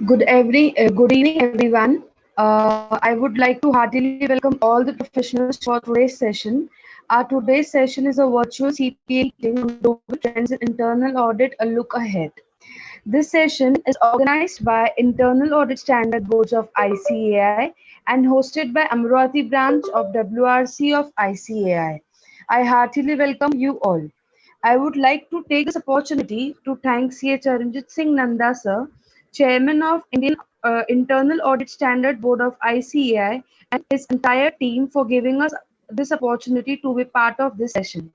Good evening, everyone. I would like to heartily welcome all the professionals for today's session. Our today's session is a virtual CPA meeting on global trends in internal audit, a look ahead. This session is organized by Internal Audit Standard Boards of ICAI and hosted by Amravati branch of WRC of ICAI. I heartily welcome you all. I would like to take this opportunity to thank CA Charanjit Singh Nanda sir, Chairman of Indian Internal Audit Standard Board of ICAI, and his entire team for giving us this opportunity to be part of this session.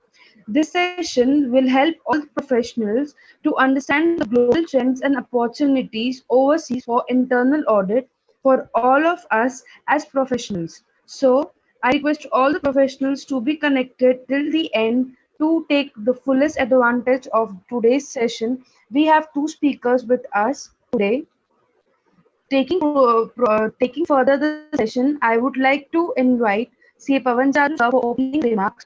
This session will help all professionals to understand the global trends and opportunities overseas for internal audit for all of us as professionals. So, I request all the professionals to be connected till the end to take the fullest advantage of today's session. We have two speakers with us today. Taking further the session, I would like to invite C. Pavan Jaju sir for opening remarks.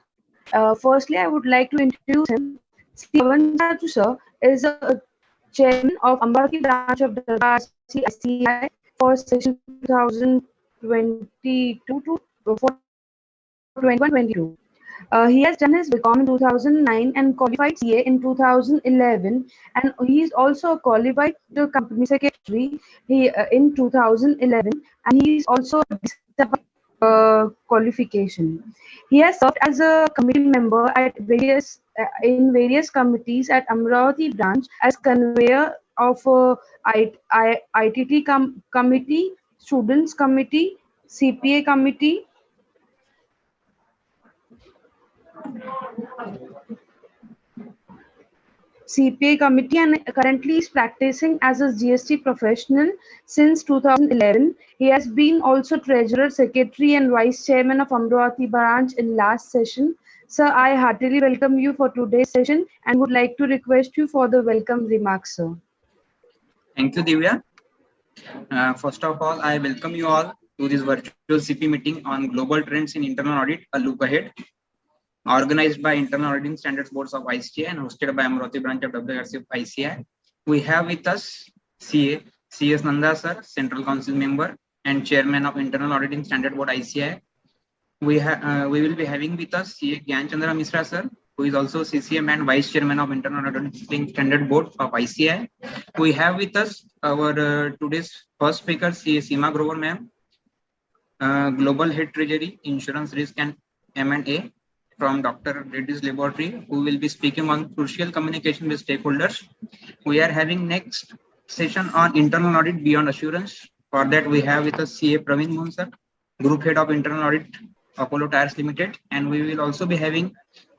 Firstly, I would like to introduce him. C. Pavan Jaju sir is a chairman of Amravati branch of WRC ICI for session 2022 to for 2021-22. He has done his BCom in 2009 and qualified CA in 2011, and he is also a qualified company secretary in 2011, and he is also qualification. He has served as a committee member at in various committees at Amravati branch as conveyor of ITT committee, students committee, CPA committee, CPA committee, and currently is practicing as a GST professional since 2011. He has been also Treasurer, Secretary and Vice Chairman of Amravati branch in last session. Sir, I heartily welcome you for today's session and would like to request you for the welcome remarks, sir. Thank you, Divya. First of all, I welcome you all to this virtual CP meeting on global trends in internal audit, a look ahead, organized by Internal Auditing Standards Boards of ICAI and hosted by Amravati branch of WRC of ICAI. We have with us CA CS Nanda sir, Central Council member and Chairman of Internal Auditing Standard Board ICAI. We will be having with us CA Gyan Chandra Misra sir, who is also CCM and Vice Chairman of Internal Auditing Standard Board of ICAI. We have with us our today's first speaker, CA Seema Grover ma'am, Global Head Treasury, Insurance Risk and M&A from Dr. Reddy's Laboratory, who will be speaking on crucial communication with stakeholders. We are having next session on internal audit beyond assurance. For that, we have with us CA Praveen Moon sir, Group Head of Internal Audit, Apollo Tires Limited, and we will also be having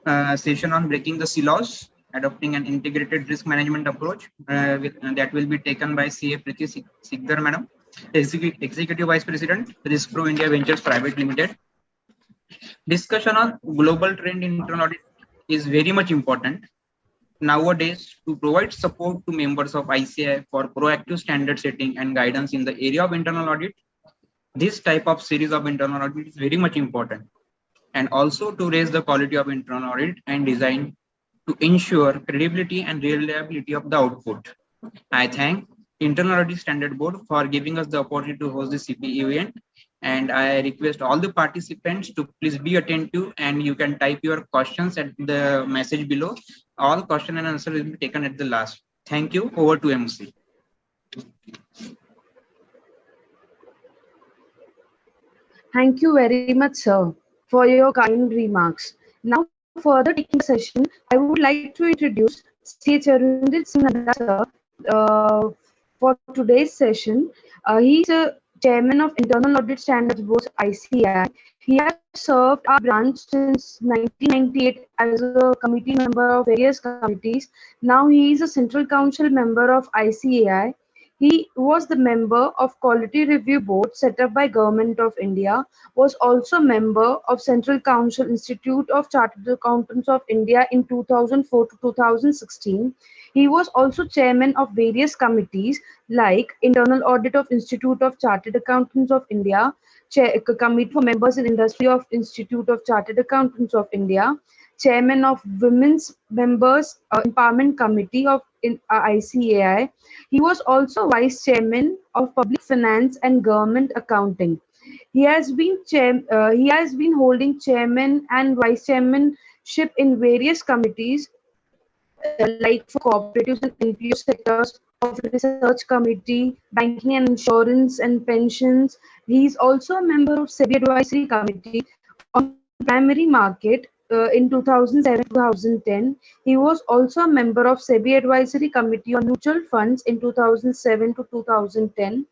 a session on breaking the silos, adopting an integrated risk management approach that will be taken by CA Priti Sikdar madam, Executive Vice President, Risk Pro India Ventures Private Limited. Discussion on global trend in internal audit is very much important nowadays to provide support to members of ICAI for proactive standard setting and guidance in the area of internal audit. This type of series of internal audit is very much important, and also to raise the quality of internal audit and design to ensure credibility and reliability of the output. I thank Internal Audit Standard Board for giving us the opportunity to host this CPE event, and I request all the participants to please be attentive, and you can type your questions at the message below. All question and answer will be taken at the last. Thank you. Over to MC. Thank you very much, sir, for your kind remarks. Now, further taking the session, I would like to introduce C. Charanjit Singh Nanda, sir, for today's session. He is a Chairman of Internal Audit Standards Board ICAI. He has served our branch since 1998 as a committee member of various committees. Now he is a Central Council member of ICAI. He was the member of Quality Review Board set up by Government of India, was also member of Central Council Institute of Chartered Accountants of India in 2004 to 2016. He was also chairman of various committees like Internal Audit of Institute of Chartered Accountants of India, Committee for Members in Industry of Institute of Chartered Accountants of India, chairman of Women's Members Empowerment Committee of ICAI. He was also vice chairman of Public Finance and Government Accounting. He has been holding chairman and vice chairmanship in various committees like for cooperatives and NPO sectors, of research committee, banking and insurance and pensions. He is also a member of SEBI advisory committee on primary market in 2007-2010. He was also a member of SEBI advisory committee on mutual funds in 2007 to 2010.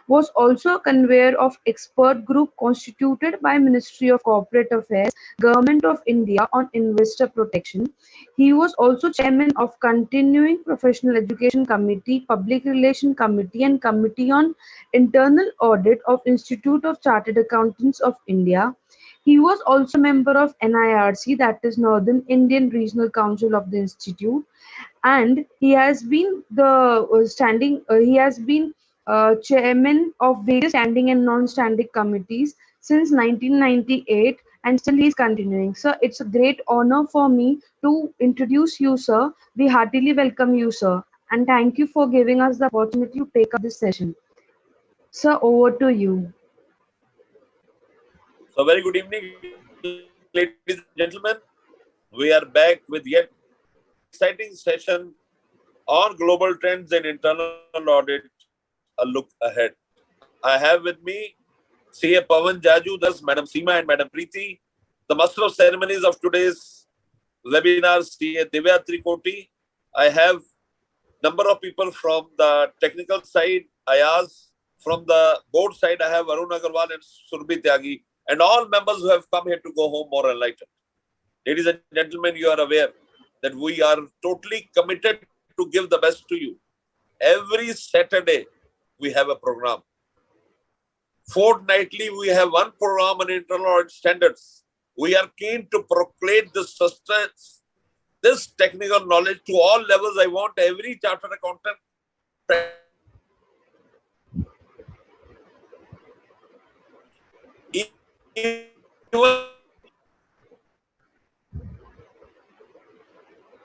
Was also a convener of expert group constituted by Ministry of Corporate Affairs, Government of India on investor protection. He was also chairman of Continuing Professional Education Committee, Public Relation Committee and Committee on Internal Audit of Institute of Chartered Accountants of India. He was also member of NIRC, that is Northern Indian Regional Council of the Institute, and he has been chairman of various standing and non-standing committees since 1998, and still he is continuing. Sir, it's a great honor for me to introduce you, sir. We heartily welcome you, sir, and thank you for giving us the opportunity to take up this session. Sir, over to you. So very good evening, ladies and gentlemen. We are back with yet exciting session on global trends in internal audit, a look ahead. I have with me CA Pawan Jaju, thus Madam Seema and Madam Preeti. The master of ceremonies of today's webinar, CA Divya Trikoti. I have number of people from the technical side, Ayaz. From the board side, I have Arun Agarwal and Surbhi Tyagi, and all members who have come here to go home more enlightened. Ladies and gentlemen, you are aware that we are totally committed to give the best to you. Every Saturday, we have a program. Fortnightly, we have one program on internal audit standards. We are keen to proclaim this sustenance, this technical knowledge to all levels. I want every chartered accountant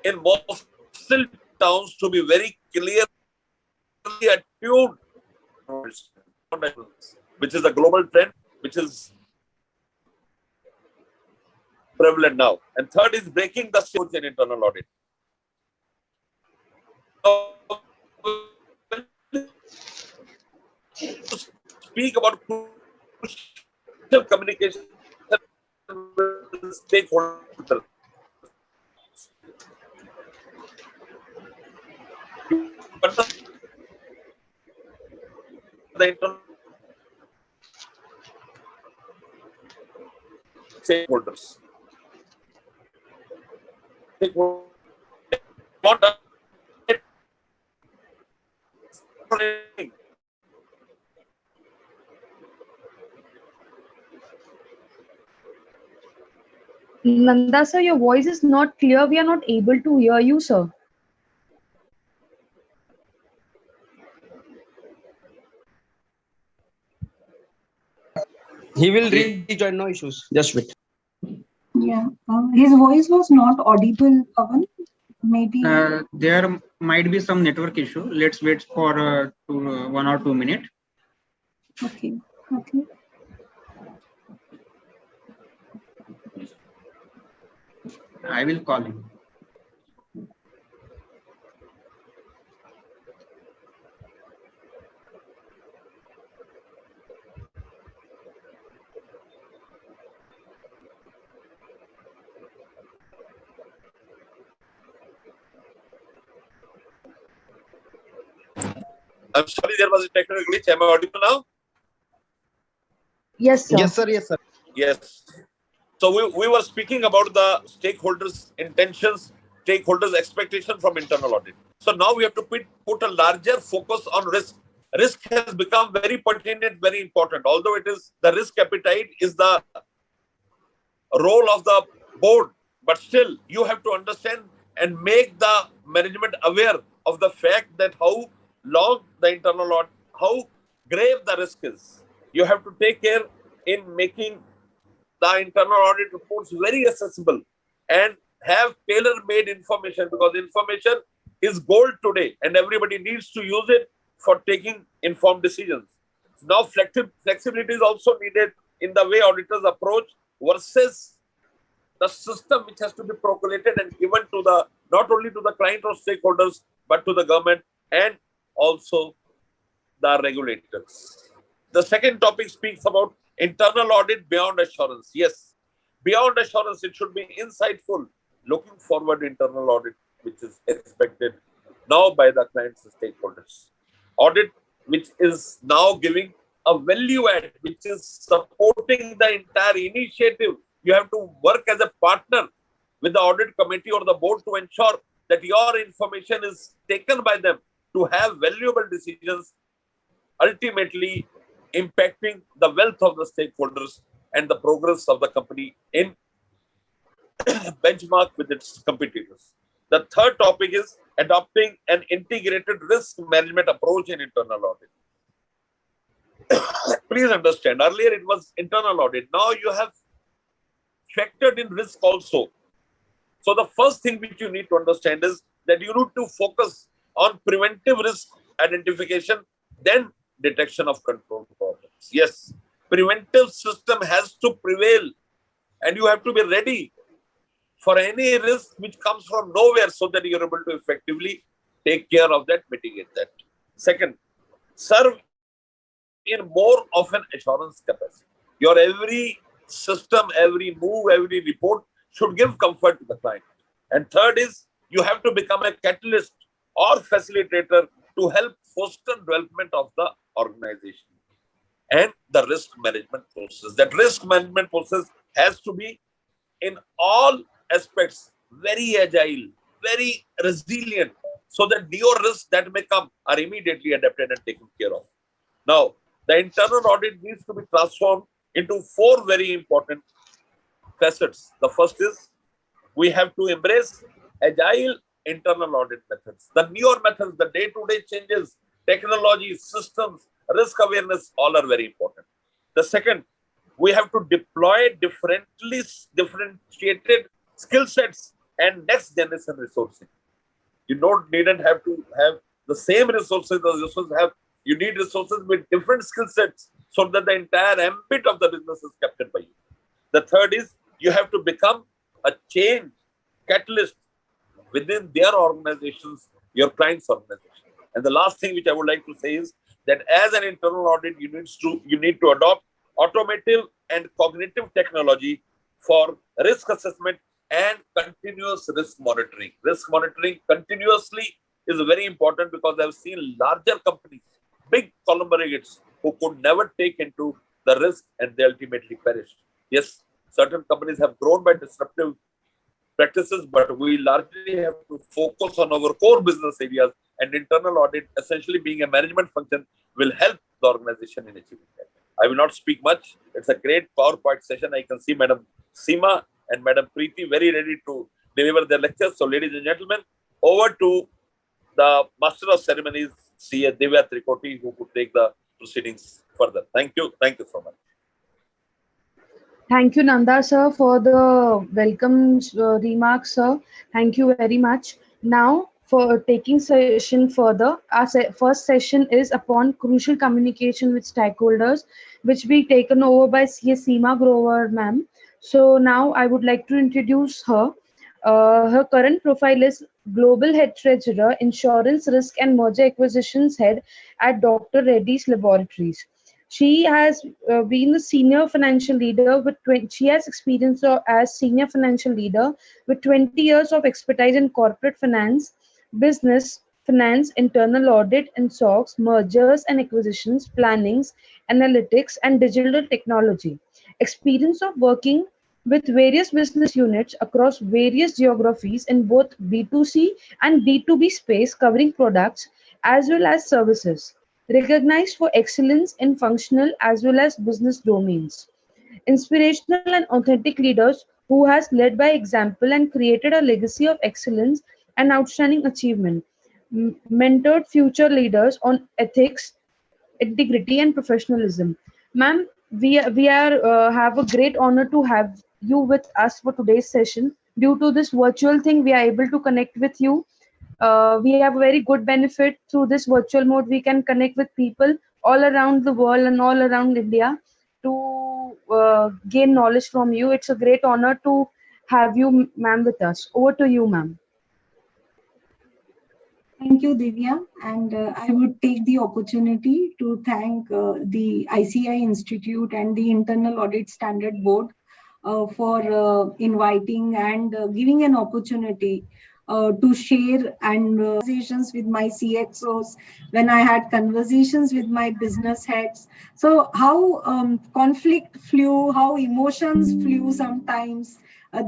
in most towns to be very clearly attuned, which is a global trend, which is prevalent now. And third is breaking the seal in internal audit. Speak about crucial communication with stakeholders. The internal stakeholders. Nanda sir, your voice is not clear. We are not able to hear you, sir. He will rejoin, no issues. Just wait. Yeah, his voice was not audible, Pawan. Maybe there might be some network issue. Let's wait for 1 or 2 minutes. okay. I will call him. I'm sorry, there was a technical glitch. Am I audible now? Yes, sir. Yes, sir. Yes, sir. Yes. So we were speaking about the stakeholders' intentions, stakeholders' expectation from internal audit. So now we have to put a larger focus on risk. Risk has become very pertinent, very important. Although it is the risk appetite is the role of the board, but still you have to understand and make the management aware of the fact that how long the internal audit, how grave the risk is. You have to take care in making the internal audit reports very accessible and have tailor-made information, because information is gold today and everybody needs to use it for taking informed decisions. Now, flexibility is also needed in the way auditors approach versus the system which has to be percolated and given to the, not only to the client or stakeholders, but to the government and also the regulators. The second topic speaks about internal audit beyond assurance. Yes, beyond assurance, it should be insightful, looking forward internal audit, which is expected now by the clients and stakeholders. Audit, which is now giving a value add, which is supporting the entire initiative. You have to work as a partner with the audit committee or the board to ensure that your information is taken by them to have valuable decisions, ultimately impacting the wealth of the stakeholders and the progress of the company in benchmark with its competitors. The third topic is adopting an integrated risk management approach in internal audit. Please understand, earlier it was internal audit. Now you have factored in risk also. So the first thing which you need to understand is that you need to focus on preventive risk identification, then detection of control problems. Yes, preventive system has to prevail and you have to be ready for any risk which comes from nowhere so that you're able to effectively take care of that, mitigate that. Second, serve in more of an assurance capacity. Your every system, every move, every report should give comfort to the client. And third is you have to become a catalyst or facilitator to help foster development of the organization and the risk management process. That risk management process has to be in all aspects very agile, very resilient, so that new risks that may come are immediately adapted and taken care of. Now, the internal audit needs to be transformed into four very important facets. The first is we have to embrace agile internal audit methods. The newer methods, the day-to-day changes, technology, systems, risk awareness, all are very important. The second, we have to deploy differentiated skill sets and next generation resourcing. You needn't have to have the same resources as resources have. You need resources with different skill sets so that the entire ambit of the business is captured by you. The third is you have to become a change catalyst within their organizations, your client's organization. And the last thing which I would like to say is that as an internal audit, you need to adopt automotive and cognitive technology for risk assessment and continuous risk monitoring. Risk monitoring continuously is very important because I've seen larger companies, big conglomerates who could never take into the risk and they ultimately perished. Yes, certain companies have grown by disruptive practices, but we largely have to focus on our core business areas, and internal audit, essentially being a management function, will help the organization in achieving that. I will not speak much. It's a great PowerPoint session. I can see Madam Seema and Madam Preeti very ready to deliver their lectures. So, ladies and gentlemen, over to the Master of Ceremonies, C.A. Divya Trikoti, who could take the proceedings further. Thank you. Thank you so much. Thank you, Nanda sir, for the welcome remarks, sir. Thank you very much. Now, for taking session further, our first session is upon crucial communication with stakeholders, which be taken over by CA Seema Grover, ma'am. So now I would like to introduce her. Her current profile is Global Head Treasurer, Insurance Risk and Merger Acquisitions Head at Dr. Reddy's Laboratories. She has been the senior financial leader with she has experience as senior financial leader with 20 years of expertise in corporate finance, business, finance, internal audit and SOX, mergers and acquisitions, plannings, analytics, and digital technology. Experience of working with various business units across various geographies in both B2C and B2B space, covering products as well as services, recognized for excellence in functional as well as business domains. Inspirational and authentic leaders who has led by example and created a legacy of excellence and outstanding achievement. Mentored future leaders on ethics, integrity and professionalism. Ma'am, we are have a great honor to have you with us for today's session. due to this virtual thing, we are able to connect with you. We have a very good benefit through this virtual mode. We can connect with people all around the world and all around India to gain knowledge from you. It's a great honor to have you, ma'am, with us. Over to you, ma'am. Thank you, Divya. And I would take the opportunity to thank the ICI Institute and the Internal Audit Standard Board for inviting and giving an opportunity to share and conversations with my CXOs, when I had conversations with my business heads. So how conflict flew, how emotions flew sometimes,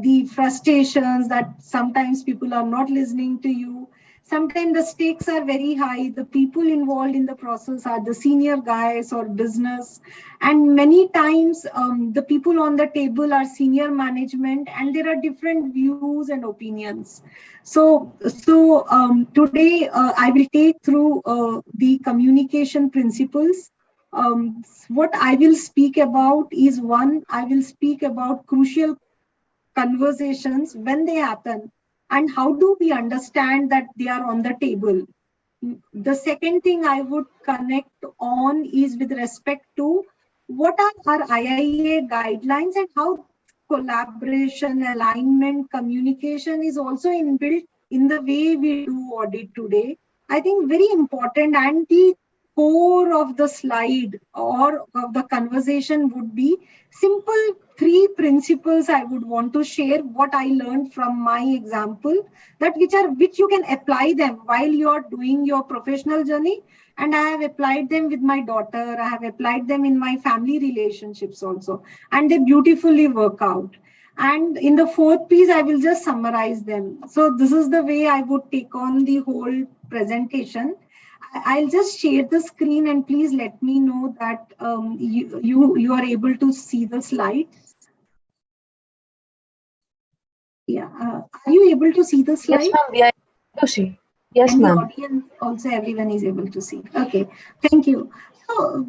the frustrations that sometimes people are not listening to you. Sometimes the stakes are very high. The people involved in the process are the senior guys or business. And many times the people on the table are senior management, and there are different views and opinions. So today I will take through the communication principles. What I will speak about is, one, I will speak about crucial conversations when they happen and how do we understand that they are on the table. The second thing I would connect on is with respect to what are our IIA guidelines and how collaboration, alignment, communication is also inbuilt in the way we do audit today. I think very important, and the core of the slide or of the conversation would be simple three principles I would want to share what I learned from my example, that which you can apply them while you are doing your professional journey. And I have applied them with my daughter, I have applied them in my family relationships also, and they beautifully work out. And in the fourth piece, I will just summarize them. So this is the way I would take on the whole presentation. I'll just share the screen, and please let me know that you are able to see the slides. Yeah, are you able to see the slide? Yes, ma'am. We are able to see. Yes, and the ma'am. audience also, everyone is able to see. Okay, thank you. So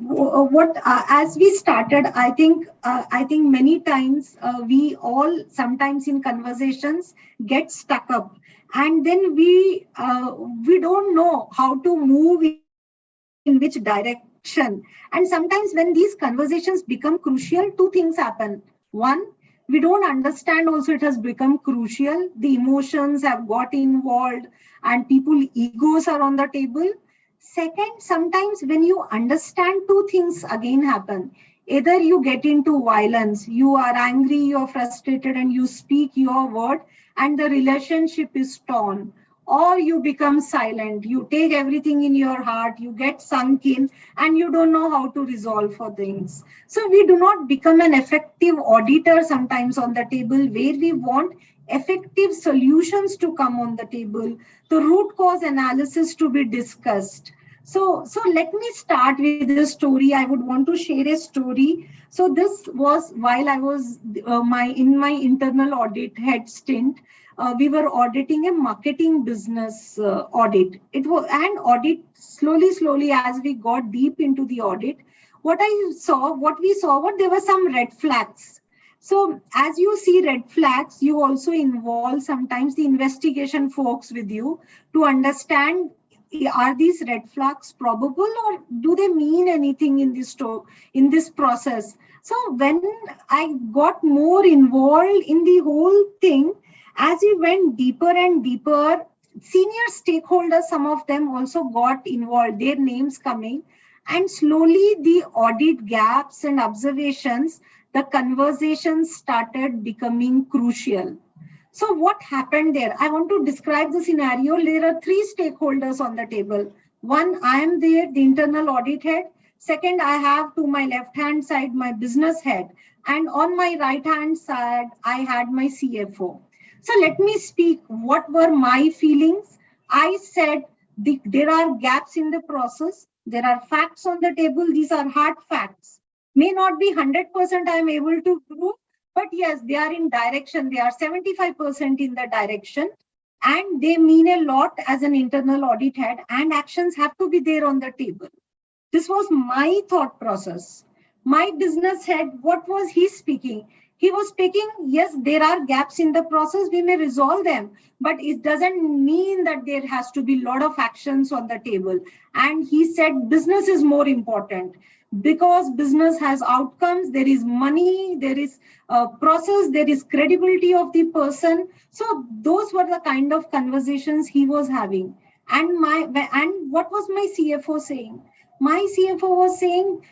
what as we started, I think many times we all sometimes in conversations get stuck up, and then we don't know how to move in which direction. And sometimes when these conversations become crucial, two things happen. One, we don't understand also it has become crucial. The emotions have got involved and people egos are on the table. Second, sometimes when you understand, two things again happen. Either you get into violence, you are angry, you're frustrated, and you speak your word, and the relationship is torn. Or you become silent, you take everything in your heart, you get sunk in, and you don't know how to resolve for things. So we do not become an effective auditor sometimes on the table, where we want effective solutions to come on the table, the root cause analysis to be discussed. So let me start with a story. I would want to share a story. So this was while I was in my internal audit head stint. We were auditing a marketing business audit. It was an audit. Slowly as we got deep into the audit, what we saw, what there were some red flags. So as you see red flags, you also involve sometimes the investigation folks with you to understand, are these red flags probable or do they mean anything in this process. So when I got more involved in the whole thing, as we went deeper and deeper, senior stakeholders, some of them also got involved, their names coming, and slowly the audit gaps and observations, the conversations started becoming crucial. So what happened there? I want to describe the scenario. There are three stakeholders on the table. One, I am there, the internal audit head. Second, I have to my left-hand side, my business head. And on my right-hand side, I had my CFO. So let me speak. What were my feelings? I said there are gaps in the process. There are facts on the table. These are hard facts. May not be 100% I am able to prove, but yes, they are in direction. They are 75% in the direction, and they mean a lot as an internal audit head, and actions have to be there on the table. This was my thought process. My business head, what was he speaking? He was taking, yes, there are gaps in the process, we may resolve them, but it doesn't mean that there has to be a lot of actions on the table. And he said business is more important because business has outcomes, there is money, there is a process, there is credibility of the person. So those were the kind of conversations he was having. And what was my CFO saying? My CFO was saying,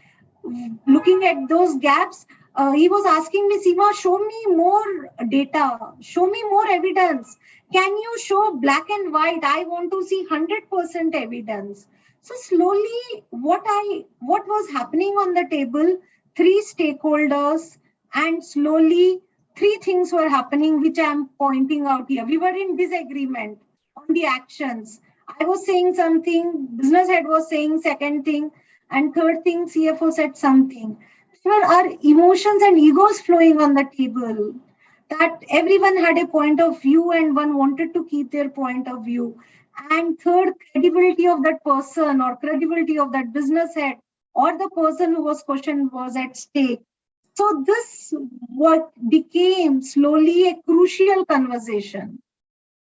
looking at those gaps, he was asking me, Seema, show me more data, show me more evidence. Can you show black and white? I want to see 100% evidence. So slowly, what was happening on the table, three stakeholders, and slowly three things were happening, which I'm pointing out here. We were in disagreement on the actions. I was saying something, business head was saying second thing, and third thing, CFO said something. There are emotions and egos flowing on the table. That everyone had a point of view and one wanted to keep their point of view. And third, credibility of that person or credibility of that business head or the person who was questioned was at stake. So this what became slowly a crucial conversation.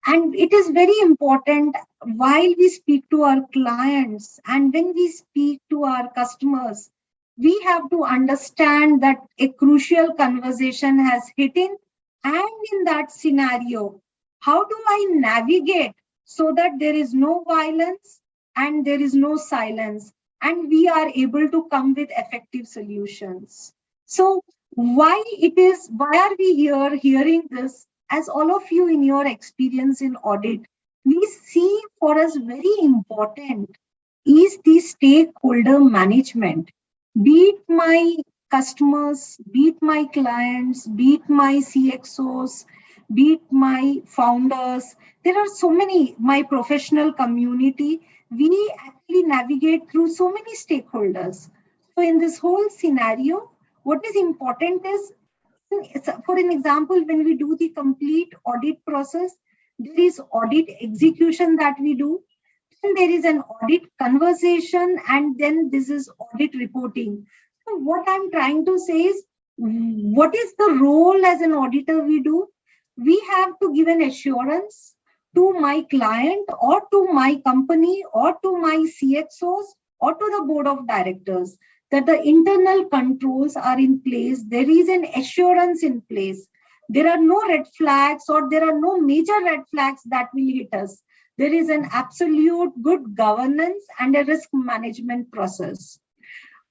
And it is very important while we speak to our clients and when we speak to our customers, we have to understand that a crucial conversation has hit in. And in that scenario, how do I navigate so that there is no violence and there is no silence and we are able to come with effective solutions? So why are we here hearing this? As all of you in your experience in audit, we see for us very important is the stakeholder management. Be it my customers, be it my clients, be it my CXOs, be it my founders. There are so many, my professional community. We actually navigate through so many stakeholders. So in this whole scenario, what is important is, for an example, when we do the complete audit process, there is audit execution that we do, and there is an audit conversation, and then this is audit reporting. So what I'm trying to say is, what is the role as an auditor we do? We have to give an assurance to my client or to my company or to my CXOs or to the board of directors that the internal controls are in place, there is an assurance in place. There are no red flags or there are no major red flags that will hit us. There is an absolute good governance and a risk management process.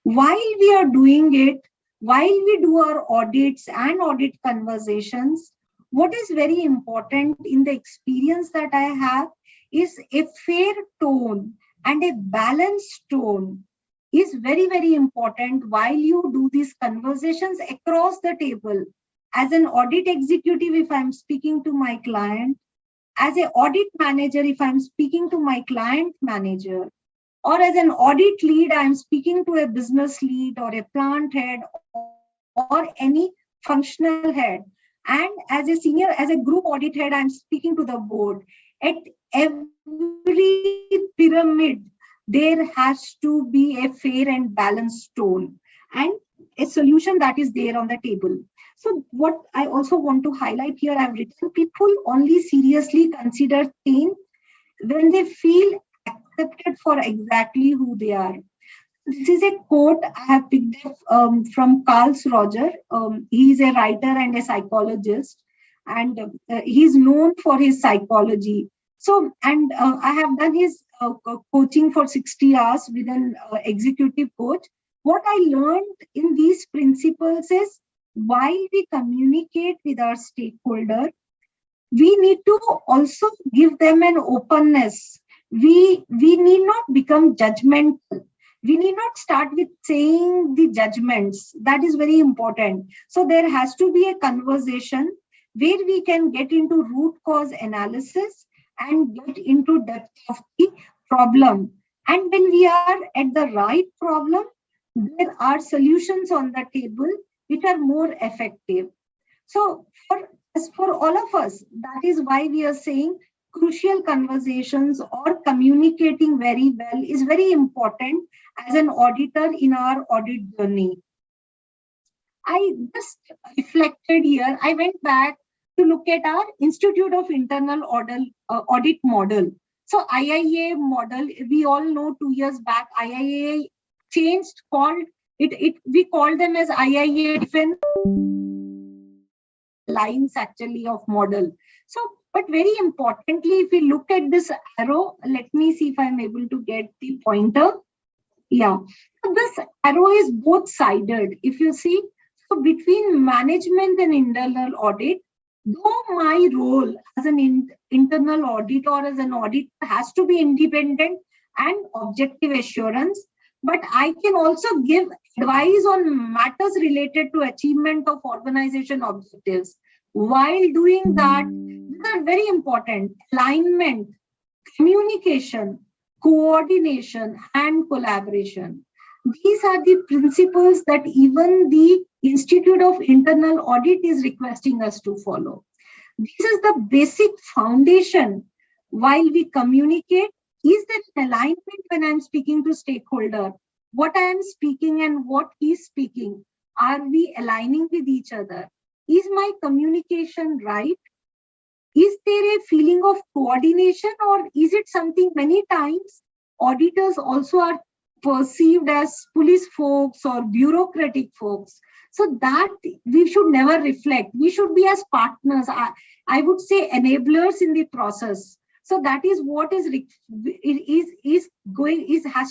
While we are doing it, while we do our audits and audit conversations, what is very important in the experience that I have is a fair tone and a balanced tone is very, very important while you do these conversations across the table. As an audit executive, if I'm speaking to my client, as an audit manager, if I'm speaking to my client manager, or as an audit lead, I'm speaking to a business lead or a plant head or any functional head. And as a senior, as a group audit head, I'm speaking to the board. At every pyramid, there has to be a fair and balanced tone and a solution that is there on the table. So what I also want to highlight here, I've written, people only seriously consider change when they feel accepted for exactly who they are. This is a quote I have picked up from Carl Roger. He is a writer and a psychologist, and he's known for his psychology. So, and I have done his coaching for 60 hours with an executive coach. What I learned in these principles is, while we communicate with our stakeholder, we need to also give them an openness. We need not become judgmental. We need not start with saying the judgments. That is very important. So there has to be a conversation where we can get into root cause analysis and get into depth of the problem. And when we are at the right problem, there are solutions on the table which are more effective. So for all of us, that is why we are saying crucial conversations or communicating very well is very important as an auditor in our audit journey. I just reflected here. I went back to look at our Institute of Internal Audit model. So IIA model, we all know 2 years back, IIA changed, we called them as IIA different lines actually of model. So, but very importantly, if we look at this arrow, let me see if I'm able to get the pointer. Yeah, so this arrow is both sided. If you see, so between management and internal audit, though my role as an internal auditor or as an auditor has to be independent and objective assurance, but I can also give advice on matters related to achievement of organization objectives. While doing that, these are very important: alignment, communication, coordination, and collaboration. These are the principles that even the Institute of Internal Audit is requesting us to follow. This is the basic foundation while we communicate. Is there an alignment when I'm speaking to stakeholder? What I am speaking and what he's speaking, are we aligning with each other? Is my communication right? Is there a feeling of coordination, or is it something many times auditors also are perceived as police folks or bureaucratic folks? So that we should never reflect. We should be as partners. I would say enablers in the process. So that is what has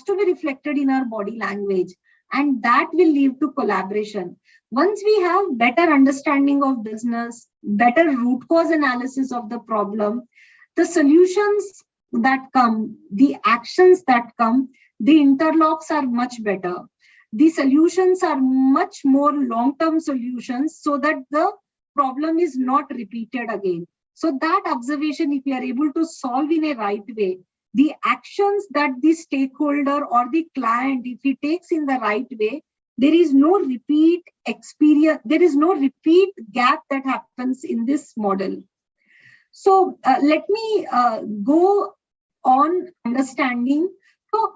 to be reflected in our body language, and that will lead to collaboration. Once we have better understanding of business, better root cause analysis of the problem, the solutions that come, the actions that come, the interlocks are much better. The solutions are much more long-term solutions so that the problem is not repeated again. So that observation, if we are able to solve in a right way, the actions that the stakeholder or the client, if he takes in the right way, there is no repeat experience, there is no repeat gap that happens in this model. So let me go on understanding. So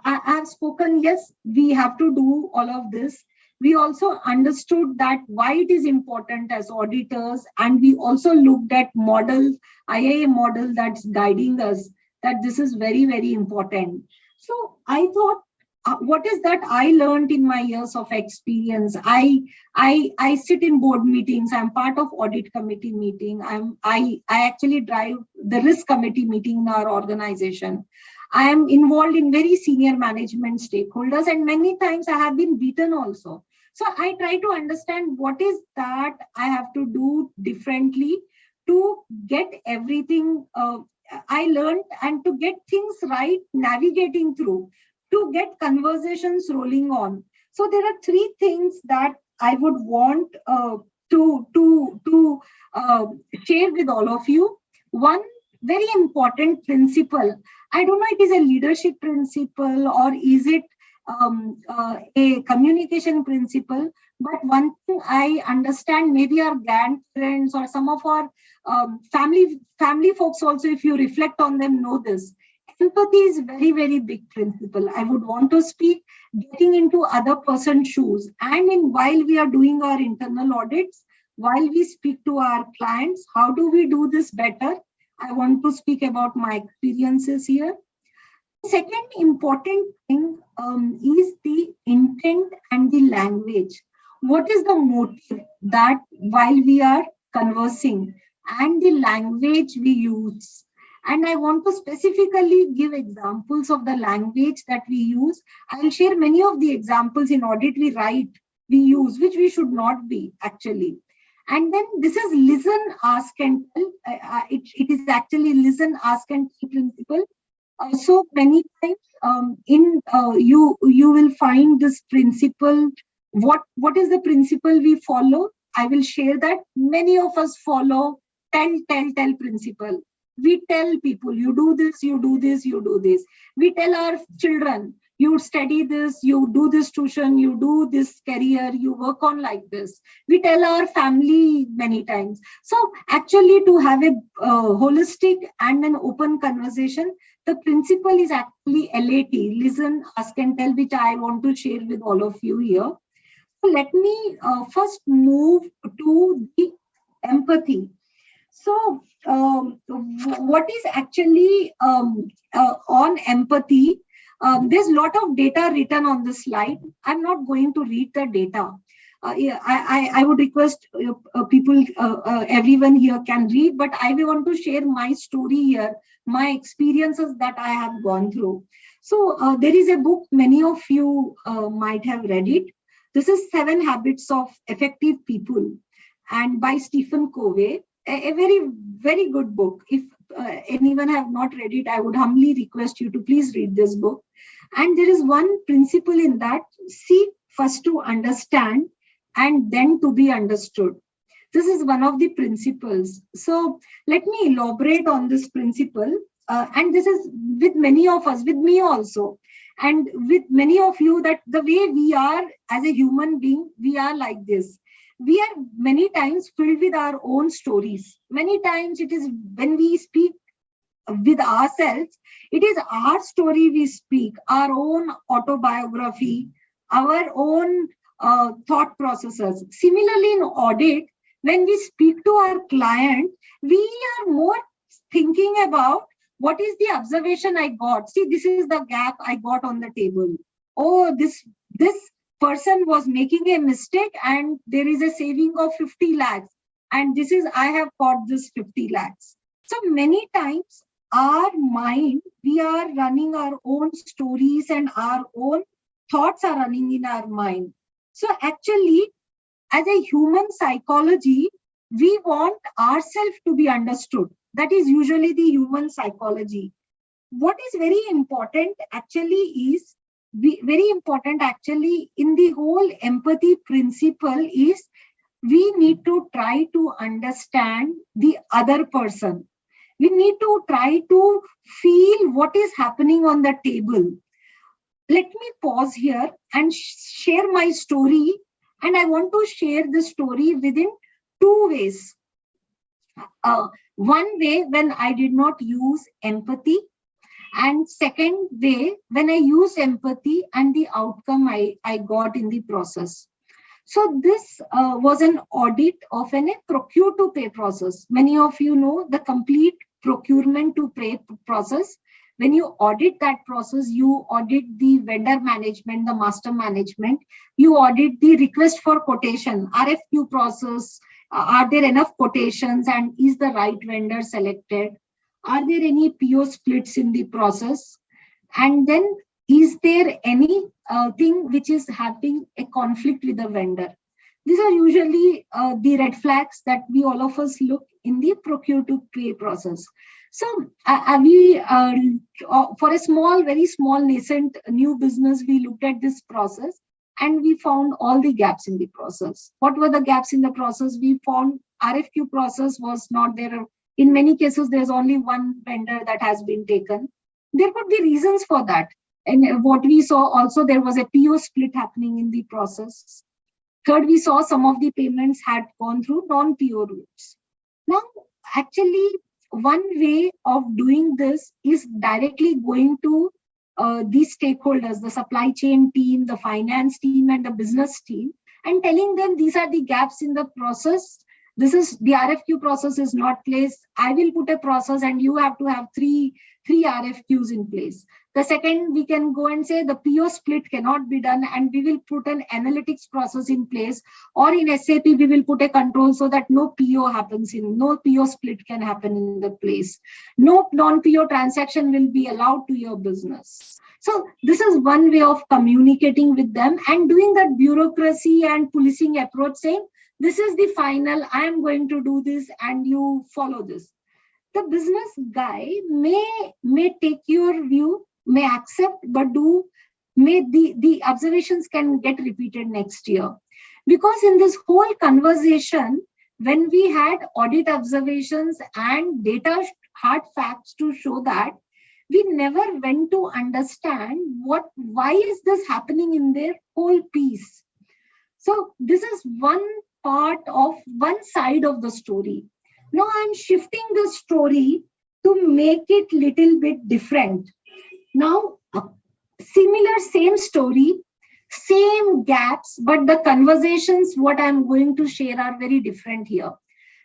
I have spoken, yes, we have to do all of this. We also understood that why it is important as auditors, and we also looked at models, IIA model that's guiding us, that this is very, very important. So I thought, what is that I learned in my years of experience? I sit in board meetings. I'm part of audit committee meeting. I actually drive the risk committee meeting in our organization. I am involved in very senior management stakeholders, and many times I have been beaten also. So I try to understand what is that I have to do differently to get everything I learned, and to get things right, navigating through, to get conversations rolling on. So there are three things that I would want to share with all of you. One very important principle. I don't know it is a leadership principle or is it a communication principle, but one thing I understand, maybe our grandparents or some of our family folks also, if you reflect on them, know this. Empathy is very, very big principle. I would want to speak getting into other person's shoes, and while we are doing our internal audits, while we speak to our clients, how do we do this better? I want to speak about my experiences here. Second important thing is the intent and the language. What is the motive that while we are conversing, and the language we use? And I want to specifically give examples of the language that we use. I will share many of the examples in audit we write, we use, which we should not be actually. And then this is listen, ask and tell. It is actually listen, ask and tell principle. So many times you will find this principle. What is the principle we follow? I will share that. Many of us follow tell principle. We tell people, you do this, you do this, you do this. We tell our children, you study this, you do this tuition, you do this career, you work on like this. We tell our family many times. So actually, to have a holistic and an open conversation, the principle is actually LAT, listen, ask and tell, which I want to share with all of you here. Let me first move to the empathy. So, what is actually on empathy? There's a lot of data written on the slide. I'm not going to read the data. Yeah, I would request people, everyone here can read, but I want to share my story here, my experiences that I have gone through. So there is a book, many of you might have read it. This is 7 Habits of Effective People, and by Stephen Covey, a very, very good book. If anyone have not read it, I would humbly request you to please read this book. And there is one principle in that: seek first to understand and then to be understood. This is one of the principles. So let me elaborate on this principle. And this is with many of us, with me also, and with many of you, that the way we are as a human being, we are like this. We are many times filled with our own stories. Many times it is when we speak with ourselves, it is our story we speak, our own autobiography, our own thought processes. Similarly, in audit, when we speak to our client, we are more thinking about what is the observation I got. See, this is the gap I got on the table. Oh, this person was making a mistake and there is a saving of 50 lakhs. And this is, I have got this 50 lakhs. So many times our mind, we are running our own stories and our own thoughts are running in our mind. So actually, as a human psychology, we want ourselves to be understood. That is usually the human psychology. What is very important actually is, very important actually in the whole empathy principle is, we need to try to understand the other person. We need to try to feel what is happening on the table. Let me pause here and share my story. And I want to share this story within 2 ways. One way, when I did not use empathy, and second way, when I used empathy and the outcome I got in the process. So this was an audit of a procure to pay process. Many of you know the complete procurement to pay process. When you audit that process, you audit the vendor management, the master management, you audit the request for quotation, RFQ process. Are there enough quotations and is the right vendor selected? Are there any PO splits in the process? And then, is there any thing which is having a conflict with the vendor? These are usually the red flags that we all of us look in the procure to pay process. So for a small, very small nascent new business, we looked at this process and we found all the gaps in the process. What were the gaps in the process? We found RFQ process was not there. In many cases, there's only one vendor that has been taken. There could be reasons for that. And what we saw also, there was a PO split happening in the process. Third, we saw some of the payments had gone through non-PO routes. Now, actually, one way of doing this is directly going to these stakeholders, the supply chain team, the finance team, and the business team, and telling them these are the gaps in the process. This is the RFQ process is not placed. I will put a process and you have to have three RFQs in place. The second, we can go and say the PO split cannot be done and we will put an analytics process in place, or in SAP, we will put a control so that no PO split can happen in the place. No non-PO transaction will be allowed to your business. So this is one way of communicating with them and doing that bureaucracy and policing approach, saying, this is the final, I am going to do this and you follow this. The business guy may take your view, may accept, but the observations can get repeated next year. Because in this whole conversation, when we had audit observations and data hard facts to show that, we never went to understand why is this happening in their whole piece. So this is one part of one side of the story. Now I'm shifting the story to make it little bit different. Now, similar, same story, Same gaps, but the conversations, what I'm going to share, are very different here.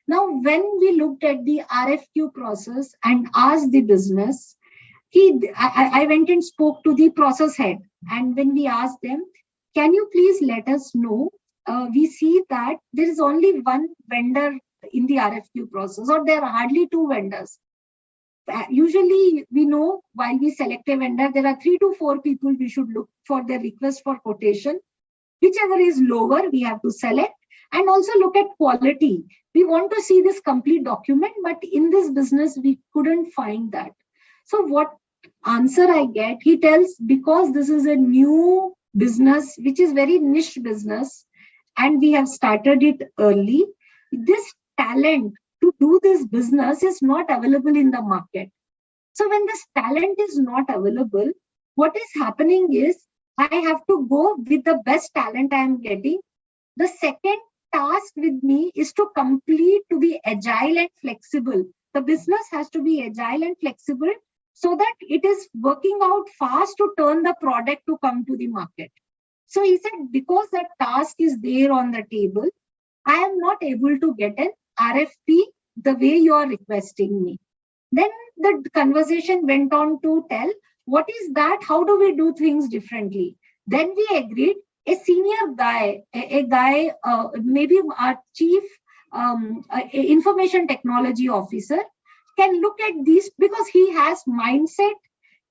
Now, when we looked at the RFQ process and asked the business, I went and spoke to the process head. And when we asked them, can you please let us know, we see that there is only one vendor in the RFQ process, or there are hardly two vendors. Usually, we know while we select a vendor, there are 3 to 4 people we should look for their request for quotation. Whichever is lower, we have to select, and also look at quality. We want to see this complete document, but in this business, we couldn't find that. So what answer I get? He tells, because this is a new business, which is very niche business, and we have started it early, this talent to do this business is not available in the market. So when this talent is not available, what is happening is I have to go with the best talent I am getting. The second task with me is to be agile and flexible. The business has to be agile and flexible so that it is working out fast to turn the product to come to the market. So he said, because that task is there on the table, I am not able to get an RFP the way you are requesting me. Then the conversation went on to tell, what is that? How do we do things differently? Then we agreed, a senior guy, maybe our chief information technology officer, can look at these, because he has mindset,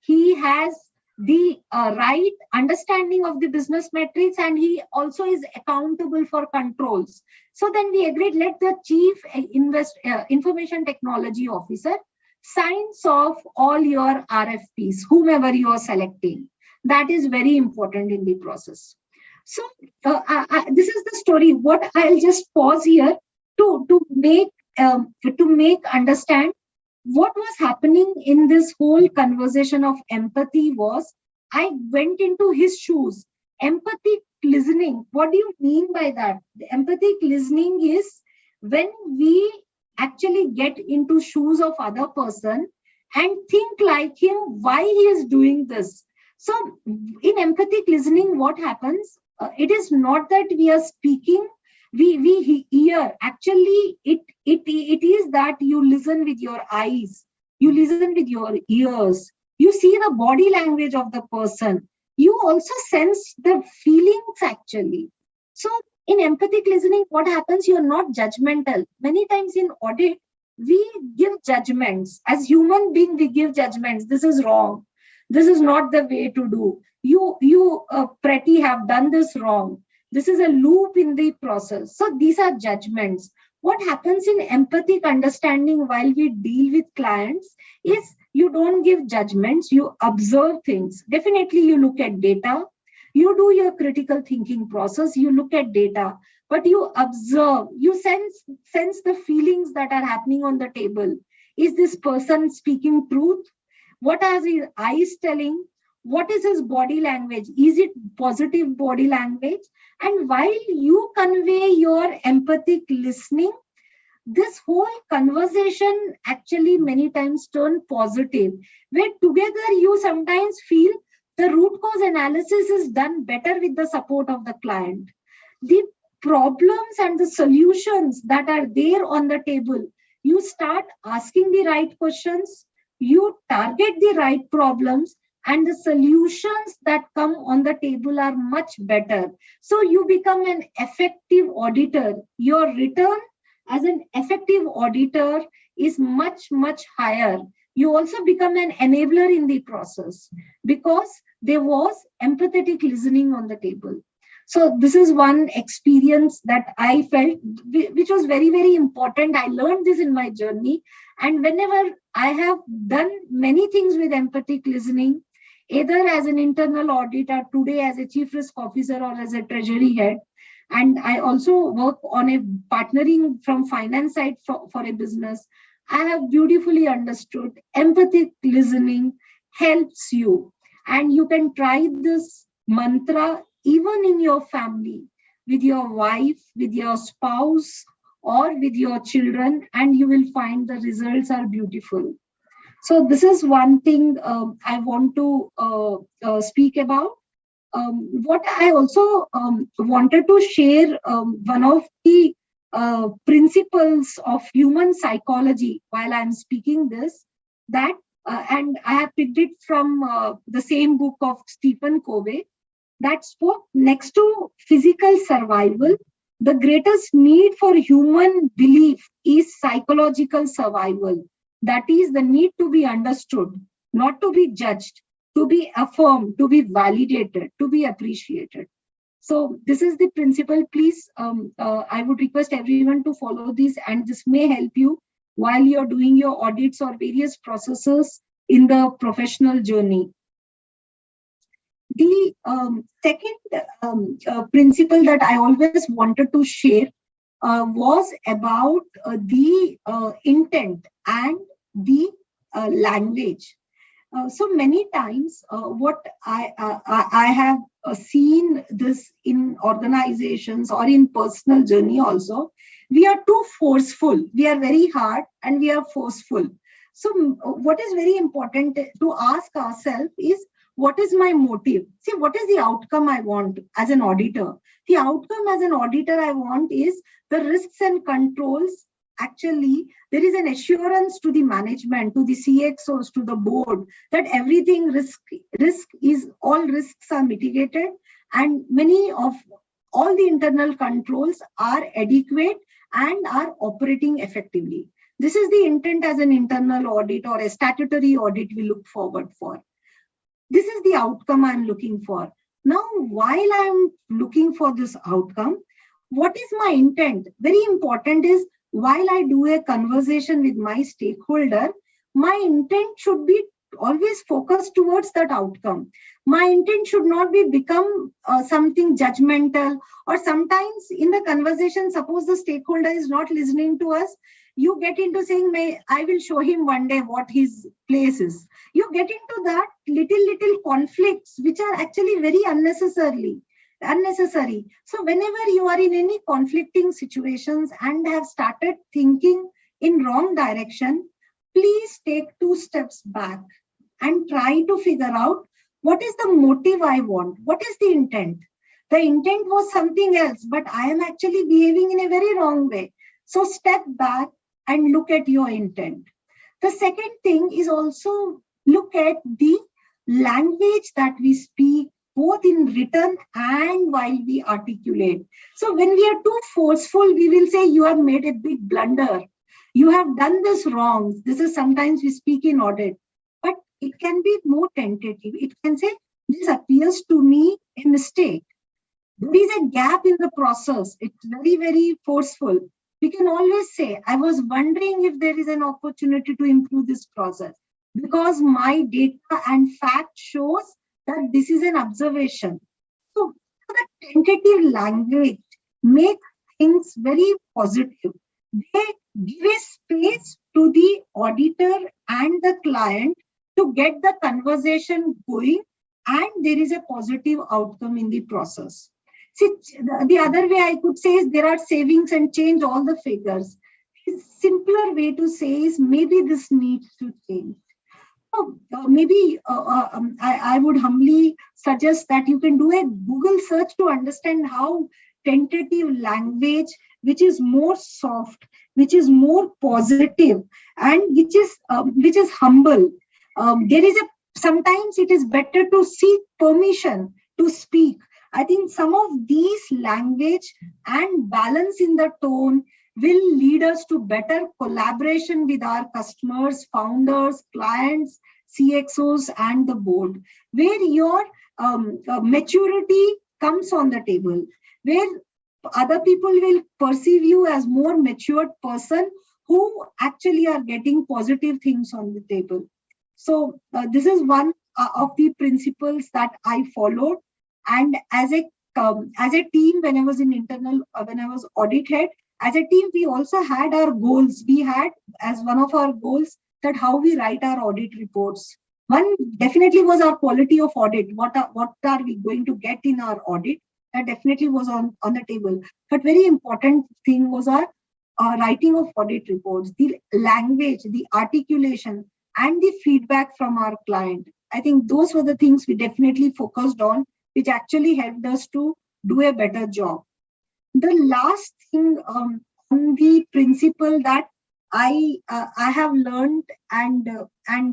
he has the right understanding of the business metrics, and he also is accountable for controls. So then we agreed, let the chief information technology officer signs off all your RFPs, whomever you are selecting. That is very important in the process. So this is the story. What I'll just pause here to make understand what was happening in this whole conversation of empathy was, I went into his shoes. Empathic listening. What do you mean by that? The empathic listening is when we actually get into shoes of other person and think like him, why he is doing this. So in empathic listening, what happens? It is not that we are speaking, we hear. Actually, it is that you listen with your eyes, you listen with your ears, you see the body language of the person, you also sense the feelings actually. So in empathic listening, what happens? You are not judgmental. Many times in audit, we give judgments. As human being, we give judgments. This is wrong. This is not the way to do. You Pretty, have done this wrong. This is a loop in the process. So these are judgments. What happens in empathic understanding while we deal with clients is you don't give judgments, you observe things. Definitely you look at data, you do your critical thinking process, you look at data, but you observe, you sense the feelings that are happening on the table. Is this person speaking truth? What are his eyes telling? What is his body language? Is it positive body language? And while you convey your empathic listening, this whole conversation actually many times turn positive, where together you sometimes feel the root cause analysis is done better with the support of the client. The problems and the solutions that are there on the table, you start asking the right questions, you target the right problems, and the solutions that come on the table are much better. So you become an effective auditor. Your return as an effective auditor is much, much higher. You also become an enabler in the process because there was empathetic listening on the table. So this is one experience that I felt, which was very, very important. I learned this in my journey. And whenever I have done many things with empathic listening, either as an internal auditor, today as a chief risk officer or as a treasury head, and I also work on a partnering from finance side for a business, I have beautifully understood empathic listening helps you. And you can try this mantra even in your family, with your wife, with your spouse, or with your children, and you will find the results are beautiful. So this is one thing I want to speak about. what I also wanted to share, one of the principles of human psychology while I'm speaking this, that and I have picked it from the same book of Stephen Covey, that spoke next to physical survival, the greatest need for human belief is psychological survival. That is the need to be understood, not to be judged, to be affirmed, to be validated, to be appreciated. So this is the principle. Please, I would request everyone to follow this, and this may help you while you're doing your audits or various processes in the professional journey. The second principle that I always wanted to share was about the intent and the language. So many times, what I have seen this in organizations or in personal journey also, we are too forceful. We are very hard and we are forceful. So what is very important to ask ourselves is, what is my motive? See, what is the outcome I want as an auditor? The outcome as an auditor I want is the risks and controls. Actually, there is an assurance to the management, to the CXOs, to the board, that everything all risks are mitigated, and many of all the internal controls are adequate and are operating effectively. This is the intent as an internal audit or a statutory audit we look forward for. This is the outcome I'm looking for. Now, while I'm looking for this outcome, what is my intent? Very important is, while I do a conversation with my stakeholder, my intent should be always focused towards that outcome. My intent should not be become something judgmental, or sometimes in the conversation, suppose the stakeholder is not listening to us, you get into saying, I will show him one day what his place is. You get into that little conflicts, which are actually very unnecessary. So whenever you are in any conflicting situations and have started thinking in wrong direction, please take 2 steps back and try to figure out, what is the motive I want? What is the intent? The intent was something else, but I am actually behaving in a very wrong way. So step back and look at your intent. The second thing is also look at the language that we speak, both in written and while we articulate. So when we are too forceful, we will say, you have made a big blunder. You have done this wrong. This is sometimes we speak in audit, but it can be more tentative. It can say, this appears to me a mistake. There is a gap in the process. It's very forceful. We can always say, I was wondering if there is an opportunity to improve this process, because my data and fact shows that this is an observation. So the tentative language makes things very positive. They give a space to the auditor and the client to get the conversation going, and there is a positive outcome in the process. See, the other way I could say is, there are savings and change all the figures. A simpler way to say is, maybe this needs to change. Maybe I would humbly suggest that you can do a Google search to understand how tentative language, which is more soft, which is more positive, and which is humble. Sometimes it is better to seek permission to speak. I think some of these language and balance in the tone will lead us to better collaboration with our customers, founders, clients, CXOs, and the board, where your maturity comes on the table, where other people will perceive you as more matured person who actually are getting positive things on the table. So this is one of the principles that I followed. And as a team, when I was audit head, as a team, we also had our goals. We had as one of our goals that how we write our audit reports. One definitely was our quality of audit. What are we going to get in our audit? That definitely was on the table. But very important thing was our writing of audit reports, the language, the articulation, and the feedback from our client. I think those were the things we definitely focused on which actually helped us to do a better job. The last thing on the principle that I have learned, and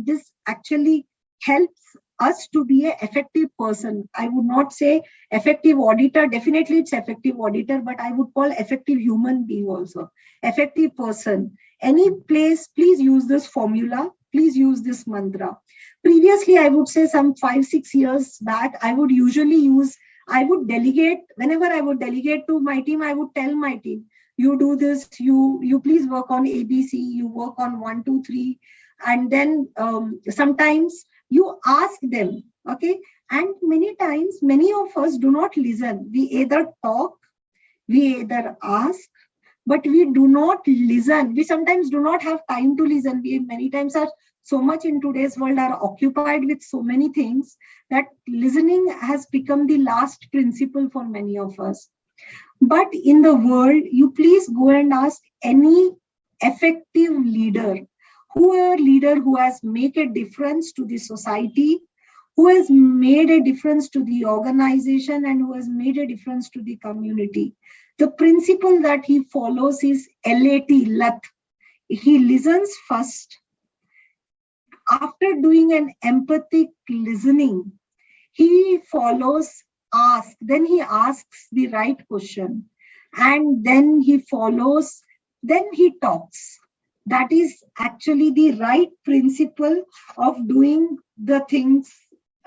this actually helps us to be an effective person. I would not say effective auditor. Definitely, it's effective auditor, but I would call effective human being also. Effective person. Any place, please use this formula. Please use this mantra. Previously, I would say some 5-6 years back, I would delegate. Whenever I would delegate to my team, I would tell my team, you do this, you please work on ABC, you work on 1, 2, 3. And then sometimes you ask them, okay? And many times, many of us do not listen. We either talk, we either ask, but we do not listen. We sometimes do not have time to listen. We many times are so much in today's world are occupied with so many things that listening has become the last principle for many of us. But in the world, you please go and ask any effective leader who has made a difference to the society, who has made a difference to the organization, and who has made a difference to the community. The principle that he follows is LAT. He listens first. After doing an empathic listening, he follows ask. Then he asks the right question. And then he follows, then he talks. That is actually the right principle of doing the things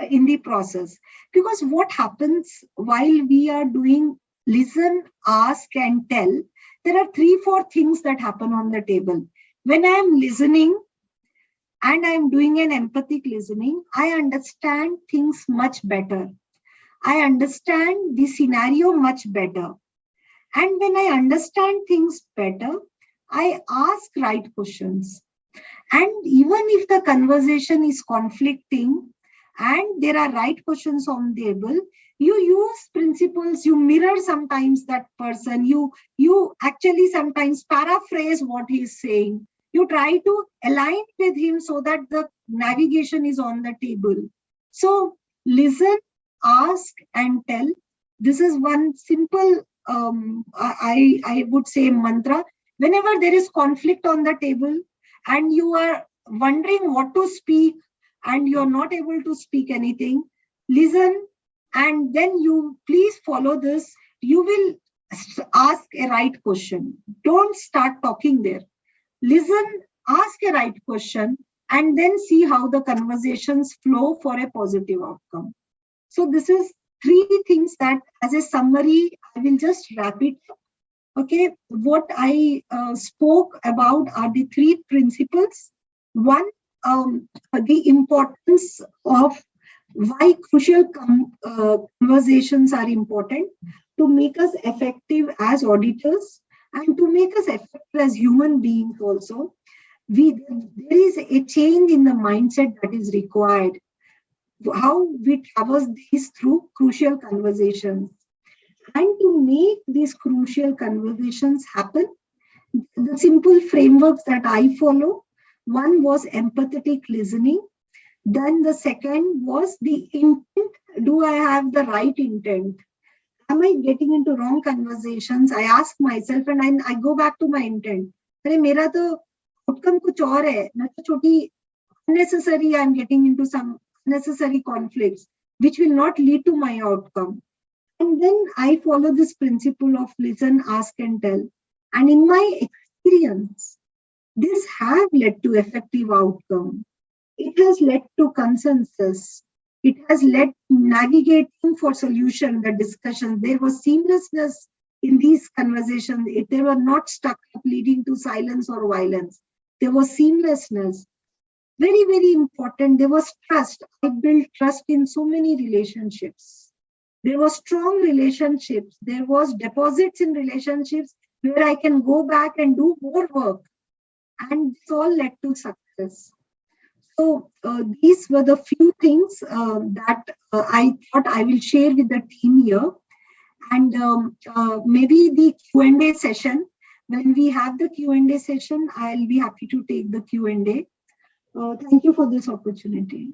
in the process. Because what happens while we are doing listen, ask, and tell, there are 3-4 things that happen on the table. When I am listening and I am doing an empathic listening, I understand things much better. I understand the scenario much better. And when I understand things better, I ask right questions. And even if the conversation is conflicting and there are right questions on the table, you use principles, you mirror sometimes that person, you actually sometimes paraphrase what he's saying. You try to align with him so that the navigation is on the table. So listen, ask, and tell. This is one simple, I would say, mantra. Whenever there is conflict on the table and you are wondering what to speak and you're not able to speak anything, listen, and then you please follow this. You will ask a right question. Don't start talking there. Listen, ask a right question, and then see how the conversations flow for a positive outcome. So this is 3 things that, as a summary, I will just wrap it up. Okay, what I spoke about are the 3 principles. One, the importance of why crucial conversations are important to make us effective as auditors and to make us effective as human beings also. There is a change in the mindset that is required. How we traverse these through crucial conversations. And to make these crucial conversations happen, the simple frameworks that I follow, one was empathetic listening. Then the second was the intent. Do I have the right intent? Am I getting into wrong conversations? I ask myself and I go back to my intent. अरे मेरा तो outcome कुछ और है. मैं तो छोटी unnecessary, I'm getting into some unnecessary conflicts which will not lead to my outcome. And then I follow this principle of listen, ask, and tell. And in my experience, this have led to effective outcome. It has led to consensus. It has led to navigating for solution, the discussion. There was seamlessness in these conversations. They were not stuck up leading to silence or violence. There was seamlessness. Very, very important. There was trust. I built trust in so many relationships. There was strong relationships. There was deposits in relationships where I can go back and do more work. And this all led to success. So these were the few things that I thought I will share with the team here. And maybe the Q&A session, when we have the Q&A session, I'll be happy to take the Q&A. Thank you for this opportunity.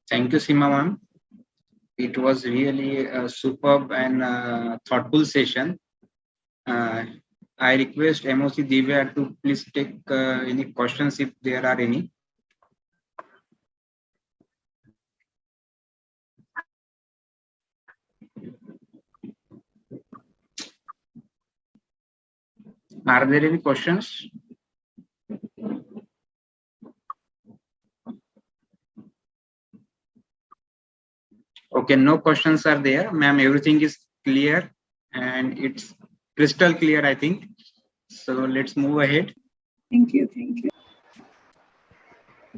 Thank you, Seema ma'am. It was really a superb and thoughtful session. Uh, I request MOC Divya to please take any questions if there are any. Are there any questions? Okay, no questions are there. Ma'am, everything is clear and it's crystal clear, I think. So let's move ahead. Thank you. Thank you.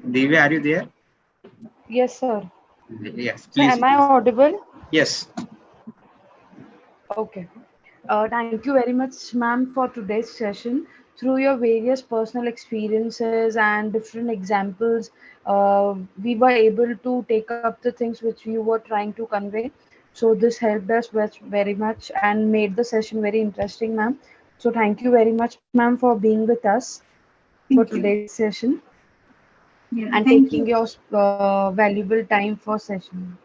Divya, are you there? Yes, sir. Yes, So please. am I audible? Yes. Okay. Thank you very much, ma'am, for today's session. Through your various personal experiences and different examples, we were able to take up the things which you were trying to convey. So this helped us very much and made the session very interesting, ma'am. So thank you very much, ma'am, for being with us for Thank you. today's session Yeah. and Thank taking you. your valuable time for session.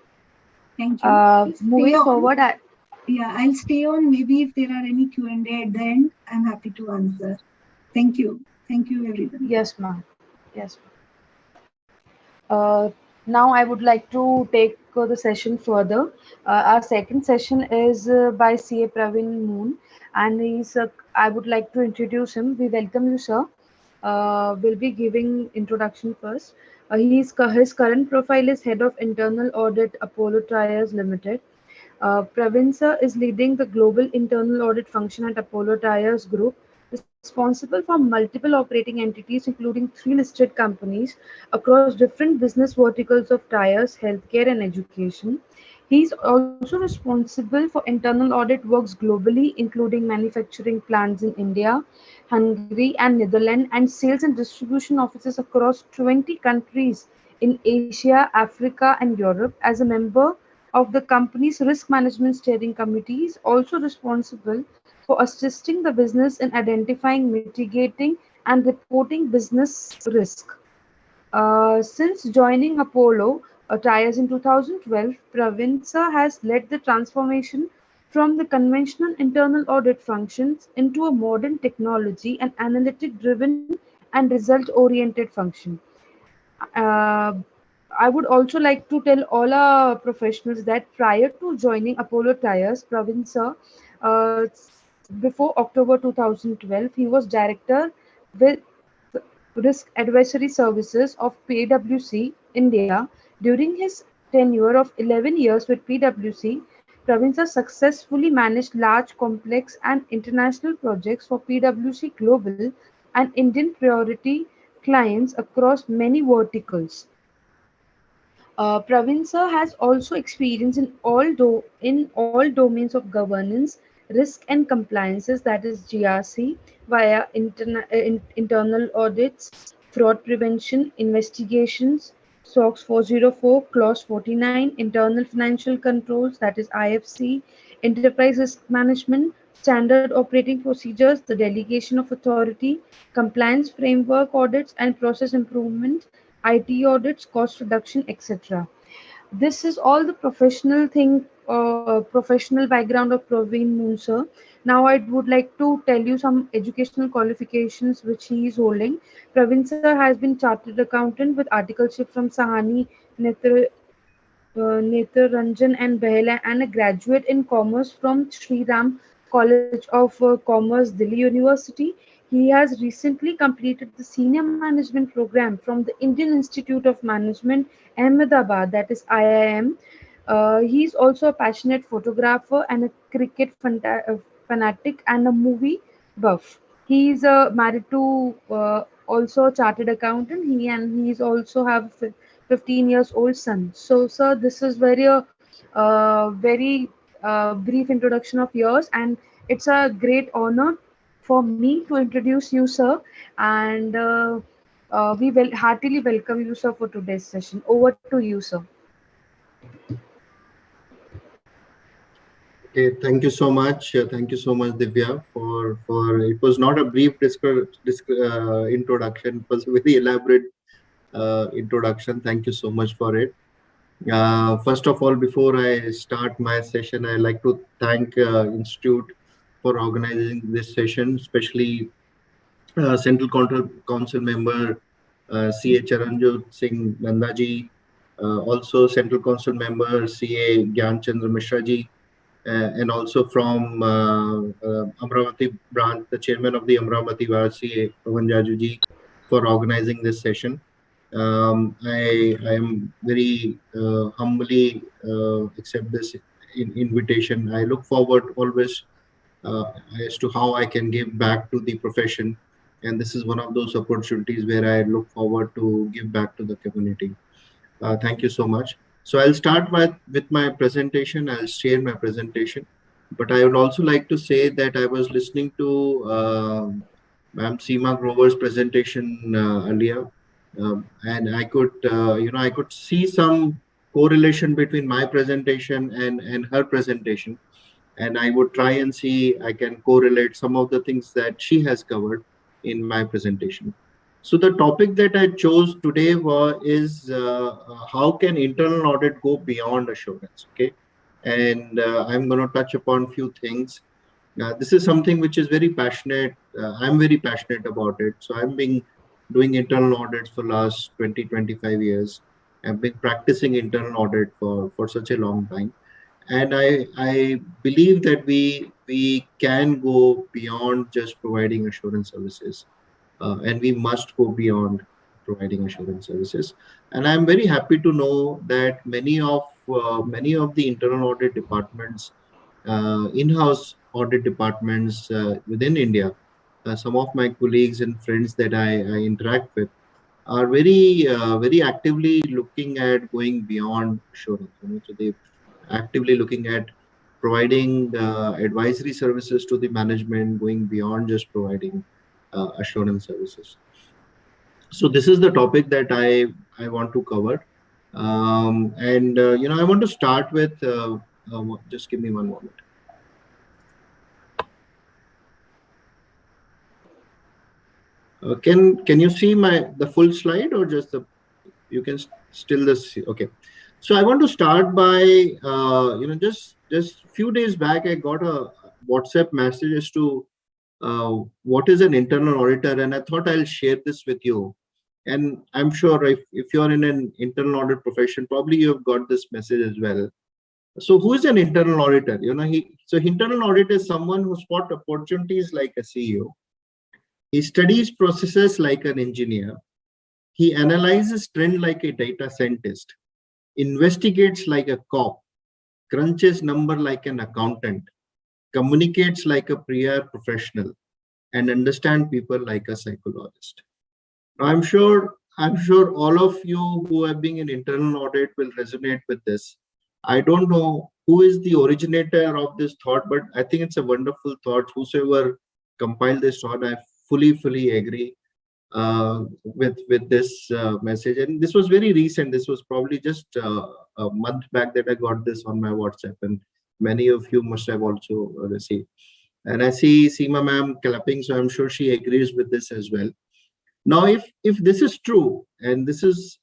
Thank you. I'll stay Moving on. forward, Yeah, I'll stay on. Maybe if there are any Q&A at the end, I'm happy to answer. Thank you. Thank you, everyone. yes, ma'am. Yes. Now I would like to take the session further. Our second session is by CA Praveen Moon, and I would like to introduce him. We welcome you, sir. We'll be giving introduction first. His current profile is Head of Internal Audit, Apollo Tyres Limited. Praveen sir is leading the global internal audit function at Apollo Tyres Group, responsible for multiple operating entities, including 3 listed companies across different business verticals of tires, healthcare, and education. He is also responsible for internal audit works globally, including manufacturing plants in India, Hungary, and Netherlands, and sales and distribution offices across 20 countries in Asia, Africa, and Europe. As a member of the company's risk management steering committee, is also responsible for assisting the business in identifying, mitigating, and reporting business risk. Since joining Apollo Tyres in 2012, Pravinsa has led the transformation from the conventional internal audit functions into a modern technology and analytic driven and result oriented function. Uh, I would also like to tell all our professionals that prior to joining Apollo Tyres, Pravin sir, uh, before October 2012, he was director with Risk Advisory Services of PwC India. During his tenure of 11 years with PwC, Pravin sir successfully managed large, complex, and international projects for PwC Global and Indian priority clients across many verticals. Praveen sir has also experience in all domains of governance, risk and compliances, that is GRC, via internal audits, fraud prevention, investigations, SOX 404, Clause 49, internal financial controls, that is IFC, enterprise risk management, standard operating procedures, the delegation of authority, compliance framework audits and process improvement, IT audits, cost reduction, etc. This is all the professional background of Praveen Moonsar. Now I would like to tell you some educational qualifications which he is holding. Praveen sir has been chartered accountant with articleship from Sahani Netra Netar and Behla, and a graduate in commerce from Sri Ram College of Commerce, Delhi University. He has recently completed the senior management program from the Indian Institute of Management, Ahmedabad, that is IIM. He is also a passionate photographer and a fanatic and a movie buff. He is married to also a chartered accountant. He is also have 15 years old son. So, sir, this is very brief introduction of yours, and it's a great honor for me to introduce you, sir. And we will heartily welcome you, sir, for today's session. Over to you, sir. Okay, thank you so much. Thank you so much, Divya, for it was not a brief introduction. It was a very elaborate introduction. Thank you so much for it. First of all, before I start my session, I'd like to thank Institute for organizing this session, especially Central Council member CA Charanjot Singh Nandaji, also Central Council member CA Gyan Chandra Mishra ji, and also from Amravati branch, the chairman of the Amravati branch, CA Pawan Jaju ji, for organizing this session. I am very humbly accept this invitation. I look forward always uh, as to how I can give back to the profession, and this is one of those opportunities where I look forward to give back to the community. Thank you so much. So I'll start with my presentation. I'll share my presentation, but I would also like to say that I was listening to Ma'am Seema Grover's presentation earlier, and I could, I could see some correlation between my presentation and her presentation, and I would try and see I can correlate some of the things that she has covered in my presentation. So the topic that I chose today is how can internal audit go beyond assurance? Okay, and I'm going to touch upon a few things. This is something which is very passionate. I'm very passionate about it. So I've been doing internal audits for last 20-25 years. I've been practicing internal audit for such a long time, and I believe that we can go beyond just providing assurance services, and we must go beyond providing assurance services. And I'm very happy to know that many of the internal audit departments, in-house audit departments within India, some of my colleagues and friends that I interact with are very actively looking at going beyond assurance. So they actively looking at providing advisory services to the management, going beyond just providing assurance services. So this is the topic that I want to cover, and I want to start with just give me one moment. Can you see the full slide, or just you can still see? Okay. So I want to start by just few days back I got a WhatsApp message as to what is an internal auditor, and I thought I'll share this with you. And I'm sure if you're in an internal audit profession, probably you've got this message as well. So who is an internal auditor? Internal audit is someone who spot opportunities like a CEO. He studies processes like an engineer. He analyzes trend like a data scientist, investigates like a cop, crunches number like an accountant, communicates like a PR professional, and understand people like a psychologist. Now, I'm sure all of you who have been in internal audit will resonate with this. I don't know who is the originator of this thought, but I think it's a wonderful thought. Whosoever compiled this thought, I fully agree with this message. And this was very recent. This was probably just a month back that I got this on my WhatsApp, and many of you must have also received. And I see Seema ma'am clapping, so I'm sure she agrees with this as well. Now, if this is true, and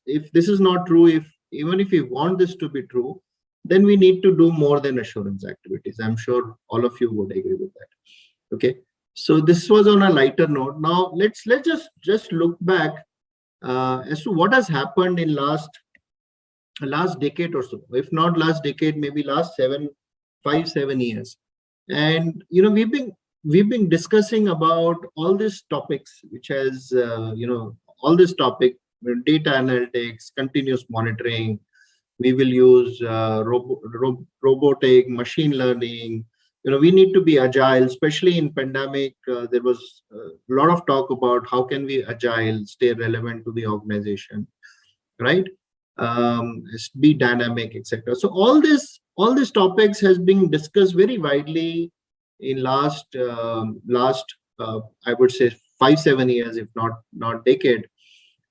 if this is not true, even if we want this to be true, then we need to do more than assurance activities. I'm sure all of you would agree with that. Okay. So this was on a lighter note. Now let's just look back as to what has happened in last decade or so. If not last decade, maybe last 5-7 years. And we've been discussing about all these topics, which has all this topic: data analytics, continuous monitoring. We will use robotic, machine learning. We need to be agile, especially in pandemic. There was a lot of talk about how can we agile, stay relevant to the organization, right? Be dynamic, etc. So all these topics has been discussed very widely in last I would say 5-7 years, if not decade.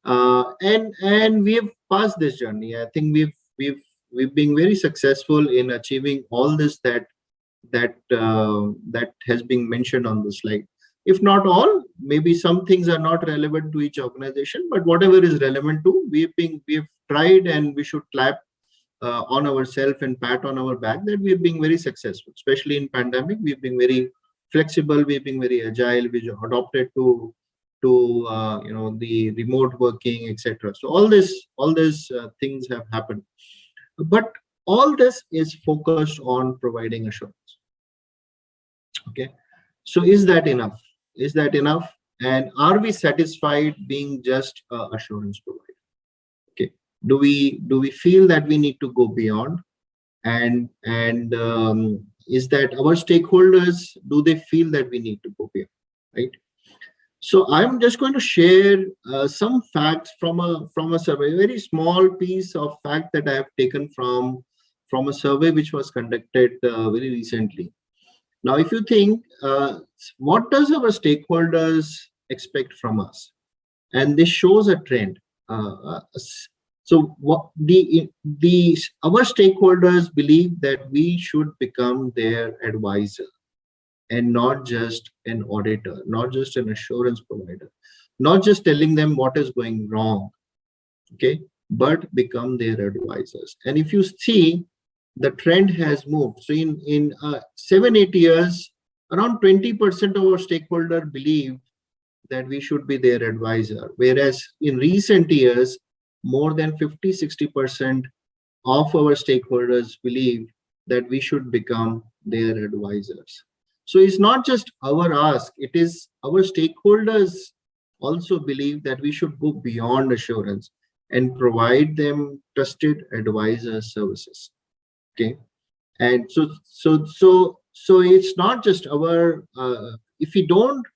And we have passed this journey. I think we've been very successful in achieving all this that has been mentioned on the slide. If not all, maybe some things are not relevant to each organization, but whatever is relevant to, we've tried, and we should clap on ourselves and pat on our back that we're being very successful. Especially in pandemic, we've been very flexible, we've been very agile, we adopted to the remote working, etc. So all these things have happened, but all this is focused on providing assurance. Okay, so is that enough? Is that enough? And are we satisfied being just an assurance provider? Okay, do we feel that we need to go beyond? And is that our stakeholders, do they feel that we need to go beyond? Right. So I'm just going to share some facts from a survey, a very small piece of fact that I have taken from a survey which was conducted very recently. Now, if you think, what does our stakeholders expect from us? And this shows a trend. So what our stakeholders believe that we should become their advisor, and not just an auditor, not just an assurance provider, not just telling them what is going wrong, okay, but become their advisors. And if you see, the trend has moved. So in 7-8 years, around 20% of our stakeholder believe that we should be their advisor, whereas in recent years, more than 50-60% of our stakeholders believe that we should become their advisors. So it's not just our ask, it is our stakeholders also believe that we should go beyond assurance and provide them trusted advisor services. Okay, and so it's not just our if we don't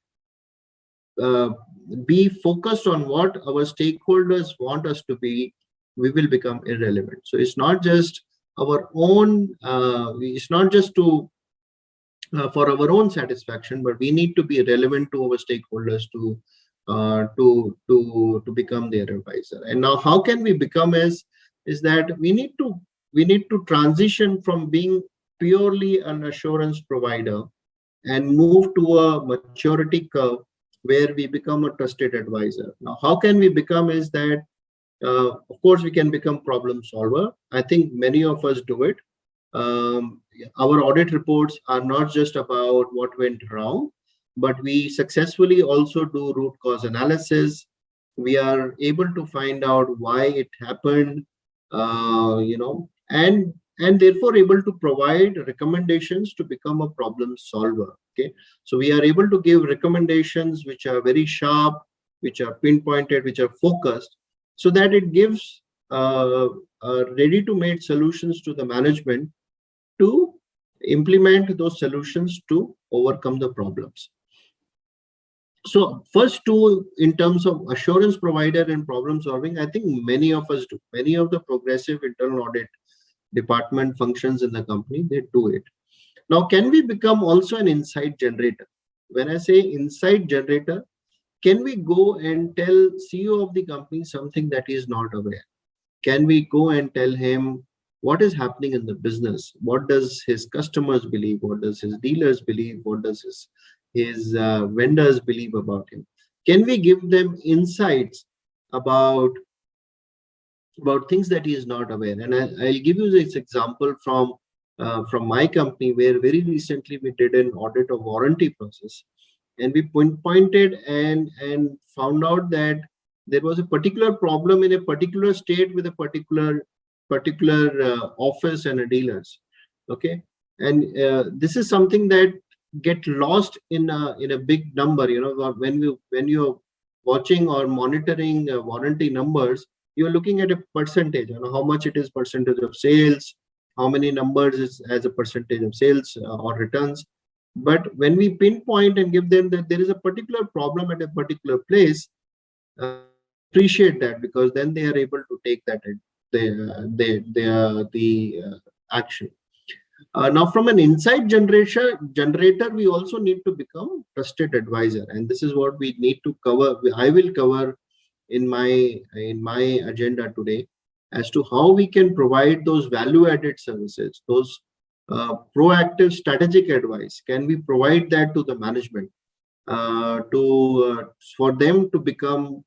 be focused on what our stakeholders want us to be, we will become irrelevant. So it's not just our own, it's not just to for our own satisfaction, but we need to be relevant to our stakeholders to become their advisor. And now, how can we become is that we need to transition from being purely an assurance provider and move to a maturity curve where we become a trusted advisor. Now, how can we become is that, of course, we can become problem solver. I think many of us do it. Our audit reports are not just about what went wrong, but we successfully also do root cause analysis. We are able to find out why it happened, and therefore able to provide recommendations to become a problem solver. Okay, so we are able to give recommendations which are very sharp, which are pinpointed, which are focused, so that it gives ready-to-made solutions to the management to implement those solutions to overcome the problems. So first two, in terms of assurance provider and problem solving, I think many of us do. Many of the progressive internal audit department functions in the company, they do it. Now, can we become also an insight generator? When I say insight generator, can we go and tell CEO of the company something that he is not aware? Can we go and tell him what is happening in the business? What does his customers believe? What does his dealers believe? What does his vendors believe about him? Can we give them insights about things that he is not aware? And I'll give you this example from my company, where very recently we did an audit of warranty process, and we pinpointed and found out that there was a particular problem in a particular state with a particular office and a dealers. Okay, and this is something that get lost in a big number. When you're watching or monitoring warranty numbers, you're looking at a percentage, how much it is percentage of sales, how many numbers is as a percentage of sales or returns. But when we pinpoint and give them that there is a particular problem at a particular place, appreciate that, because then they are able to take that the action. Now, from an insight generator, we also need to become trusted advisor, and this is what we need to cover. I will cover in my agenda today, as to how we can provide those value-added services, those proactive strategic advice. Can we provide that to the management for them to become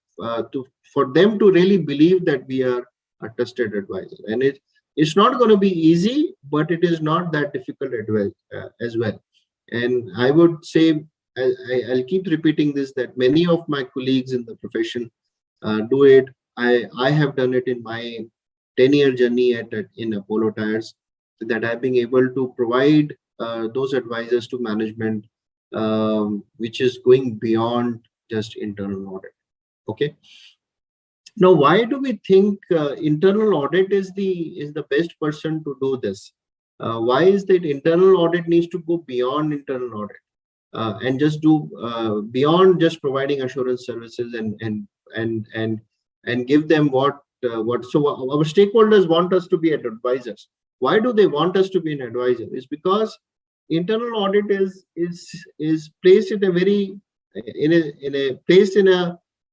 for them to really believe that we are a trusted advisor? And It's not going to be easy, but it is not that difficult as well. And I would say, I'll keep repeating this, that many of my colleagues in the profession do it. I have done it in my 10-year journey in Apollo Tires, that I've been able to provide those advisors to management, which is going beyond just internal audit. Okay. Now, why do we think internal audit is the best person to do this? Why is that internal audit needs to go beyond internal audit and just do beyond just providing assurance services and give them what? So our stakeholders want us to be advisors. Why do they want us to be an advisor? It's because internal audit is placed in a very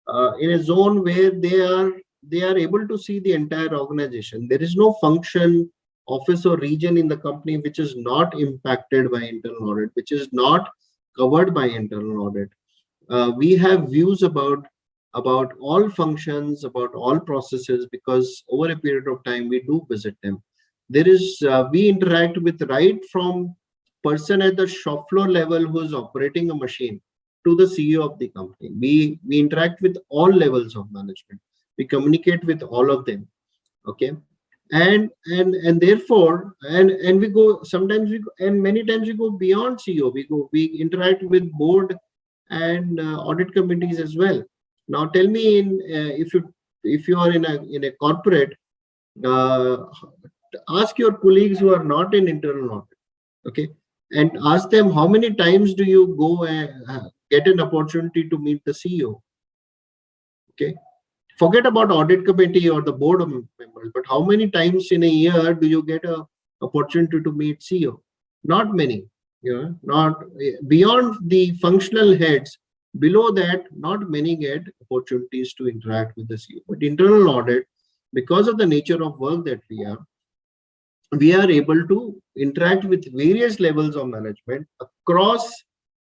in a zone where they are able to see the entire organization. There is no function, office or region in the company which is not impacted by internal audit, which is not covered by internal audit. We have views about all functions, about all processes, because over a period of time we do visit them. There is we interact with right from person at the shop floor level who is operating a machine to the CEO of the company. We interact with all levels of management. We communicate with all of them. Okay. And therefore, and we go, sometimes we go, and many times we go beyond CEO. We interact with board and audit committees as well. Now tell me, if you are in a corporate, ask your colleagues who are not in internal audit, okay, and ask them how many times do you go and get an opportunity to meet the CEO. Okay, forget about audit committee or the board of members, but how many times in a year do you get a opportunity to meet CEO? Not many. Not beyond the functional heads. Below that, not many get opportunities to interact with the CEO. But internal audit, because of the nature of work that we are able to interact with various levels of management across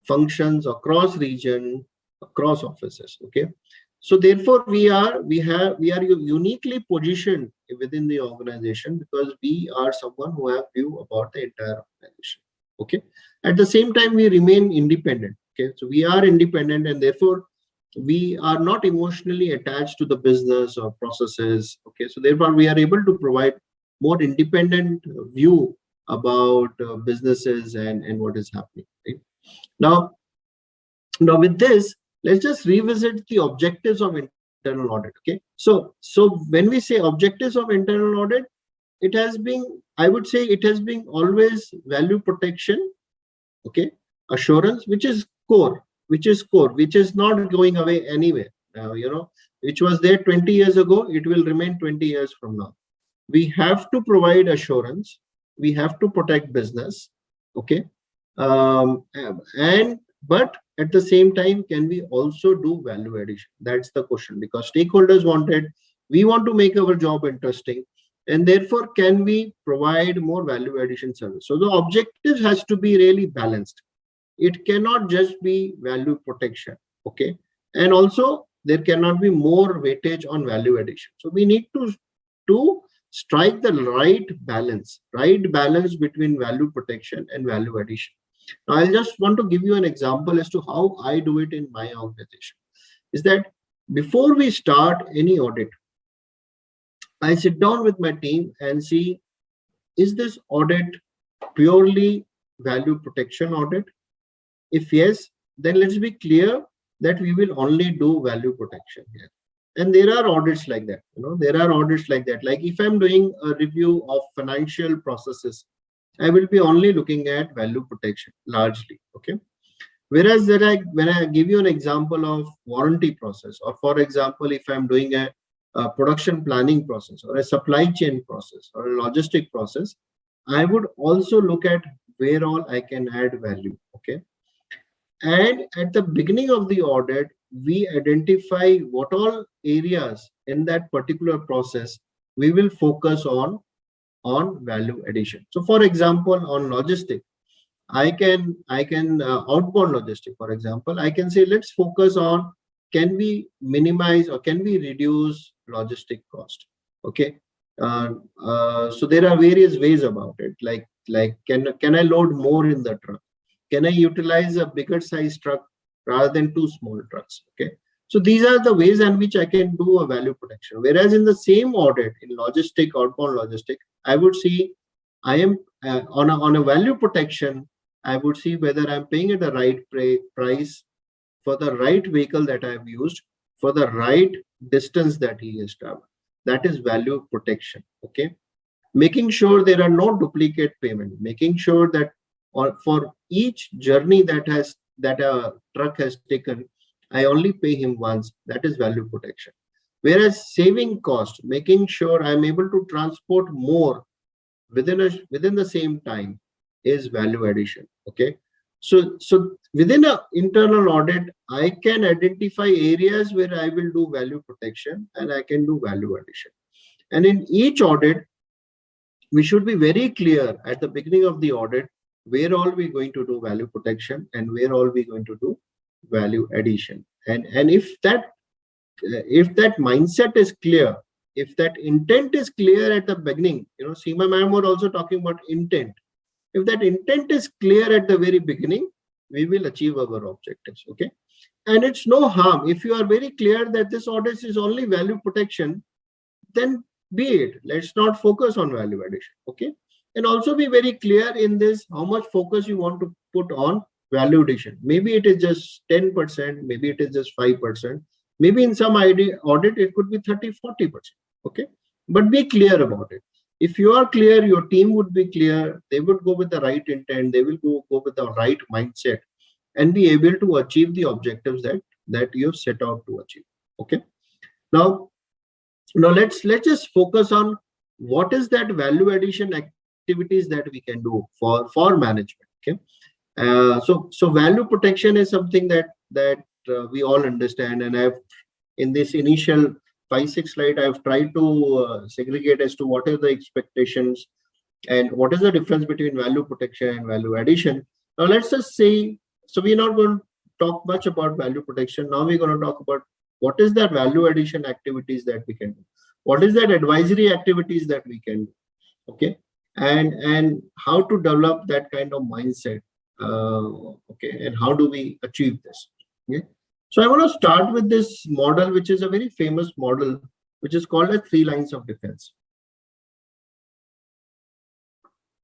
functions, across region, across offices. Okay, so therefore we are uniquely positioned within the organization because we are someone who have view about the entire organization. Okay, at the same time we remain independent. Okay, so we are independent and therefore we are not emotionally attached to the business or processes. Okay, so therefore we are able to provide more independent view about businesses and what is happening. Right? Now with this, let's just revisit the objectives of internal audit. Okay, so when we say objectives of internal audit, it has been, I would say, it has been always value protection. Okay, assurance, which is core, which is not going away anywhere. Which was there 20 years ago, it will remain 20 years from now. We have to provide assurance. We have to protect business. Okay, but at the same time, can we also do value addition? That's the question, because stakeholders wanted. We want to make our job interesting, and therefore, can we provide more value addition service? So the objective has to be really balanced. It cannot just be value protection. Okay, and also there cannot be more weightage on value addition. So we need to strike the right balance between value protection and value addition. Now, I just want to give you an example as to how I do it in my organization. Is that before we start any audit, I sit down with my team and see, is this audit purely value protection audit? If yes, then let's be clear that we will only do value protection here. And there are audits like that. There are audits like that. Like if I'm doing a review of financial processes, I will be only looking at value protection largely. Okay. Whereas when I give you an example of warranty process, or for example, if I'm doing a production planning process or a supply chain process or a logistic process, I would also look at where all I can add value. Okay. And at the beginning of the audit, we identify what all areas in that particular process we will focus on value addition. So for example, on logistic, I can outbound logistic, for example, I can say, let's focus on, can we minimize or can we reduce logistic cost? Okay, So there are various ways about it. Like can I load more in the truck? Can I utilize a bigger size truck rather than two small trucks? Okay. So these are the ways in which I can do a value protection. Whereas in the same audit in logistic, outbound logistic, I would see I am on a value protection. I would see whether I'm paying at the right price for the right vehicle that I've used for the right distance that he has traveled. That is value protection. Okay. Making sure there are no duplicate payment, making sure that for each journey that a truck has taken, I only pay him once. That is value protection. Whereas saving cost, making sure I'm able to transport more within the same time is value addition. Okay. So within an internal audit, I can identify areas where I will do value protection and I can do value addition. And in each audit, we should be very clear at the beginning of the audit where all we're going to do value protection and where all we're going to do value addition. And if that mindset is clear, if that intent is clear at the beginning, Seema ma'am were also talking about intent. If that intent is clear at the very beginning, we will achieve our objectives. Okay. And it's no harm if you are very clear that this audit is only value protection, then be it. Let's not focus on value addition. Okay. And also be very clear in this how much focus you want to put on value addition. Maybe it is just 10%, maybe it is just 5%, maybe in some audit it could be 30-40%. Okay. But be clear about it. If you are clear, your team would be clear, they would go with the right intent, they will go with the right mindset and be able to achieve the objectives that you have set out to achieve. Okay. Now let's just focus on what is that value addition activities that we can do for management. Okay. So value protection is something that we all understand, and I've in this initial 5-6 slide I've tried to segregate as to what are the expectations and what is the difference between value protection and value addition. Now let's just say, so we're not going to talk much about value protection. Now we're going to talk about what is that value addition activities that we can do, what is that advisory activities that we can do. Okay. And how to develop that kind of mindset. Okay. And how do we achieve this? Okay. So I want to start with this model, which is a very famous model, which is called as 3 lines of defense.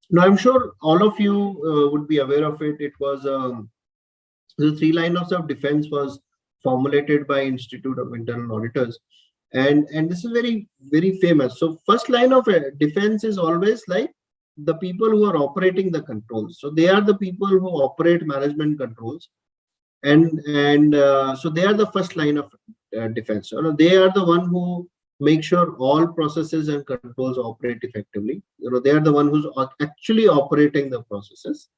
Now, I'm sure all of you would be aware of it. It was the 3 lines of defense was formulated by Institute of Internal Auditors. And this is very, very famous. So first line of defense is always like the people who are operating the controls. So they are the people who operate management controls. And so they are the first line of defense. So they are the one who make sure all processes and controls operate effectively. They are the one who's actually operating the processes.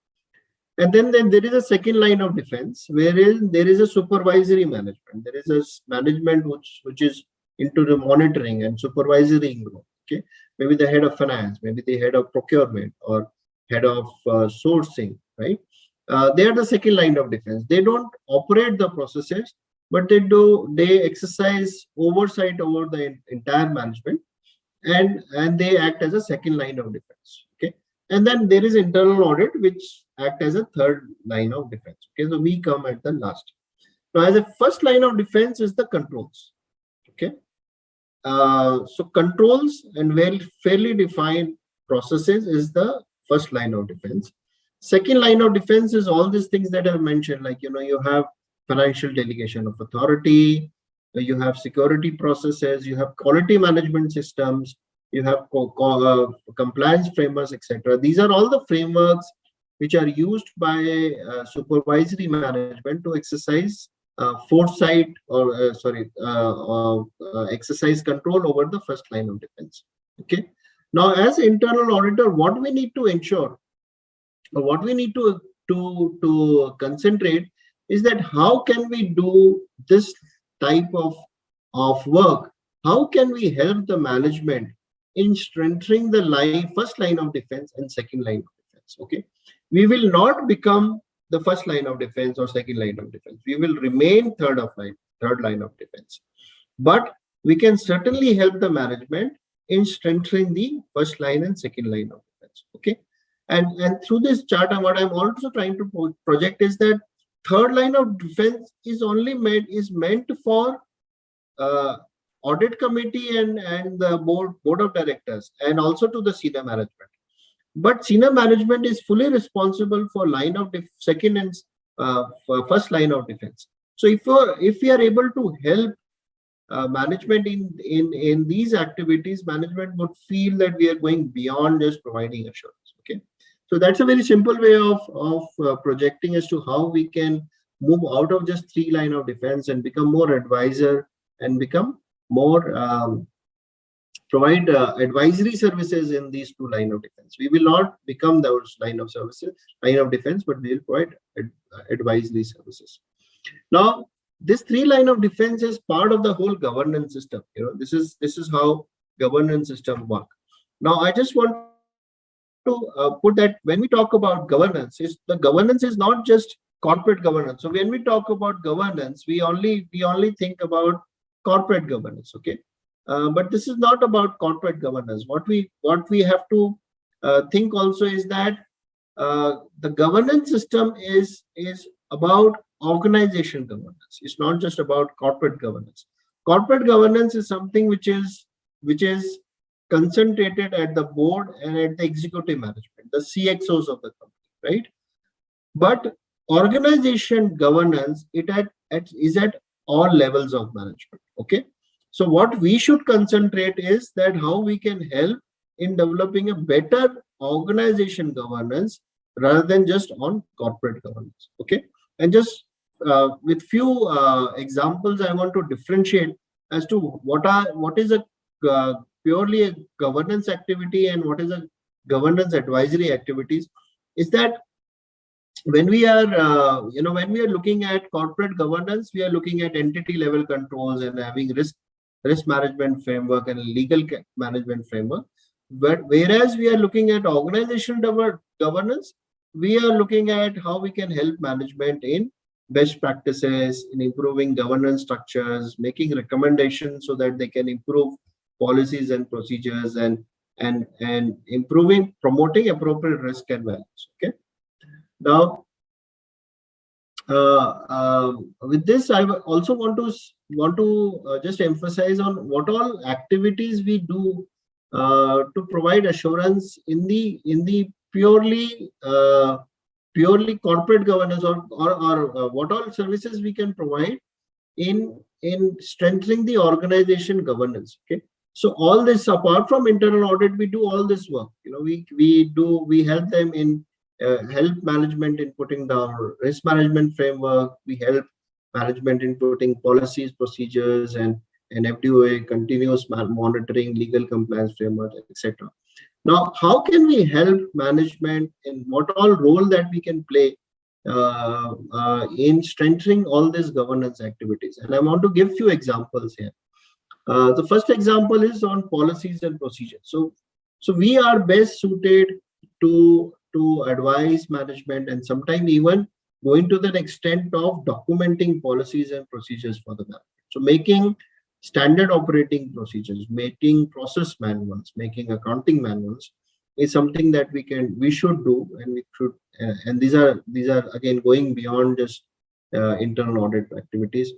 And then there is a second line of defense, wherein there is a supervisory management. There is a management which is into the monitoring and supervisory group. Okay, maybe the head of finance, maybe the head of procurement or head of sourcing, right? They are the second line of defense. They don't operate the processes, but they exercise oversight over the entire management, and they act as a second line of defense. Okay, and then there is internal audit, which act as a third line of defense. Okay, so we come at the last. Now, as a first line of defense is the controls. Okay, so controls and fairly defined processes is the first line of defense. Second line of defense is all these things that I've mentioned, like, you have financial delegation of authority, you have security processes, you have quality management systems, you have compliance frameworks, etc. These are all the frameworks which are used by supervisory management to exercise foresight or exercise control over the first line of defense. Okay. Now, as internal auditor, what we need to ensure, what we need to concentrate is that how can we do this type of work? How can we help the management in strengthening the first line of defense and second line of defense? Okay, we will not become the first line of defense or second line of defense. We will remain third line of defense. But we can certainly help the management in strengthening the first line and second line of defense. Okay, and through this chart, what I'm also trying to project is that third line of defense is meant for audit committee and the board of directors, and also to the senior management. But senior management is fully responsible for line of second and first line of defense. So if we are able to help management in these activities, management would feel that we are going beyond just providing assurance. Okay, so that's a very simple way of projecting as to how we can move out of just three line of defense and become more advisor and become more provide advisory services in these two line of defense. We will not become those line of defense, but we will provide advisory services. Now, this three line of defense is part of the whole governance system. This is how governance system work. Now, I just want to put that when we talk about governance, the governance is not just corporate governance. So when we talk about governance, we only think about corporate governance. Okay, but this is not about corporate governance. What we have to think also is that the governance system is about organization governance. It's not just about corporate governance. Corporate governance is something which is concentrated at the board and at the executive management, the CXOs of the company, right? But organization governance is at all levels of management. Okay, so what we should concentrate is that how we can help in developing a better organization governance rather than just on corporate governance. Okay, and just with few examples, I want to differentiate as to what is a purely a governance activity and what is a governance advisory activities. Is that when we are looking at corporate governance, we are looking at entity level controls and having risk management framework and legal management framework. But whereas we are looking at organizational governance, we are looking at how we can help management in best practices, in improving governance structures, making recommendations so that they can improve policies and procedures, and promoting appropriate risk and values. Okay. Now, with this, I also want to just emphasize on what all activities we do to provide assurance in the purely corporate governance, or what all services we can provide in strengthening the organization governance. Okay, so all this, apart from internal audit, we do all this work. We help them in help management in putting down risk management framework. We help management in putting policies, procedures, and FDOA, continuous monitoring, legal compliance framework, etc. Now, how can we help management, in what all role that we can play in strengthening all these governance activities? And I want to give few examples here. The first example is on policies and procedures. So we are best suited to advise management, and sometimes even going to the extent of documenting policies and procedures for the management. So making standard operating procedures, making process manuals, making accounting manuals is something that we should do, and we should. And these are again going beyond just internal audit activities.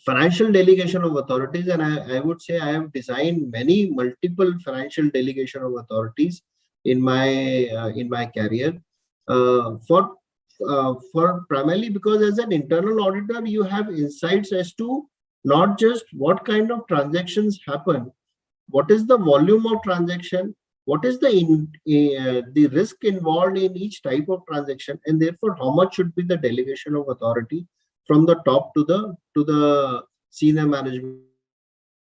Financial delegation of authorities, and I would say I have designed multiple financial delegation of authorities in my career for primarily because as an internal auditor, you have insights as to not just what kind of transactions happen, what is the volume of transaction, what is the risk involved in each type of transaction, and therefore how much should be the delegation of authority from the top to the senior management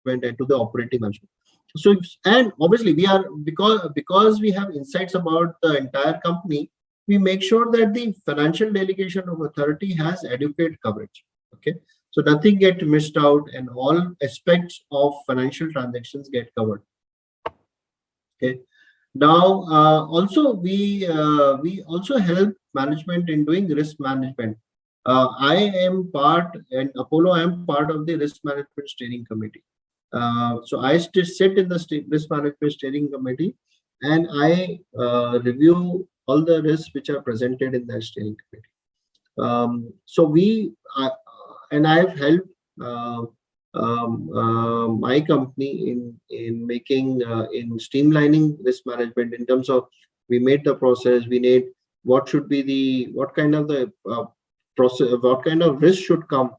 and to the operating management. So, and obviously we are, because we have insights about the entire company, we make sure that the financial delegation of authority has adequate coverage. Okay, so nothing gets missed out and all aspects of financial transactions get covered. Okay, now also we also help management in doing risk management. I am part, and Apollo, I am part of the risk management steering committee. So I sit in the risk management steering committee, and I review all the risks which are presented in that steering committee. So and I've helped my company in making in streamlining risk management in terms of, we made the process, we need what should be what kind of the process, what kind of risk should come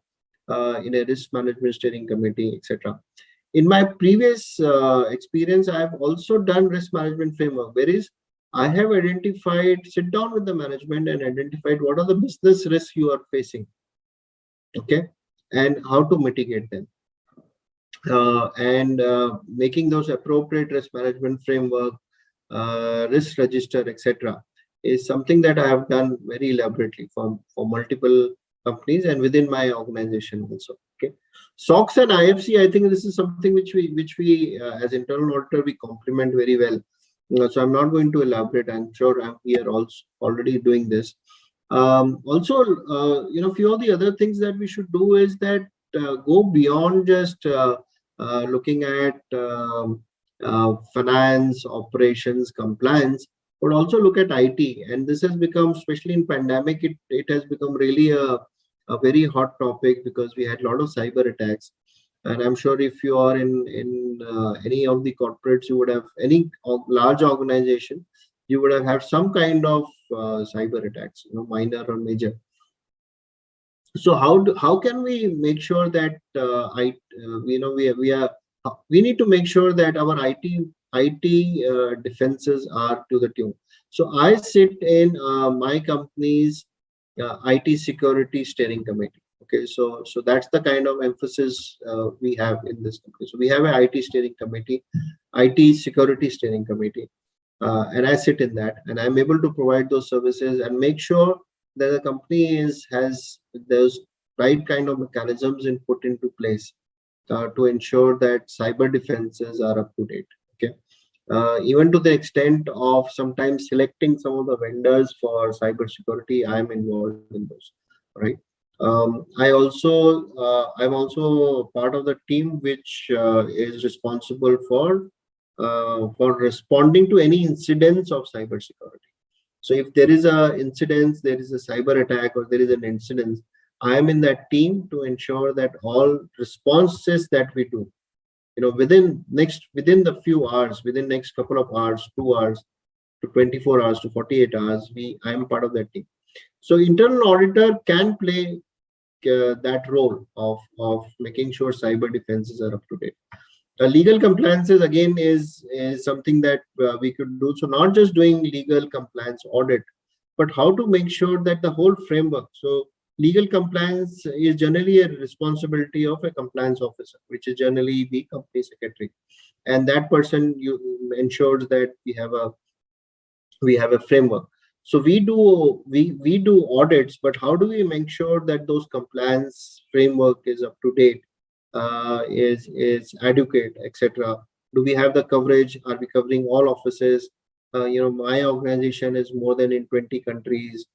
in a risk management steering committee, etc. In my previous experience, I have also done risk management framework, whereas I have sit down with the management and identified what are the business risks you are facing, okay, and how to mitigate them. And making those appropriate risk management framework, risk register, etc., is something that I have done very elaborately for multiple companies and within my organization also. Okay, SOX and IFC, I think this is something which we as internal auditor, we complement very well. So I'm not going to elaborate. I'm sure we are also already doing this. Also, few of the other things that we should do is that go beyond just looking at finance, operations, compliance, but also look at IT. And this has become, especially in pandemic, it has become really a very hot topic, because we had a lot of cyber attacks. And I'm sure if you are in any of the corporates, you would have, any large organization, you would have had some kind of cyber attacks, minor or major. So how can we make sure that we need to make sure that our IT defenses are to the tune. So I sit in my company's IT security steering committee. Okay, so that's the kind of emphasis we have in this company. So we have an IT steering committee, IT security steering committee, and I sit in that, and I'm able to provide those services and make sure that the company has those right kind of mechanisms put into place to ensure that cyber defenses are up to date. Okay, even to the extent of sometimes selecting some of the vendors for cyber security, I'm involved in those. Right. I'm also part of the team which is responsible for responding to any incidents of cyber security. So if there is a incident, there is a cyber attack, or there is an incident, I am in that team to ensure that all responses that we do, within the few hours, within next couple of hours, 2 hours to 24 hours to 48 hours, I am part of that team. So internal auditor can play that role of making sure cyber defenses are up to date. Legal compliances again is something that we could do. So not just doing legal compliance audit, but how to make sure that the whole framework. So legal compliance is generally a responsibility of a compliance officer, which is generally the company secretary, and that person ensures that we have a framework. So we do audits, but how do we make sure that those compliance framework is up to date, is adequate, etc.? Do we have the coverage? Are we covering all offices? My organization is more than in 20 countries.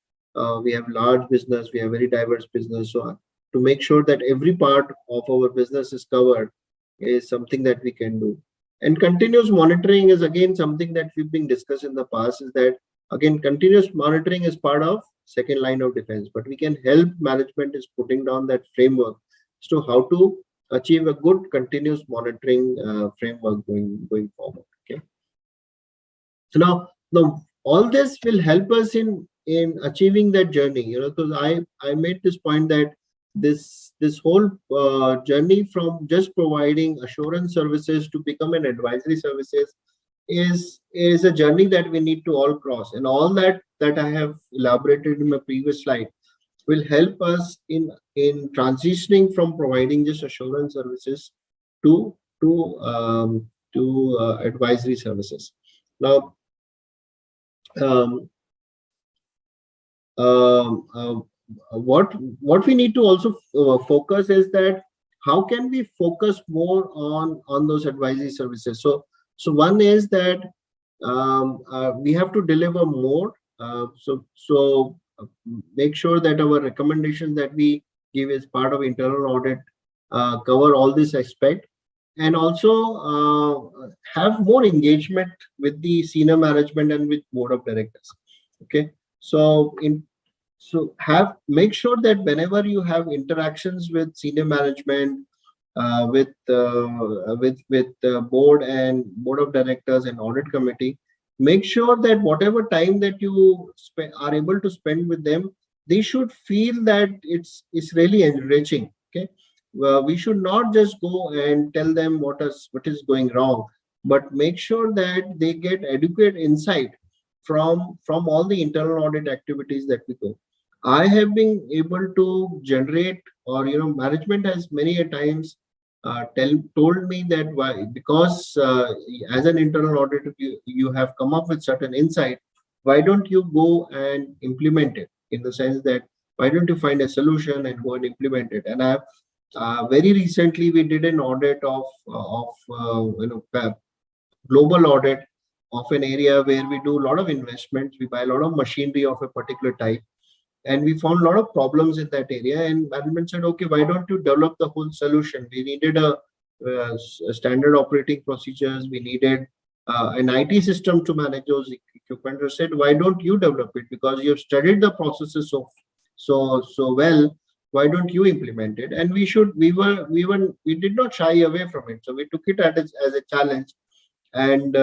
We have large business. We have very diverse business. So to make sure that every part of our business is covered is something that we can do. And continuous monitoring is again something that we've been discussed in the past, is that again, continuous monitoring is part of second line of defense, but we can help management is putting down that framework as to how to achieve a good continuous monitoring framework going forward. Okay. So now all this will help us in achieving that journey. Because I made this point that this whole journey from just providing assurance services to become an advisory services is a journey that we need to all cross, and all that I have elaborated in my previous slide will help us in transitioning from providing just assurance services to advisory services. Now, what we need to also focus is that how can we focus more on those advisory services. So one is that we have to deliver more. So make sure that our recommendations that we give as part of internal audit cover all this aspect. and also have more engagement with the senior management and with board of directors. Okay, so make sure that whenever you have interactions with senior management, with board and board of directors and audit committee, make sure that whatever time that you are able to spend with them, they should feel that it's really enriching. Okay, we should not just go and tell them what is going wrong, but make sure that they get adequate insight from all the internal audit activities that we do. I have been able to generate, or management has many a times told me that why, because as an internal auditor, you have come up with certain insight. Why don't you go and implement it? In the sense that, why don't you find a solution and go and implement it? And I've very recently we did an audit of global audit of an area where we do a lot of investments. We buy a lot of machinery of a particular type, and we found a lot of problems in that area. And management said, okay, why don't you develop the whole solution? We needed a standard operating procedures. We needed an IT system to manage those equipment. I said, why don't you develop it? Because you've studied the processes so well. Why don't you implement it? And we did not shy away from it. So we took it as a challenge, and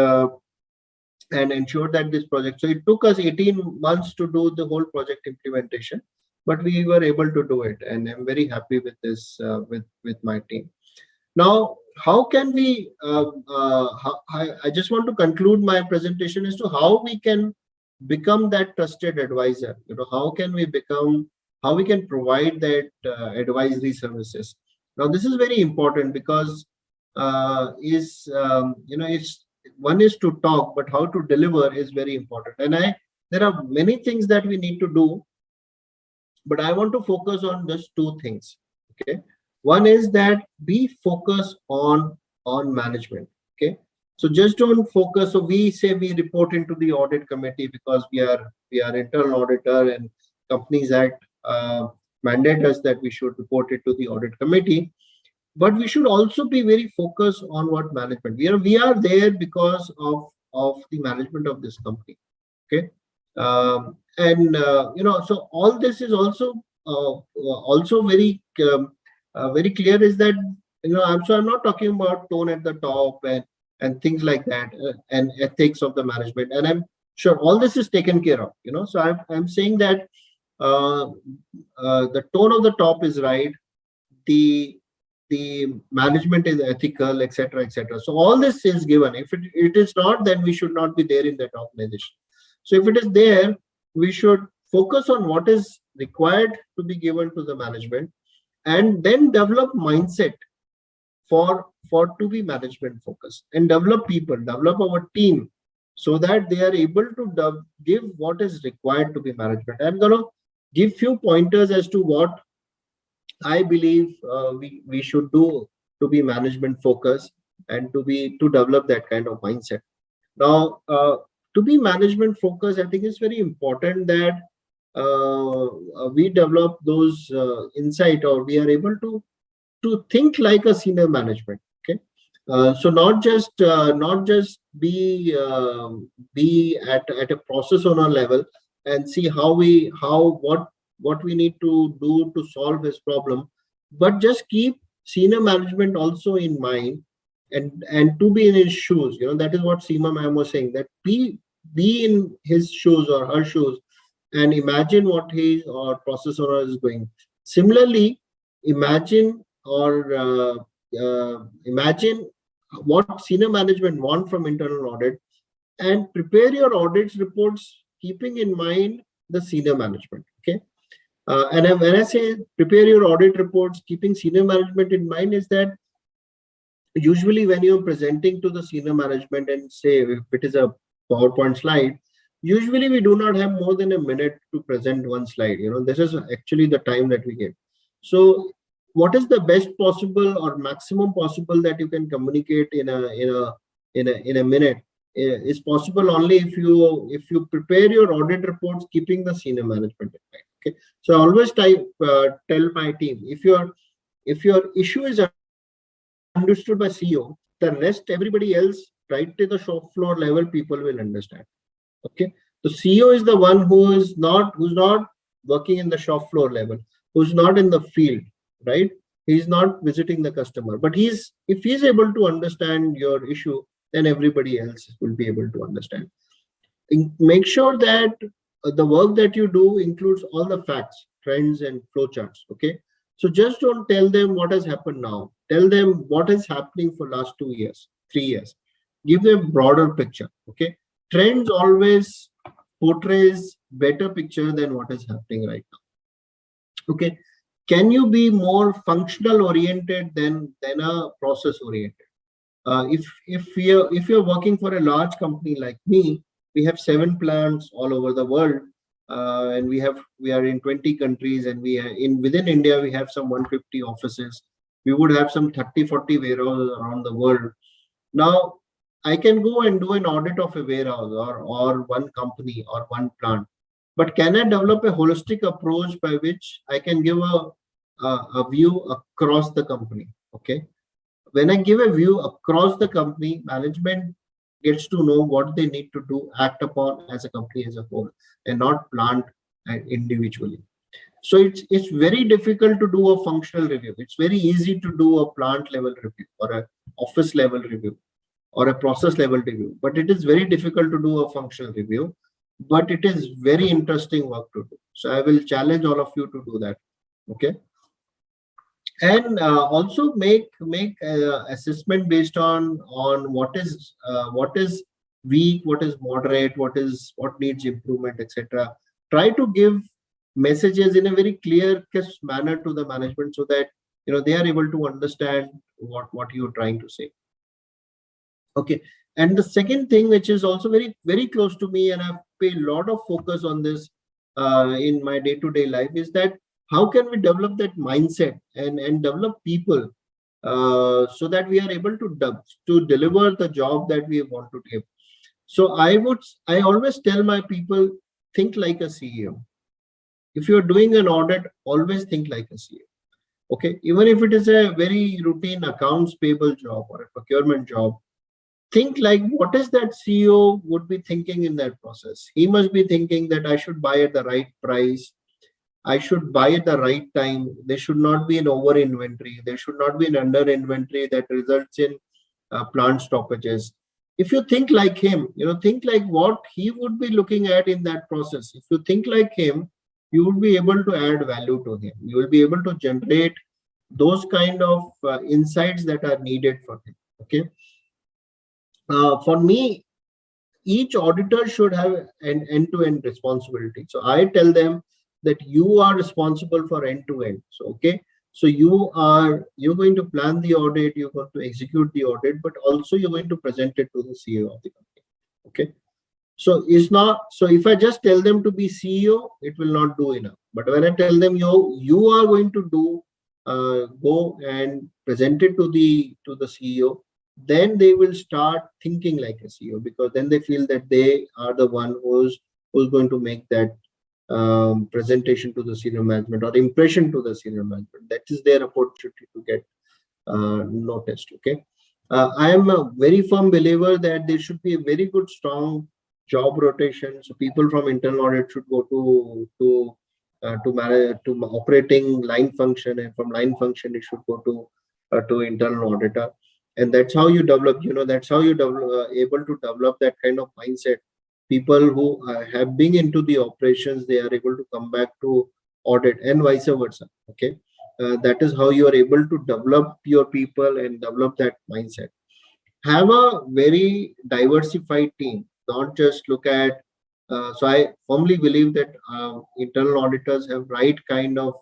ensure that this project. So it took us 18 months to do the whole project implementation, but we were able to do it, and I'm very happy with this with my team. Now, how can we? I just want to conclude my presentation as to how we can become that trusted advisor. How can we become? How we can provide that advisory services? Now, this is very important because it's one is to talk, but how to deliver is very important. And there are many things that we need to do, but I want to focus on just two things. Okay, one is that be focused on management. Okay, so just don't focus. So we say we report into the audit committee because we are internal auditor, and Companies Act mandate us that we should report it to the audit committee. But we should also be very focused on what management. We are there because of the management of this company. Okay, so all this is also very very clear, is that I'm not talking about tone at the top and things like that, and ethics of the management. And I'm sure all this is taken care of. So I'm saying that the tone of the top is right. The management is ethical, etc., etc. So all this is given. If it is not, then we should not be there in that organization. So if it is there, we should focus on what is required to be given to the management, and then develop mindset for to be management focused, and develop people, develop our team, so that they are able to give what is required to be management. I'm going to give few pointers as to what I believe we should do to be management focused and to develop that kind of mindset. Now, to be management focused, I think it's very important that we develop those insight, or we are able to think like a senior management. Okay, so not just be at a process owner level and see what we need to do to solve this problem, but just keep senior management also in mind, and to be in his shoes. That is what Seema ma'am was saying, that be in his shoes or her shoes, and imagine what his or process owner is going. Similarly, imagine what senior management want from internal audit, and prepare your audits reports keeping in mind the senior management. Okay. And when I say prepare your audit reports keeping senior management in mind, is that usually when you're presenting to the senior management, and say if it is a PowerPoint slide, usually we do not have more than a minute to present one slide. This is actually the time that we get. So what is the best possible or maximum possible that you can communicate in a minute is possible only if you prepare your audit reports keeping the senior management in mind. Okay, so I always tell my team, if your issue is understood by CEO, the rest, everybody else, right to the shop floor level, people will understand. Okay, the CEO is the one who's not working in the shop floor level, who's not in the field, right? He's not visiting the customer, but if he's able to understand your issue, then everybody else will be able to understand. Make sure that the work that you do includes all the facts, trends, and flowcharts. Okay, so just don't tell them what has happened now. Tell them what is happening for last 2 years, 3 years. Give them a broader picture. Okay, trends always portrays better picture than what is happening right now. Okay, can you be more functional oriented than a process oriented? If you're working for a large company like me, we have 7 plants all over the world, and we are in 20 countries, and within India we have some 150 offices. We would have some 30-40 warehouses around the world. Now I can go and do an audit of a warehouse or one company or one plant, but can I develop a holistic approach by which I can give a view across the company? Okay, when I give a view across the company, management gets to know what they need to do, act upon as a company as a whole, and not plant individually. So it's very difficult to do a functional review. It's very easy to do a plant level review or a office level review or a process level review, but it is very difficult to do a functional review. But it is very interesting work to do. So I will challenge all of you to do that. Okay. And also make assessment based on what is weak, what is moderate, what needs improvement, etc. Try to give messages in a very clear, crisp manner to the management, so that they are able to understand what you're trying to say. Okay. And the second thing, which is also very, very close to me, and I pay a lot of focus on this in my day-to-day life, is that how can we develop that mindset and develop people so that we are able to deliver the job that we want to give. So I always tell my people, think like a CEO. If you're doing an audit, always think like a CEO. Okay, even if it is a very routine accounts payable job or a procurement job, think like what is that CEO would be thinking in that process. He must be thinking that I should buy at the right price. I should buy at the right time. There should not be an over inventory. There should not be an under inventory that results in plant stoppages. If you think like him, think like what he would be looking at in that process. If you think like him, you will be able to add value to him. You will be able to generate those kind of insights that are needed for him. Okay. For me, each auditor should have an end-to-end responsibility. So I tell them that you are responsible for end-to-end. So okay, so you're going to plan the audit, you're going to execute the audit, but also you're going to present it to the CEO of the company. Okay, so if I just tell them to be CEO, it will not do enough. But when I tell them you are going to go and present it to the CEO, then they will start thinking like a CEO, because then they feel that they are the one who's going to make that presentation to the senior management or impression to the senior management. That is their opportunity to get noticed. Okay, I am a very firm believer that there should be a very good, strong job rotation. So people from internal audit should go to operating line function, and from line function it should go to internal auditor. And that's how you develop, that's how you able to develop that kind of mindset. People who have been into the operations, they are able to come back to audit, and vice versa. Okay, that is how you are able to develop your people and develop that mindset. Have a very diversified team. Don't just look at. So I firmly believe that internal auditors have right kind of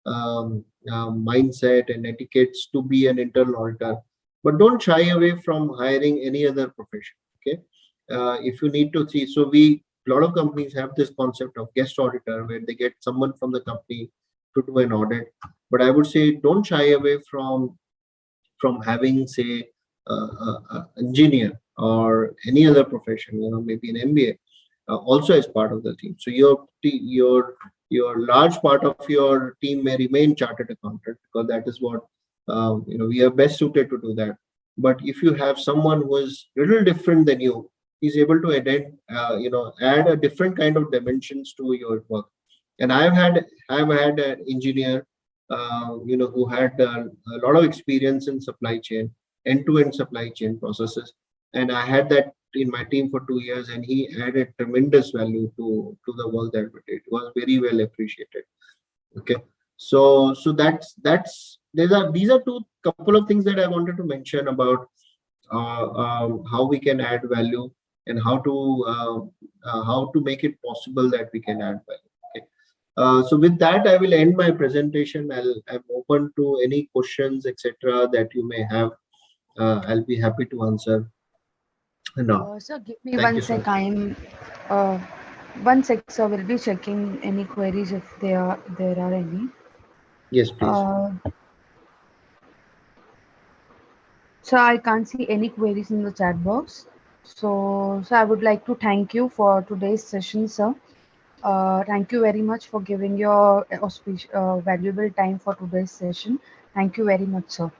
mindset and etiquettes to be an internal auditor. But don't shy away from hiring any other profession. Okay, if you need to see, so a lot of companies have this concept of guest auditor, where they get someone from the company to do an audit. But I would say don't shy away from having, say, engineer or any other profession, maybe an MBA, also as part of the team. So your large part of your team may remain chartered accountant, because that is what we are best suited to do that. But if you have someone who is little different than you, he's able to add a different kind of dimensions to your work. And I've had an engineer, who had a lot of experience in supply chain, end-to-end supply chain processes, and I had that in my team for 2 years, and he added tremendous value to the work that we did. It was very well appreciated. Okay, so these are two couple of things that I wanted to mention about how we can add value, and how to make it possible that we can add value. Okay. So with that, I will end my presentation. I'm open to any questions, etc., that you may have. I'll be happy to answer. No, Sir, give me thank one you so sec. much. Uh, 1 sec, sir. We'll be checking any queries if there are any. Yes, please. Uh, so I can't see any queries in the chat box. So I would like to thank you for today's session, sir. Thank you very much for giving your valuable time for today's session. Thank you very much, sir.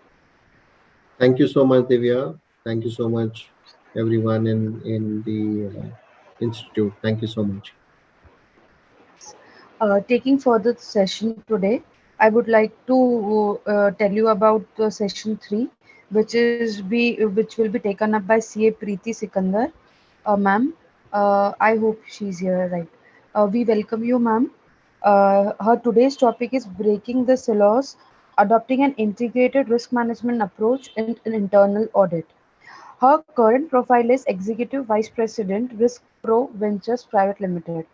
Thank you so much, Divya. Thank you so much, everyone in the institute. Thank you so much. Taking further session today, I would like to tell you about the session 3, which will be taken up by CA Preeti Sikandar, ma'am. I hope she's here, right? We welcome you, ma'am. Her today's topic is breaking the silos, adopting an integrated risk management approach in an internal audit. Her current profile is Executive Vice President, Risk Pro Ventures Private Limited.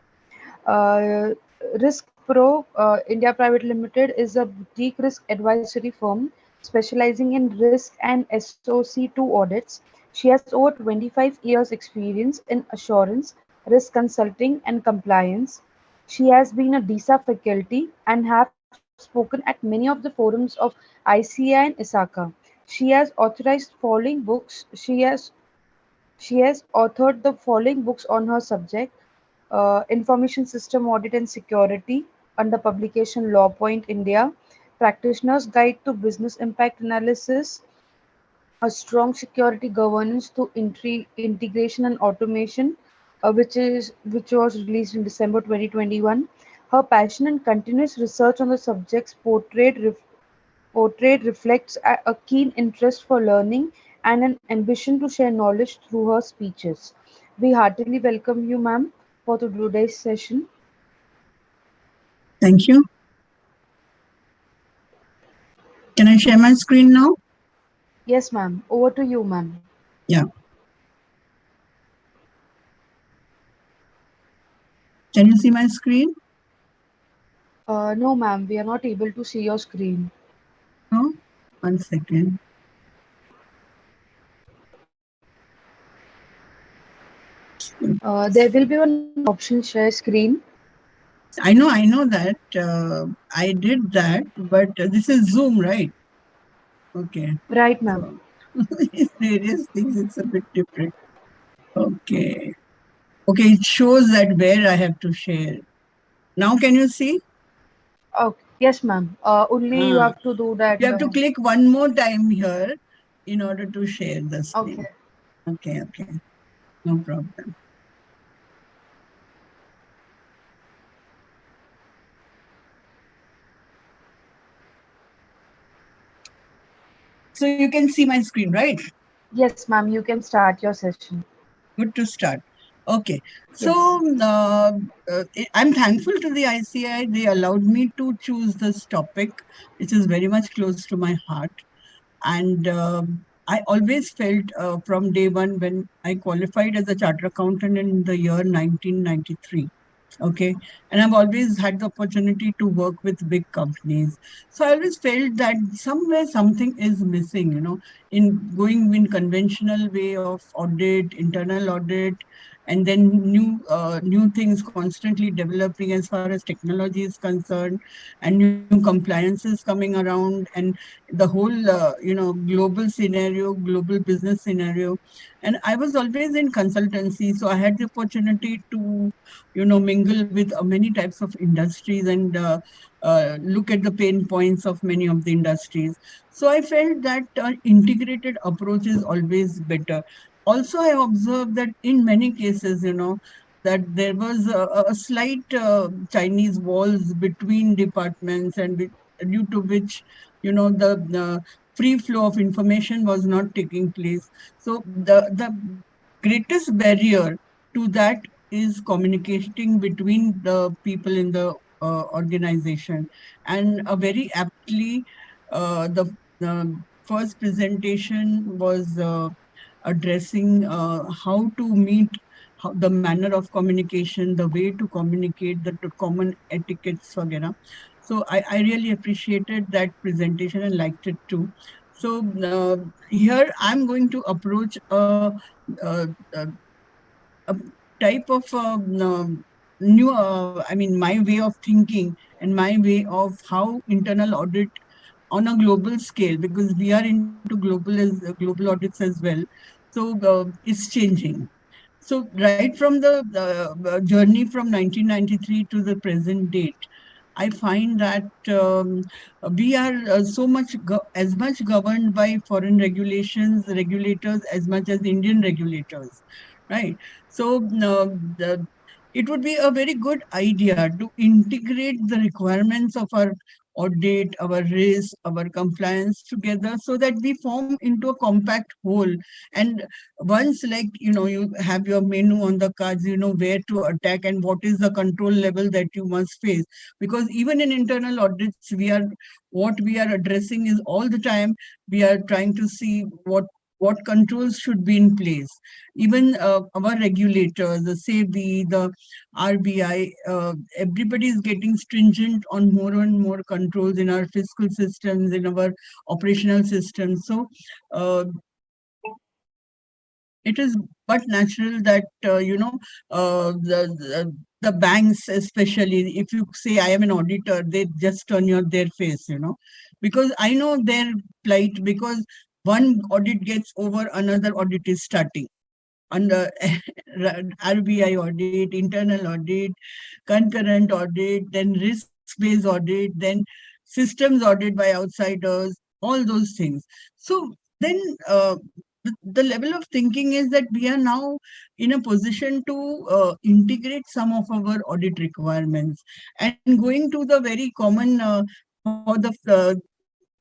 Uh, Risk Pro India Private Limited is a boutique risk advisory firm specializing in risk and SOC2 audits. She has over 25 years experience in assurance, risk consulting and compliance. She has been a DISA faculty and have spoken at many of the forums of ICA and ISACA. She has authorized following books. She has authored the following books on her subject: Information System Audit and Security under publication Law Point India, Practitioner's Guide to Business Impact Analysis, A Strong Security Governance to Integration and Automation, which was released in December 2021. Her passion and continuous research on the subjects portrayed reflects a keen interest for learning and an ambition to share knowledge through her speeches. We heartily welcome you, ma'am, for today's session. Thank you. Can I share my screen now? Yes, ma'am. Over to you, ma'am. Yeah. Can you see my screen? No, ma'am. We are not able to see your screen. No? 1 second. There will be one option, share screen. I know that. I did that, but this is Zoom, right? Okay. Right, ma'am. Various things, it's a bit different. Okay. Okay, it shows that where I have to share. Now can you see? Okay. Yes, ma'am. Only you have to do that. You have to click one more time here in order to share the screen. Okay. Okay. No problem. So you can see my screen, right? Yes, ma'am. You can start your session. Good to start. Okay. So I'm thankful to the ICI. They allowed me to choose this topic, which is very much close to my heart. And I always felt from day one when I qualified as a chartered accountant in the year 1993. Okay. And I've always had the opportunity to work with big companies. So I always felt that somewhere something is missing, in going in conventional way of audit, internal audit, and then new things constantly developing as far as technology is concerned, and new compliances coming around, and the whole global scenario, global business scenario. And I was always in consultancy, so I had the opportunity to mingle with many types of industries, and look at the pain points of many of the industries. So I felt that integrated approach is always better. Also, I observed that in many cases, that there was a slight Chinese walls between departments, and due to which, the free flow of information was not taking place. So the greatest barrier to that is communicating between the people in the organization. And very aptly, the first presentation was addressing how to meet, the manner of communication, the way to communicate, the common etiquettes, वगैरह. So I really appreciated that presentation and liked it too. So here I'm going to approach a, a type of new, I mean, my way of thinking and my way of how internal audit on a global scale, because we are into global audits as well. So it's changing. So right from the journey from 1993 to the present date, I find that we are so much as much governed by foreign regulations, regulators as much as Indian regulators, right? So it would be a very good idea to integrate the requirements of our audit, our risk, our compliance together, so that we form into a compact whole. And once, like, you have your menu on the cards, you know where to attack and what is the control level that you must face. Because even in internal audits, what we are addressing is all the time, we are trying to see what controls should be in place. Even our regulators, the SEBI, the RBI, everybody is getting stringent on more and more controls in our fiscal systems, in our operational systems. So it is but natural that the banks, especially if you say I am an auditor, they just turn their face, because I know their plight, because one audit gets over, another audit is starting under RBI audit, internal audit, concurrent audit, then risk-based audit, then systems audit by outsiders, all those things. So then the level of thinking is that we are now in a position to integrate some of our audit requirements, and going to the very common for the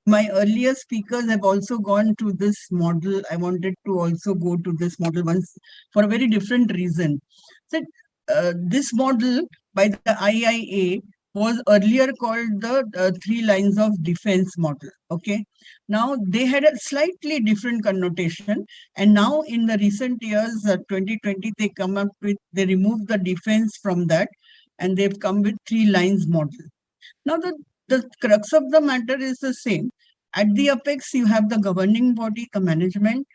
my earlier speakers have also gone to this model. I wanted to also go to this model once for a very different reason. So, this model by the IIA was earlier called the three lines of defense model. Okay. Now they had a slightly different connotation, and now in the recent years, 2020, they removed the defense from that, and they've come with three lines model. Now, the crux of the matter is the same. At the apex, you have the governing body, the management.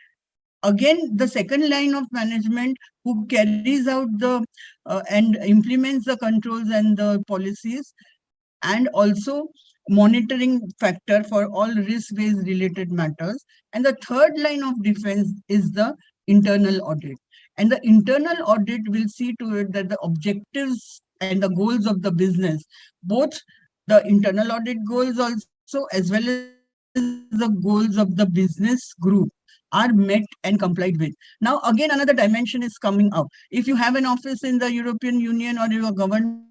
Again, the second line of management who carries out the and implements the controls and the policies, and also monitoring factor for all risk-based related matters. And the third line of defense is the internal audit. And the internal audit will see to it that the objectives and the goals of the business, both the internal audit goals also, as well as the goals of the business group, are met and complied with. Now, again, another dimension is coming up. If you have an office in the European Union or you are governed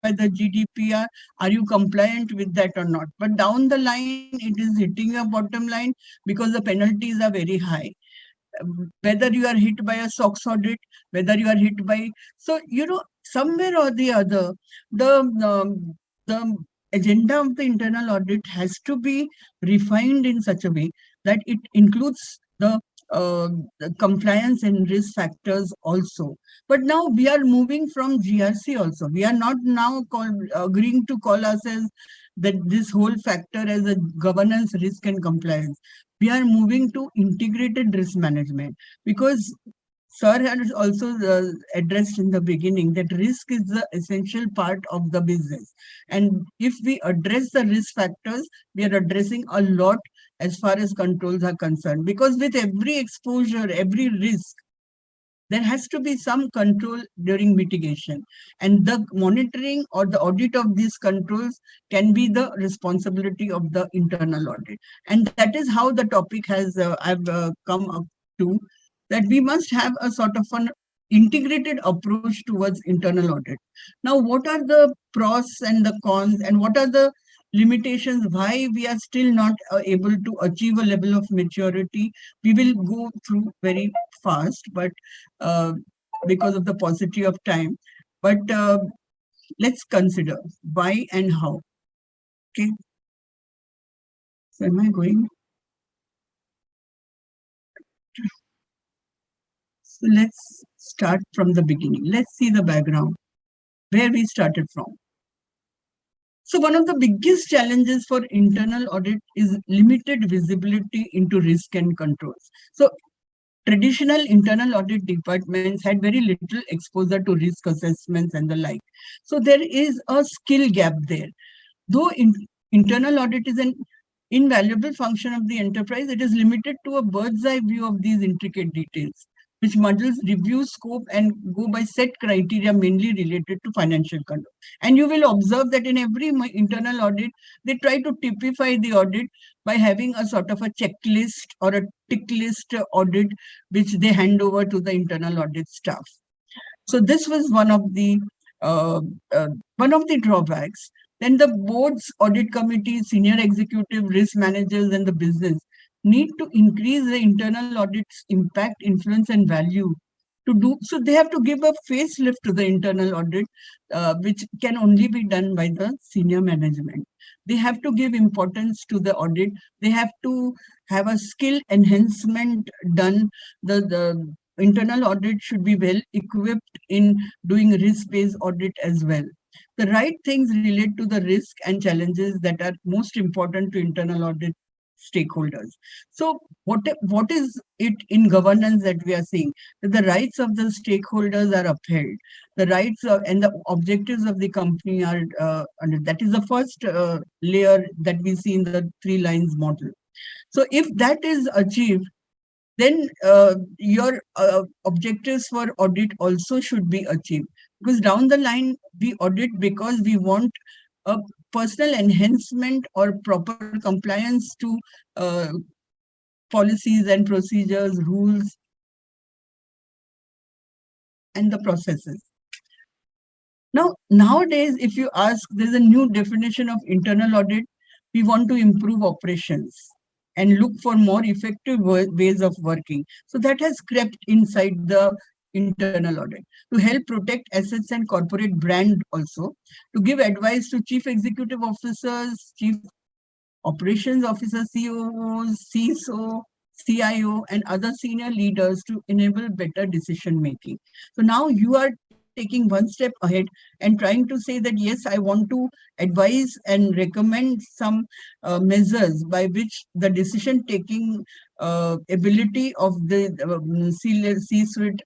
by the GDPR, are you compliant with that or not? But down the line, it is hitting your bottom line, because the penalties are very high. Whether you are hit by a SOX audit, whether you are hit by, so somewhere or the other, the agenda of the internal audit has to be refined in such a way that it includes the compliance and risk factors also. But now we are moving from GRC also. We are not now agreeing to call ourselves that this whole factor as a governance, risk and compliance. We are moving to integrated risk management, because Sir has also addressed in the beginning that risk is the essential part of the business. And if we address the risk factors, we are addressing a lot as far as controls are concerned. Because with every exposure, every risk, there has to be some control during mitigation. And the monitoring or the audit of these controls can be the responsibility of the internal audit. And that is how the topic has, I've come up to, that we must have a sort of an integrated approach towards internal audit. Now, what are the pros and the cons, and what are the limitations, why we are still not able to achieve a level of maturity? We will go through very fast, but because of the paucity of time. But let's consider why and how. Okay. So am I going? So let's start from the beginning. Let's see the background, where we started from. So one of the biggest challenges for internal audit is limited visibility into risk and controls. So traditional internal audit departments had very little exposure to risk assessments and the like. So there is a skill gap there. Though internal audit is an invaluable function of the enterprise, it is limited to a bird's eye view of these intricate details, which models review scope and go by set criteria mainly related to financial control. And you will observe that in every internal audit, they try to typify the audit by having a sort of a checklist or a tick list audit, which they hand over to the internal audit staff. So this was one of the drawbacks. Then the board's audit committee, senior executive, risk managers, and the business need to increase the internal audit's impact, influence, and value. To do so, they have to give a facelift to the internal audit, which can only be done by the senior management. They have to give importance to the audit. They have to have a skill enhancement done. The internal audit should be well equipped in doing risk-based audit as well. The right things relate to the risk and challenges that are most important to internal audit stakeholders. So what is it in governance that we are seeing? That the rights of the stakeholders are upheld. The rights and the objectives of the company are under. That is the first layer that we see in the 3 lines model. So if that is achieved, then your objectives for audit also should be achieved. Because down the line, we audit because we want a personal enhancement or proper compliance to policies and procedures, rules, and the processes. Now, nowadays, if you ask, there's a new definition of internal audit. We want to improve operations and look for more effective ways of working. So that has crept inside the internal audit to help protect assets and corporate brand also, to give advice to chief executive officers, chief operations officers, COOs, CISO, CIO, and other senior leaders to enable better decision making. So now you are taking one step ahead and trying to say that, yes, I want to advise and recommend some measures by which the decision-taking ability of the C-suite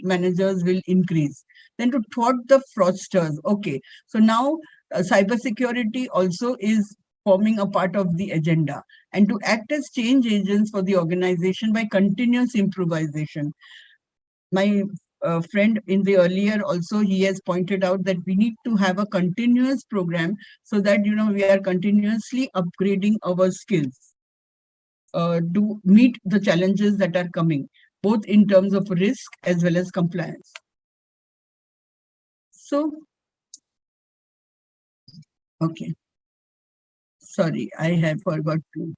managers will increase. Then to thwart the fraudsters. Okay, so now cybersecurity also is forming a part of the agenda, and to act as change agents for the organization by continuous improvisation. My friend in the earlier also, he has pointed out that we need to have a continuous program so that, you know, we are continuously upgrading our skills to meet the challenges that are coming, both in terms of risk as well as compliance. So, okay. Sorry, I have forgot to.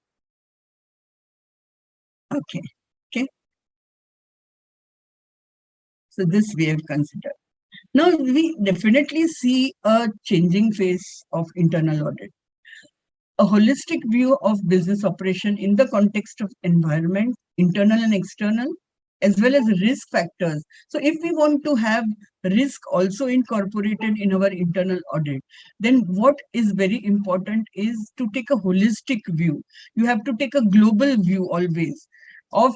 Okay. Okay. So this we have considered. Now we definitely see a changing face of internal audit. A holistic view of business operation in the context of environment, internal and external, as well as risk factors. So if we want to have risk also incorporated in our internal audit, then what is very important is to take a holistic view. You have to take a global view always of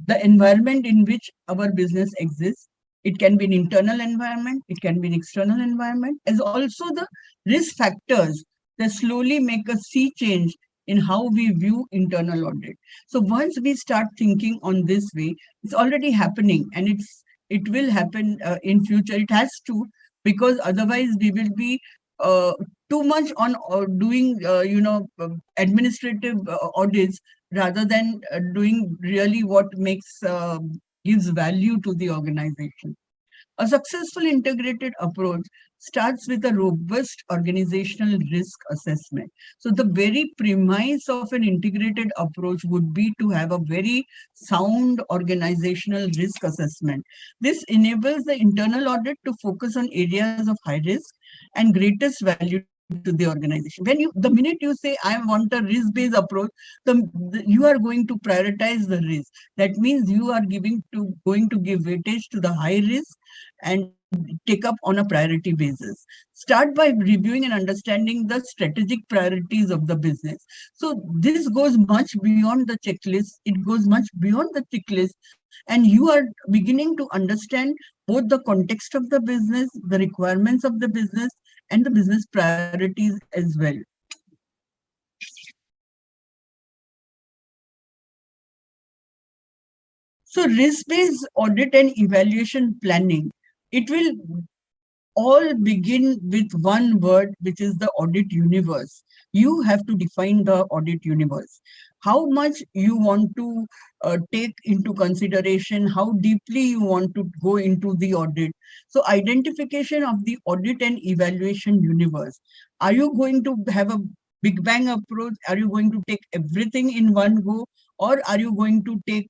the environment in which our business exists. It can be an internal environment, it can be an external environment, as also the risk factors that slowly make a sea change in how we view internal audit. So once we start thinking on this way, it's already happening, and it will happen in future. It has to, because otherwise we will be uh, too much on doing administrative audits rather than doing really what makes gives value to the organization. A successful integrated approach starts with a robust organizational risk assessment. So the very premise of an integrated approach would be to have a very sound organizational risk assessment. This enables the internal audit to focus on areas of high risk and greatest value to the organization. The minute you say, I want a risk-based approach, you are going to prioritize the risk. That means you are going to give weightage to the high risk and take up on a priority basis. Start by reviewing and understanding the strategic priorities of the business. So this goes much beyond the checklist. It goes much beyond the checklist, and you are beginning to understand both the context of the business, the requirements of the business, and the business priorities as well. So risk-based audit and evaluation planning, it will all begin with one word, which is the audit universe. You have to define the audit universe. How much you want to take into consideration, how deeply you want to go into the audit. So identification of the audit and evaluation universe. Are you going to have a big bang approach? Are you going to take everything in one go? Or are you going to take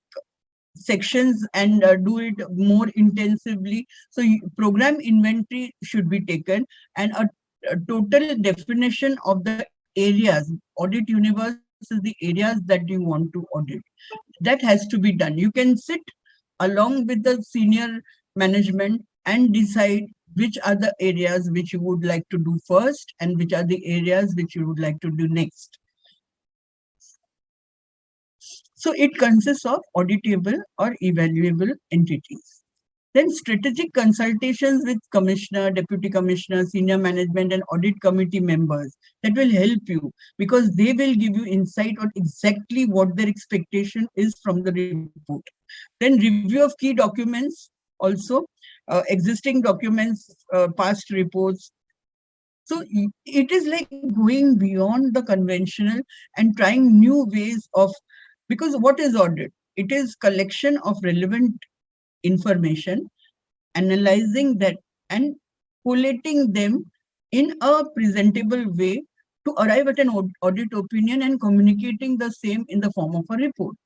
sections and do it more intensively? So program inventory should be taken, and a total definition of the areas. Audit universe is the areas that you want to audit. That has to be done. You can sit along with the senior management and decide which are the areas which you would like to do first and which are the areas which you would like to do next. So it consists of auditable or evaluable entities. Then strategic consultations with commissioner, deputy commissioner, senior management, and audit committee members that will help you, because they will give you insight on exactly what their expectation is from the report. Then review of key documents, also existing documents, past reports. So it is like going beyond the conventional and trying new ways of, because what is audit? It is collection of relevant information, analyzing that and collating them in a presentable way to arrive at an audit opinion and communicating the same in the form of a report.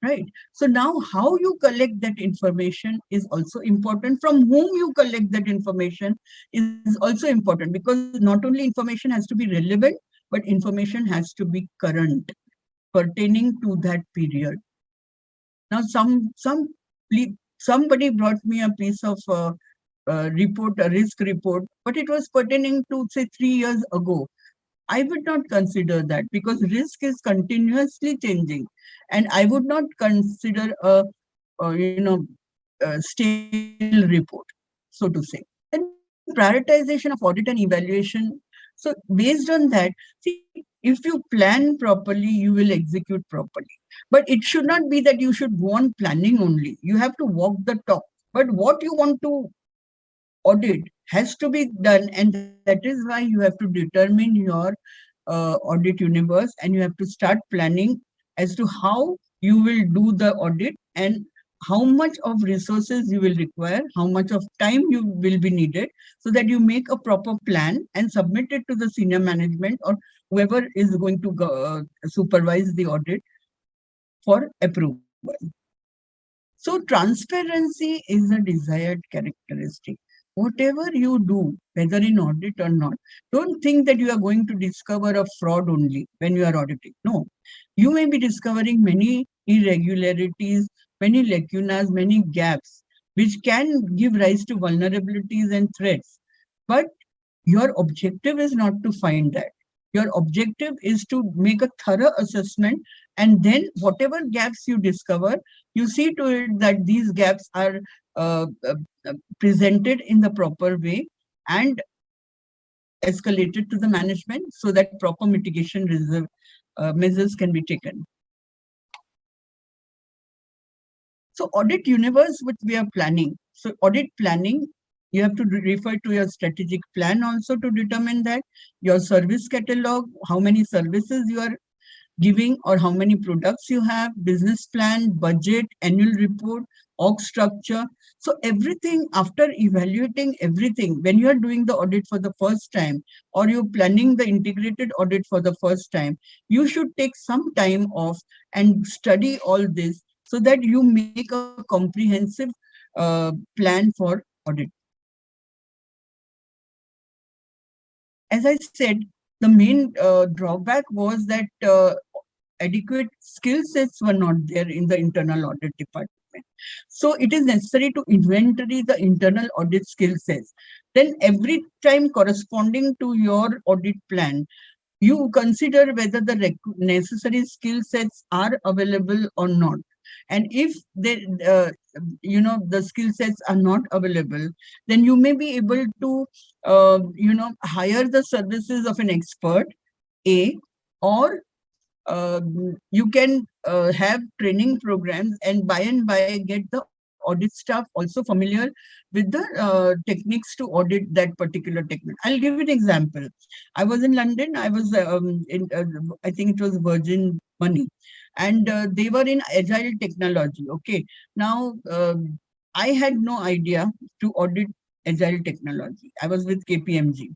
Right. So now how you collect that information is also important. From whom you collect that information is also important, because not only information has to be relevant, but information has to be current, pertaining to that period. Now, somebody brought me a piece of report, a risk report, but it was pertaining to, say, 3 years ago. I would not consider that, because risk is continuously changing, and I would not consider a stale report, so to say. Then prioritization of audit and evaluation. So based on that, see, if you plan properly, you will execute properly. But it should not be that you should go on planning only. You have to walk the talk. But what you want to audit has to be done, and that is why you have to determine your audit universe, and you have to start planning as to how you will do the audit and how much of resources you will require, how much of time you will be needed, so that you make a proper plan and submit it to the senior management or whoever is going to supervise the audit for approval. So transparency is a desired characteristic. Whatever you do, whether in audit or not, don't think that you are going to discover a fraud only when you are auditing. No, you may be discovering many irregularities, many lacunas, many gaps, which can give rise to vulnerabilities and threats. But your objective is not to find that. Your objective is to make a thorough assessment, and then whatever gaps you discover, you see to it that these gaps are uh, uh, presented in the proper way and escalated to the management so that proper mitigation measures can be taken. So audit universe, which we are planning. So audit planning, you have to refer to your strategic plan also to determine that your service catalog, how many services you are giving or how many products you have, business plan, budget, annual report, org structure. So everything, after evaluating everything, when you are doing the audit for the first time or you're planning the integrated audit for the first time, you should take some time off and study all this so that you make a comprehensive plan for audit. As I said, the main drawback was that adequate skill sets were not there in the internal audit department. So it is necessary to inventory the internal audit skill sets. Then every time corresponding to your audit plan, you consider whether the necessary skill sets are available or not. And if they, the skill sets are not available, then you may be able to, hire the services of an expert, or you can have training programs and by get the audit staff also familiar with the techniques to audit that particular technique. I'll give you an example. I was in London. I was I think it was Virgin Money, and they were in agile technology. Okay, now I had no idea to audit agile technology. I was with KPMG.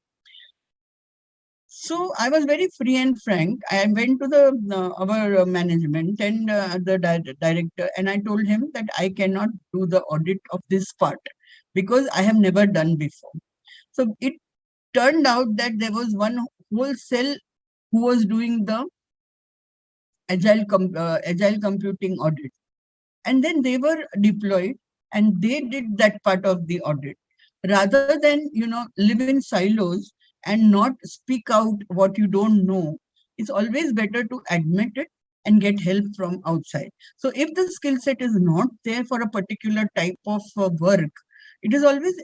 So I was very free and frank. I went to the our management and the director, and I told him that I cannot do the audit of this part because I have never done before. So it turned out that there was one whole cell who was doing the agile computing audit, and then they were deployed and they did that part of the audit rather than live in silos and not speak out what you don't know. It's always better to admit it and get help from outside. So if the skill set is not there for a particular type of work, it is always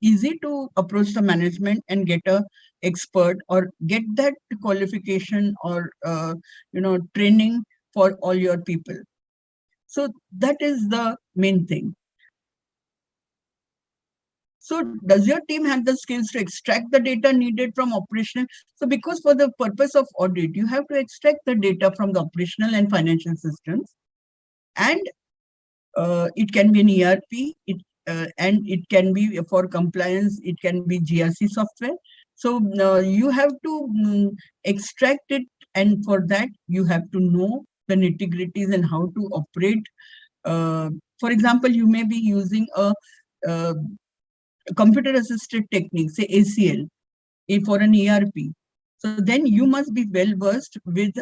easy to approach the management and get a expert or get that qualification or training for all your people. So that is the main thing. So does your team have the skills to extract the data needed from operational? So because for the purpose of audit, you have to extract the data from the operational and financial systems. And it can be an ERP, and it can be for compliance, it can be GRC software. So you have to extract it, and for that you have to know the nitty-gritties and how to operate. For example, you may be using a computer-assisted technique, say ACL, for an ERP. So then you must be well versed with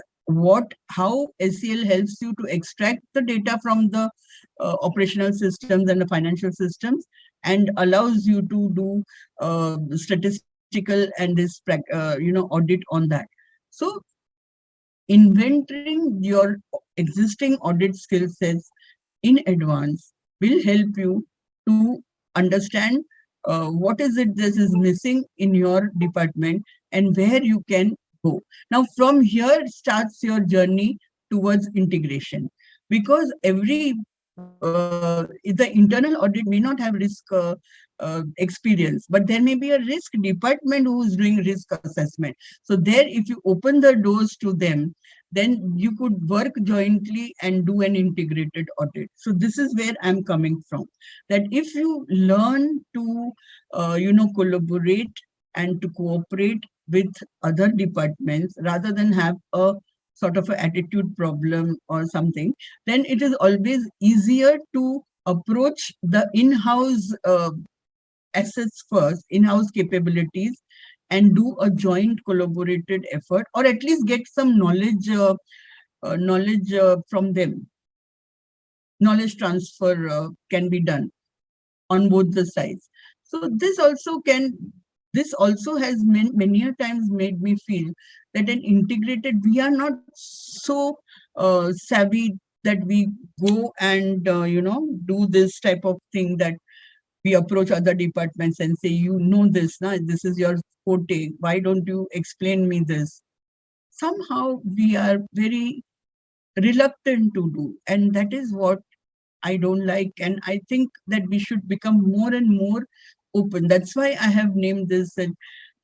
how ACL helps you to extract the data from the operational systems and the financial systems and allows you to do statistical and this audit on that. So inventorying your existing audit skill sets in advance will help you to understand what is it that is missing in your department and where you can go. Now, from here starts your journey towards integration, because the internal audit may not have risk experience, but there may be a risk department who is doing risk assessment. So there, if you open the doors to them, then you could work jointly and do an integrated audit. So this is where I'm coming from, that if you learn to, collaborate and to cooperate with other departments rather than have a sort of an attitude problem or something, then it is always easier to approach the in-house assets first, in-house capabilities, and do a joint collaborated effort, or at least get some knowledge from them. Knowledge transfer can be done on both the sides. So this also has many a times made me feel that an integrated, we are not so savvy that we go and, do this type of thing, that we approach other departments and say, you know this, na? This is your forte. Why don't you explain me this? Somehow we are very reluctant to do. And that is what I don't like. And I think that we should become more and more open. That's why I have named this that,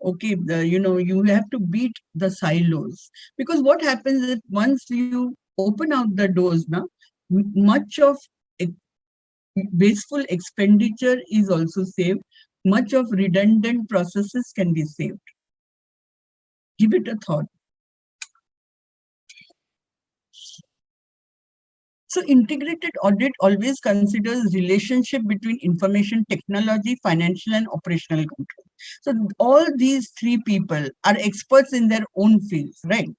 okay, you have to beat the silos. Because what happens is once you open out the doors, now, much of wasteful expenditure is also saved. Much of redundant processes can be saved. Give it a thought. So integrated audit always considers relationship between information technology, financial and operational control. So all these three people are experts in their own fields, right?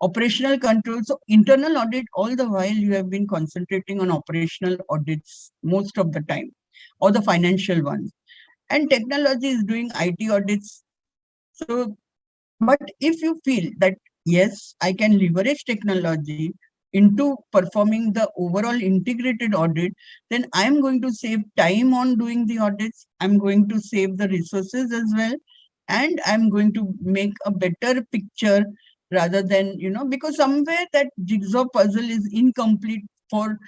Operational control. So internal audit, all the while you have been concentrating on operational audits most of the time, or the financial ones. And technology is doing IT audits. So, but if you feel that, yes, I can leverage technology into performing the overall integrated audit, then I'm going to save time on doing the audits. I'm going to save the resources as well. And I'm going to make a better picture rather than, because somewhere that jigsaw puzzle is incomplete for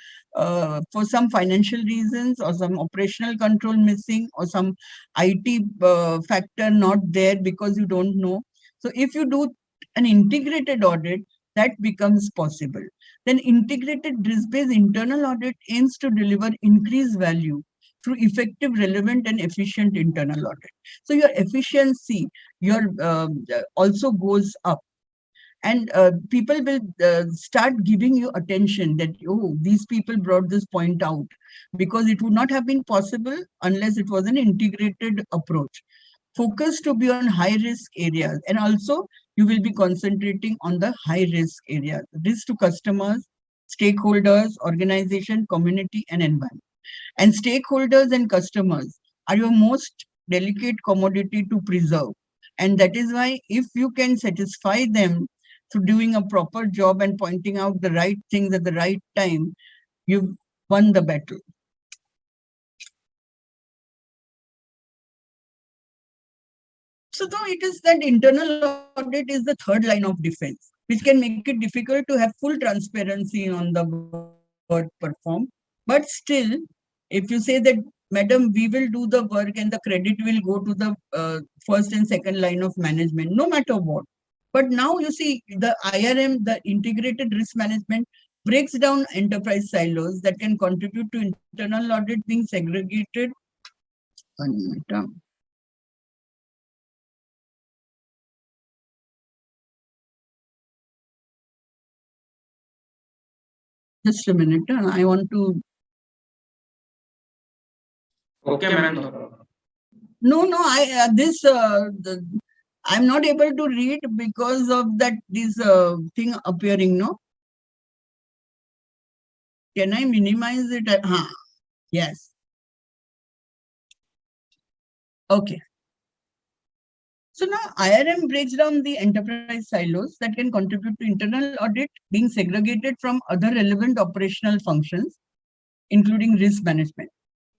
some financial reasons, or some operational control missing, or some IT factor not there because you don't know. So if you do an integrated audit, that becomes possible. Then integrated risk-based internal audit aims to deliver increased value through effective, relevant, and efficient internal audit. So your efficiency also goes up. And people will start giving you attention that, oh, these people brought this point out, because it would not have been possible unless it was an integrated approach. Focus to be on high risk areas, and also you will be concentrating on the high risk areas, risk to customers, stakeholders, organization, community, and environment. And stakeholders and customers are your most delicate commodity to preserve. And that is why if you can satisfy them through doing a proper job and pointing out the right things at the right time, you've won the battle. So though it is that internal audit is the third line of defense, which can make it difficult to have full transparency on the work performed. But still, if you say that, madam, we will do the work and the credit will go to the first and second line of management, no matter what. But now you see the IRM, the integrated risk management, breaks down enterprise silos that can contribute to internal audit being segregated. Just a minute. I want to. Okay, madam. No. I'm not able to read because of that this thing appearing. No. Can I minimize it? Yes. Okay. So now IRM breaks down the enterprise silos that can contribute to internal audit being segregated from other relevant operational functions, including risk management.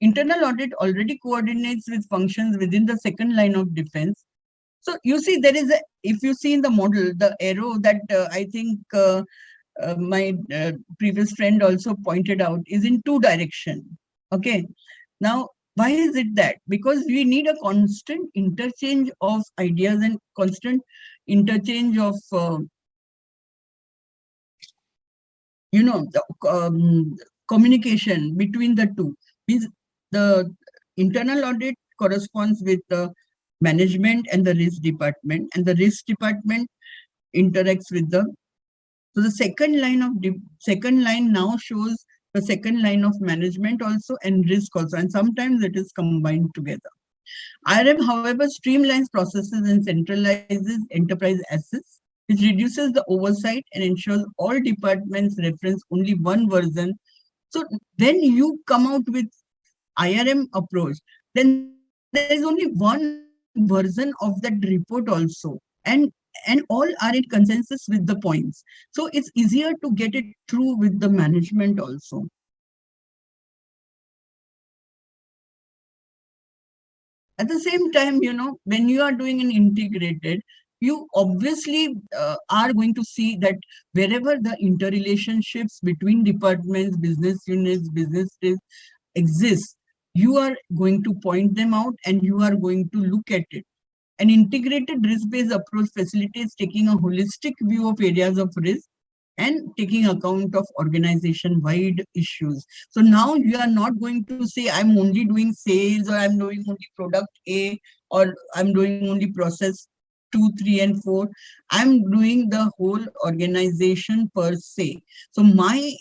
Internal audit already coordinates with functions within the second line of defense. So you see, if you see in the model, the arrow that I think my previous friend also pointed out is in two directions. Okay. Now, why is it that? Because we need a constant interchange of ideas and constant interchange of, communication between the two. Means the internal audit corresponds with the management and the risk department, and the risk department interacts with the. So the second line now shows the second line of management also and risk also, and sometimes it is combined together. IRM, however, streamlines processes and centralizes enterprise assets, which reduces the oversight and ensures all departments reference only one version. So when you come out with IRM approach, then there is only one version of that report also. And and all are in consensus with the points. So it's easier to get it through with the management also. At the same time, when you are doing an integrated, you obviously are going to see that wherever the interrelationships between departments, business units, businesses exist, you are going to point them out and you are going to look at it. An integrated risk-based approach facilitates taking a holistic view of areas of risk and taking account of organization-wide issues. So now you are not going to say, I'm only doing sales, or I'm doing only product A, or I'm doing only process 2, 3, and 4. I'm doing the whole organization per se. So my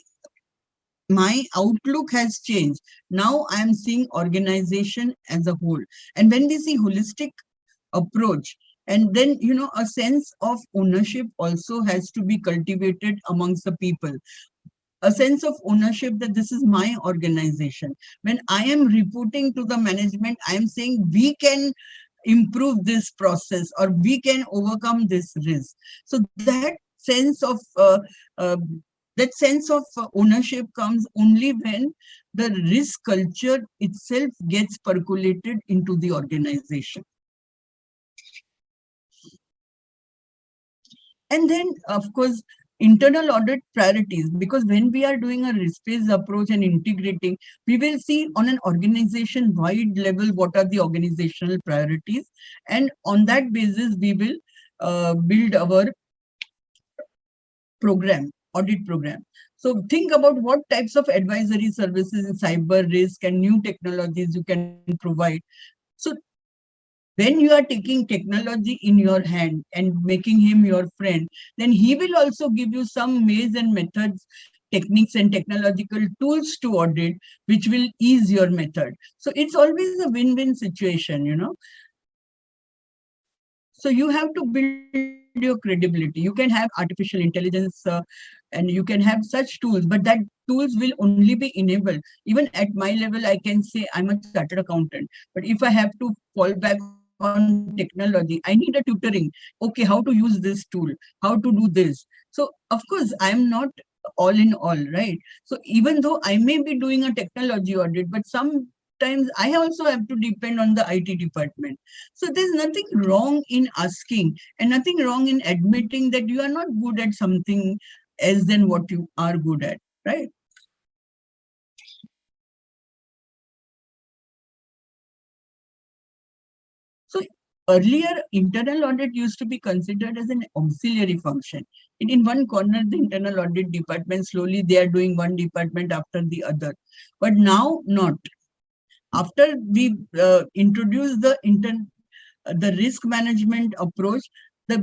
outlook has changed. Now I'm seeing organization as a whole. And when we see holistic approach, and then a sense of ownership also has to be cultivated amongst the people, a sense of ownership that this is my organization. When I am reporting to the management, I am saying we can improve this process or we can overcome this risk. So uh, that sense of ownership comes only when the risk culture itself gets percolated into the organization. And then, of course, internal audit priorities, because when we are doing a risk-based approach and integrating, we will see on an organization-wide level what are the organizational priorities. And on that basis, we will build our audit program. So think about what types of advisory services in cyber risk and new technologies you can provide. So when you are taking technology in your hand and making him your friend, then he will also give you some ways and methods, techniques and technological tools to audit, which will ease your method. So it's always a win-win situation. So you have to build your credibility. You can have artificial intelligence and you can have such tools, but that tools will only be enabled. Even at my level, I can say I'm a chartered accountant, but if I have to fall back on technology, I need a tutoring. Okay, how to use this tool, how to do this. So of course, I'm not all in all, right? So even though I may be doing a technology audit, but sometimes I also have to depend on the IT department. So there's nothing wrong in asking and nothing wrong in admitting that you are not good at something else than what you are good at, right? So earlier, internal audit used to be considered as an auxiliary function. In one corner, the internal audit department, slowly they are doing one department after the other. But now, not. After we introduce the risk management approach,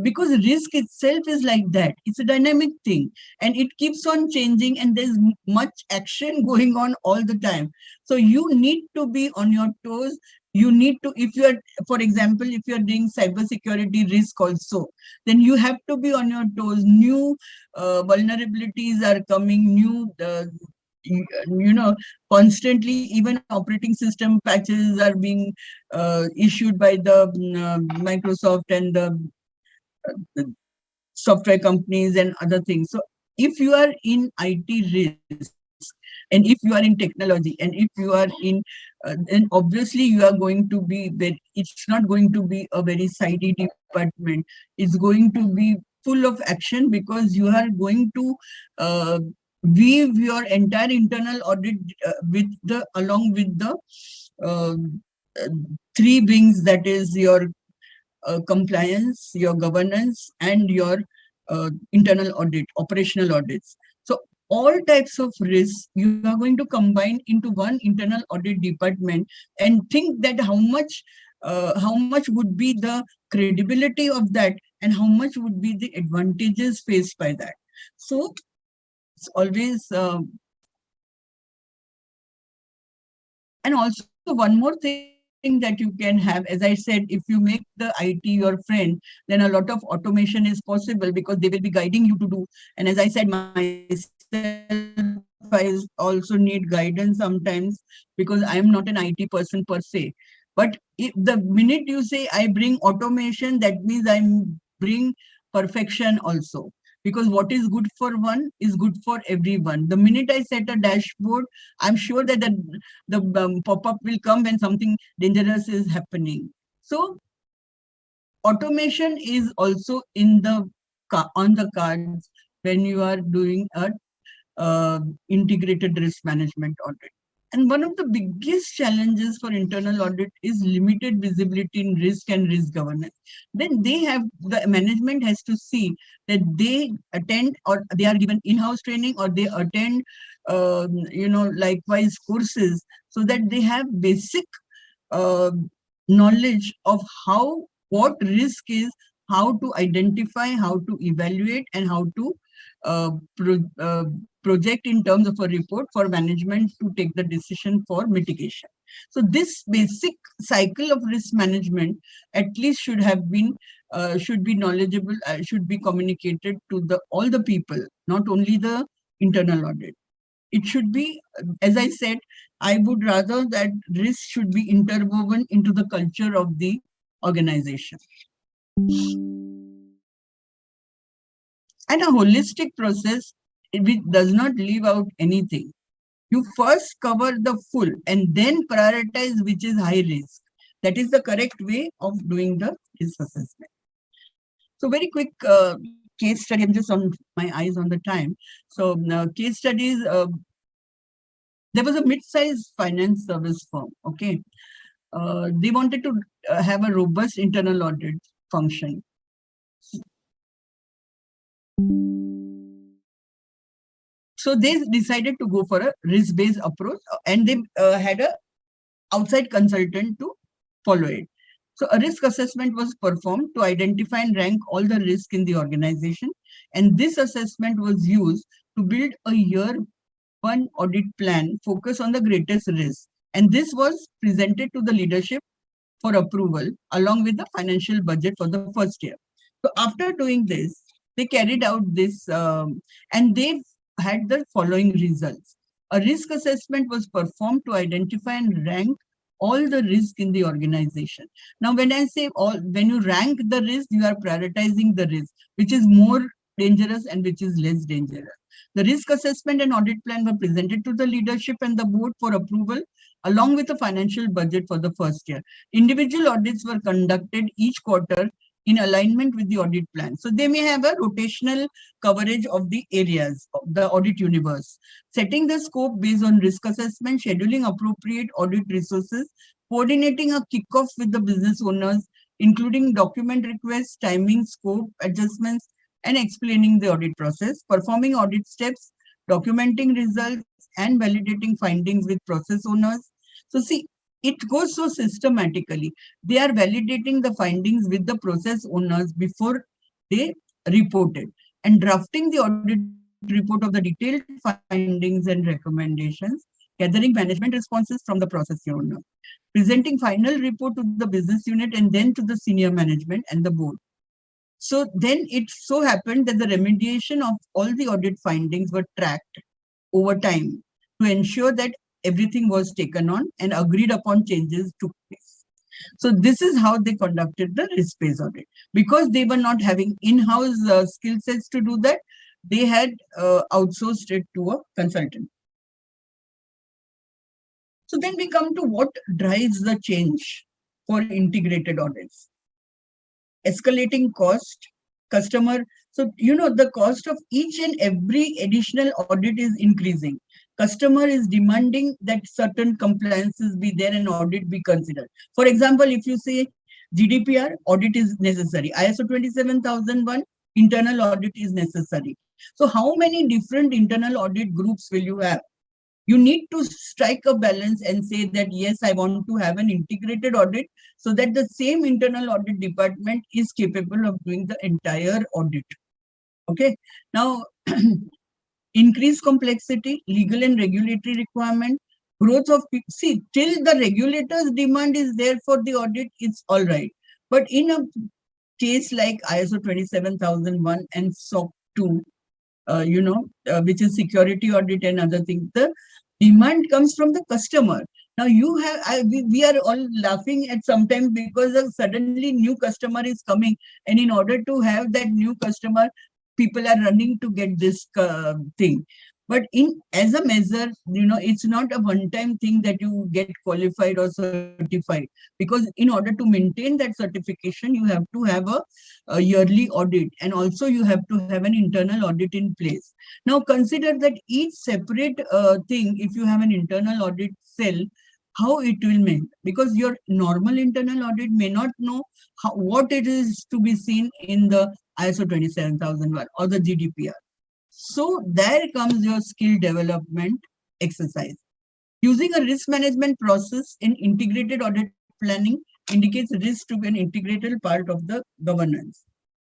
because risk itself is like that, it's a dynamic thing and it keeps on changing and there's much action going on all the time. So you need to be on your toes. You need to, if you are, for example, if you are doing cybersecurity risk also, then you have to be on your toes. New vulnerabilities are coming, new constantly, even operating system patches are being issued by the Microsoft and the software companies and other things. So if you are in IT risk and if you are in technology and if you are in then obviously you are going to be it's not going to be a very sidey department. It's going to be full of action because you are going to weave your entire internal audit along with the uh, three wings, that is your compliance, your governance, and your internal audit, operational audits. So all types of risks you are going to combine into one internal audit department and think that how much would be the credibility of that and how much would be the advantages faced by that. So it's always and also one more thing that you can have, as I said, if you make the IT your friend, then a lot of automation is possible because they will be guiding you to do. And as I said, myself, I also need guidance sometimes because I am not an IT person per se. But if the minute you say I bring automation, that means I bring perfection also. Because what is good for one is good for everyone. The minute I set a dashboard, I'm sure that the pop-up will come when something dangerous is happening. So automation is also on the cards when you are doing a integrated risk management audit. And one of the biggest challenges for internal audit is limited visibility in risk and risk governance. Then the management has to see that they attend or they are given in-house training or they attend, likewise courses, so that they have basic uh, knowledge of what risk is, how to identify, how to evaluate, and how to uh, pro, uh, project in terms of a report for management to take the decision for mitigation. So this basic cycle of risk management at least should be knowledgeable, should be communicated to all the people, not only the internal audit. It should be, as I said, I would rather that risk should be interwoven into the culture of the organization. And a holistic process which does not leave out anything. You first cover the full and then prioritize which is high risk. That is the correct way of doing the risk assessment. So very quick case study. I'm just on my eyes on the time. So case studies. There was a mid-sized finance service firm. Okay, they wanted to have a robust internal audit function. So they decided to go for a risk-based approach, and they had a outside consultant to follow it. So a risk assessment was performed to identify and rank all the risk in the organization. And this assessment was used to build a year one audit plan focus on the greatest risk. And this was presented to the leadership for approval along with the financial budget for the first year. So after doing this, they carried out this and they had the following results. A risk assessment was performed to identify and rank all the risk in the organization. Now, when I say when you rank the risk, you are prioritizing the risk, which is more dangerous and which is less dangerous. The risk assessment and audit plan were presented to the leadership and the board for approval, along with a financial budget for the first year. Individual audits were conducted each quarter in alignment with the audit plan. So they may have a rotational coverage of the areas of the audit universe, setting the scope based on risk assessment, scheduling appropriate audit resources, coordinating a kickoff with the business owners, including document requests, timing, scope adjustments, and explaining the audit process, performing audit steps, documenting results, and validating findings with process owners. So see, it goes so systematically. They are validating the findings with the process owners before they report it, and drafting the audit report of the detailed findings and recommendations, gathering management responses from the process owner, presenting final report to the business unit and then to the senior management and the board. So then it so happened that the remediation of all the audit findings were tracked over time to ensure that everything was taken on and agreed upon changes took place. So this is how they conducted the risk-based audit. Because they were not having in-house skill sets to do that, they had outsourced it to a consultant. So then we come to what drives the change for integrated audits. Escalating cost, customer. So, the cost of each and every additional audit is increasing. Customer is demanding that certain compliances be there and audit be considered. For example, if you say GDPR, audit is necessary. ISO 27001, internal audit is necessary. So how many different internal audit groups will you have? You need to strike a balance and say that, yes, I want to have an integrated audit so that the same internal audit department is capable of doing the entire audit. Okay. Now, increased complexity, legal and regulatory requirement, growth of, see, till the regulators' demand is there for the audit, it's all right. But in a case like ISO 27001 and SOC 2, which is security audit and other things, the demand comes from the customer. Now you have, we are all laughing at sometimes because a suddenly new customer is coming, and in order to have that new customer, people are running to get this thing. But in as a measure, it's not a one-time thing that you get qualified or certified, because in order to maintain that certification, you have to have a yearly audit, and also you have to have an internal audit in place. Now consider that each separate thing, if you have an internal audit cell, how it will make, because your normal internal audit may not know what it is to be seen in the ISO 27001 or the GDPR. So there comes your skill development exercise. Using a risk management process in integrated audit planning indicates risk to be an integral part of the governance.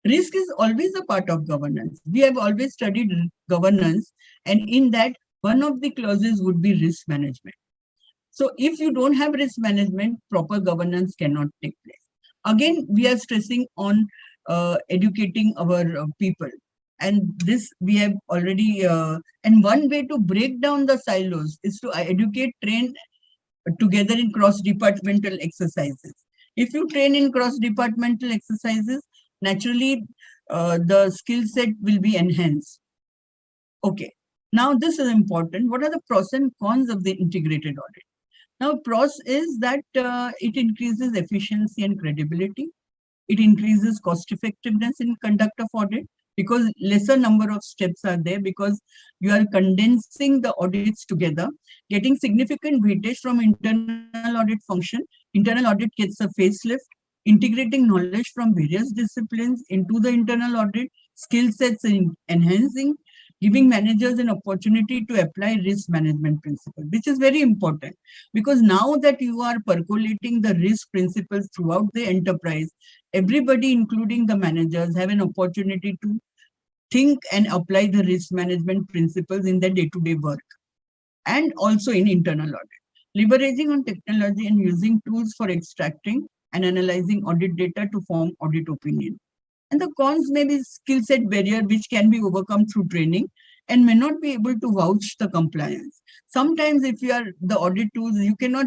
Risk is always a part of governance. We have always studied governance, and in that, one of the clauses would be risk management. So if you don't have risk management, proper governance cannot take place. Again, we are stressing on educating our people. And this we have already, and one way to break down the silos is to educate, train together in cross-departmental exercises. If you train in cross-departmental exercises, naturally the skill set will be enhanced. Okay, now this is important. What are the pros and cons of the integrated audit? Now, pros is that it increases efficiency and credibility. It increases cost effectiveness in conduct of audit, because lesser number of steps are there, because you are condensing the audits together, getting significant weightage from internal audit function. Internal audit gets a facelift, integrating knowledge from various disciplines into the internal audit, skill sets in enhancing, giving managers an opportunity to apply risk management principles, which is very important, because now that you are percolating the risk principles throughout the enterprise, everybody, including the managers, have an opportunity to think and apply the risk management principles in their day-to-day work, and also in internal audit. Leveraging on technology and using tools for extracting and analyzing audit data to form audit opinion. And the cons may be skill set barrier, which can be overcome through training and may not be able to vouch the compliance. Sometimes if you are the audit tools, you cannot,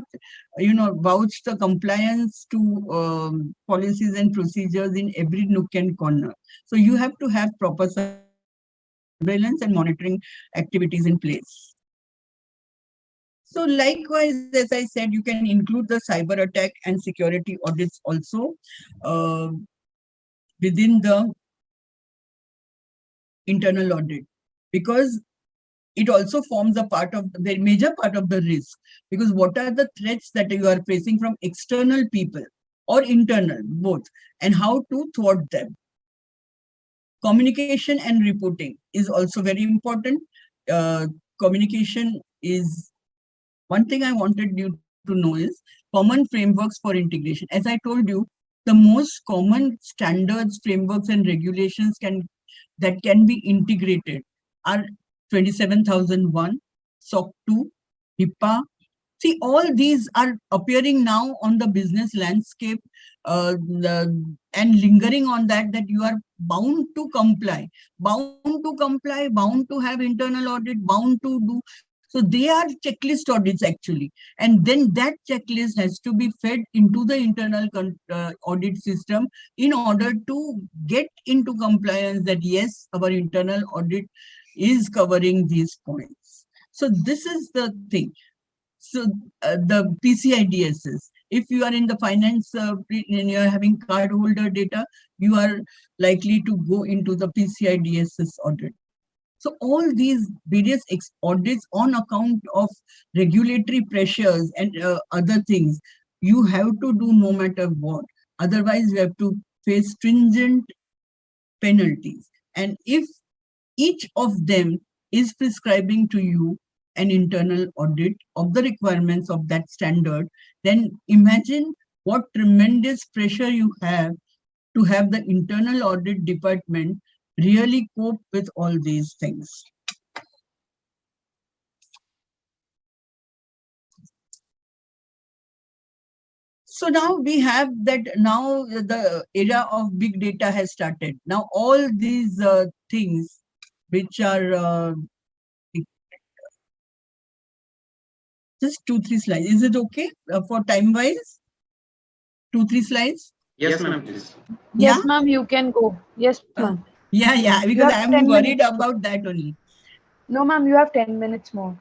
vouch the compliance to policies and procedures in every nook and corner. So you have to have proper surveillance and monitoring activities in place. So likewise, as I said, you can include the cyber attack and security audits also within the internal audit, because it also forms a part of the major part of the risk, because what are the threats that you are facing from external people or internal, both, and how to thwart them. Communication and reporting is also very important. Communication is one thing I wanted you to know is common frameworks for integration. As I told you, the most common standards, frameworks, and regulations that can be integrated are 27001, SOC 2, HIPAA. See, all these are appearing now on the business landscape and lingering on that you are bound to comply, bound to have internal audit, bound to do. So they are checklist audits actually. And then that checklist has to be fed into the internal audit system in order to get into compliance that yes, our internal audit is covering these points. So this is the thing. So the PCI DSS, if you are in the finance and you are having cardholder data, you are likely to go into the PCI DSS audit. So all these various audits on account of regulatory pressures and other things, you have to do no matter what. Otherwise, you have to face stringent penalties. And if each of them is prescribing to you an internal audit of the requirements of that standard, then imagine what tremendous pressure you have to have the internal audit department really cope with all these things. So now we have that, now the era of big data has started. Now all these things which are Just 2-3 slides. Is it okay for time-wise? 2-3 slides? Yes, ma'am, please. Yes, Yeah? ma'am, you can go. Yes, ma'am. Yeah, You because have I'm 10 worried minutes. about that only. No, ma'am, you have 10 minutes more.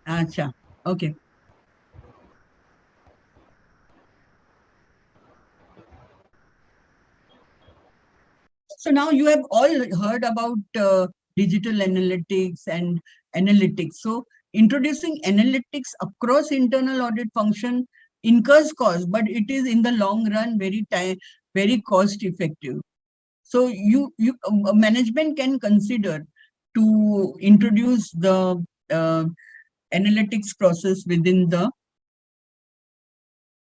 Acha, okay. So now you have all heard about digital analytics and analytics. So introducing analytics across internal audit function incurs cost, but it is in the long run very cost effective. So management can consider to introduce the analytics process within the.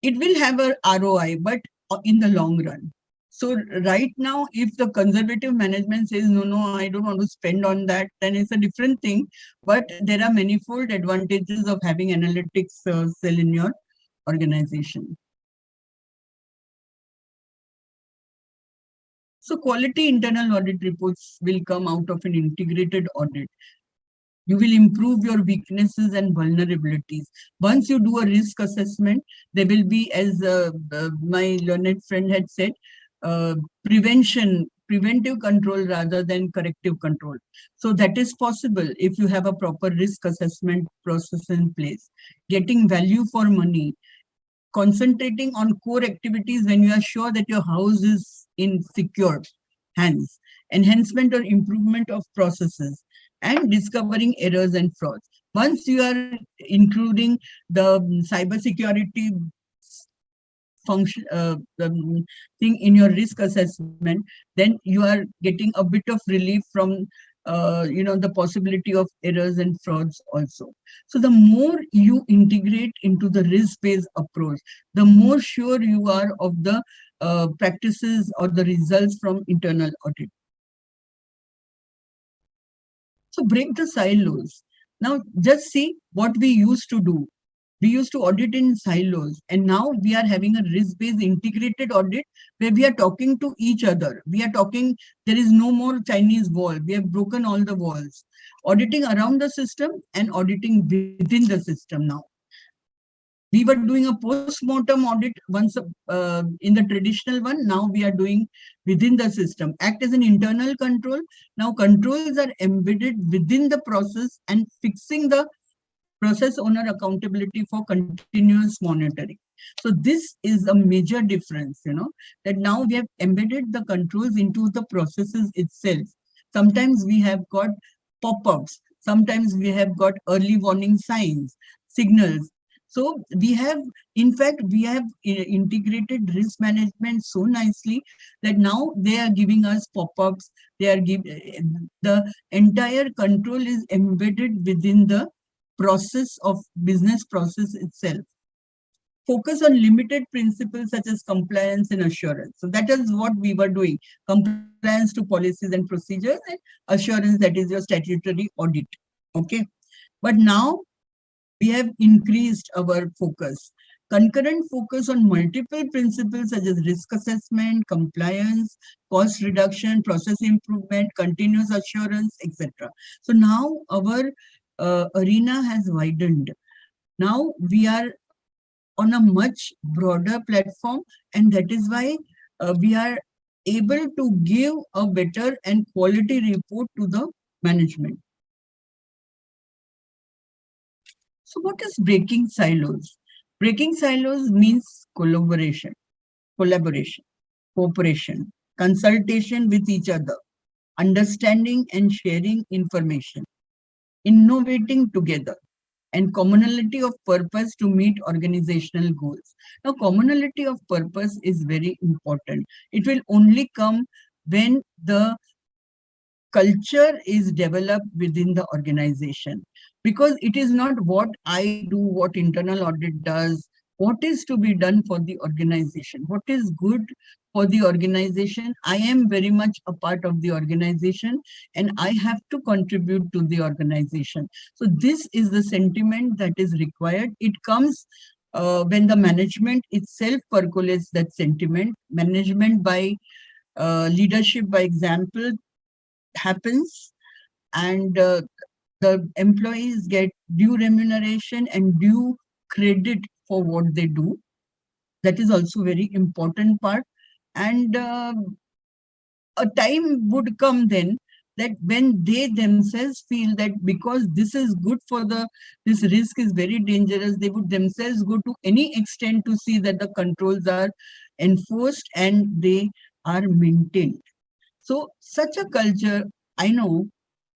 It will have a ROI, but in the long run. So right now, if the conservative management says, no, I don't want to spend on that, then it's a different thing. But there are manifold advantages of having analytics cell in your organization. So quality internal audit reports will come out of an integrated audit. You will improve your weaknesses and vulnerabilities. Once you do a risk assessment, there will be, as my learned friend had said, preventive control rather than corrective control. So that is possible if you have a proper risk assessment process in place. Getting value for money, concentrating on core activities when you are sure that your house is in secure hands, enhancement or improvement of processes, and discovering errors and frauds. Once you are including the cyber security function thing in your risk assessment, then you are getting a bit of relief from the possibility of errors and frauds also. So the more you integrate into the risk-based approach, the more sure you are of the practices or the results from internal audit. So break the silos. Now just see what we used to do. We used to audit in silos, and now we are having a risk-based integrated audit where we are talking to each other. We are talking, there is no more Chinese wall. We have broken all the walls. Auditing around the system and auditing within the system now. We were doing a post-mortem audit once in the traditional one. Now we are doing within the system. Act as an internal control. Now controls are embedded within the process and fixing the process owner accountability for continuous monitoring. So this is a major difference, that now we have embedded the controls into the processes itself. Sometimes we have got pop-ups. Sometimes we have got early warning signs, signals. So we have, in fact, we have integrated risk management so nicely that now they are giving us pop-ups. They are the entire control is embedded within the process of business process itself. Focus on limited principles such as compliance and assurance. So that is what we were doing. Compliance to policies and procedures, and assurance, that is your statutory audit. Okay. But now we have increased our focus. Concurrent focus on multiple principles such as risk assessment, compliance, cost reduction, process improvement, continuous assurance, etc. So now our arena has widened. Now we are on a much broader platform, and that is why we are able to give a better and quality report to the management. So what is breaking silos? Breaking silos means collaboration, cooperation, consultation with each other, understanding and sharing information, innovating together, and commonality of purpose to meet organizational goals. Now, commonality of purpose is very important. It will only come when the culture is developed within the organization, because it is not what I do, what internal audit does, what is to be done for the organization, what is good for the organization. I am very much a part of the organization and I have to contribute to the organization. So this is the sentiment that is required. It comes when the management itself percolates that sentiment. Management by leadership by example happens, and the employees get due remuneration and due credit for what they do. That is also very important part. And a time would come then that when they themselves feel that because this is good for this risk is very dangerous, they would themselves go to any extent to see that the controls are enforced and they are maintained. So such a culture, I know,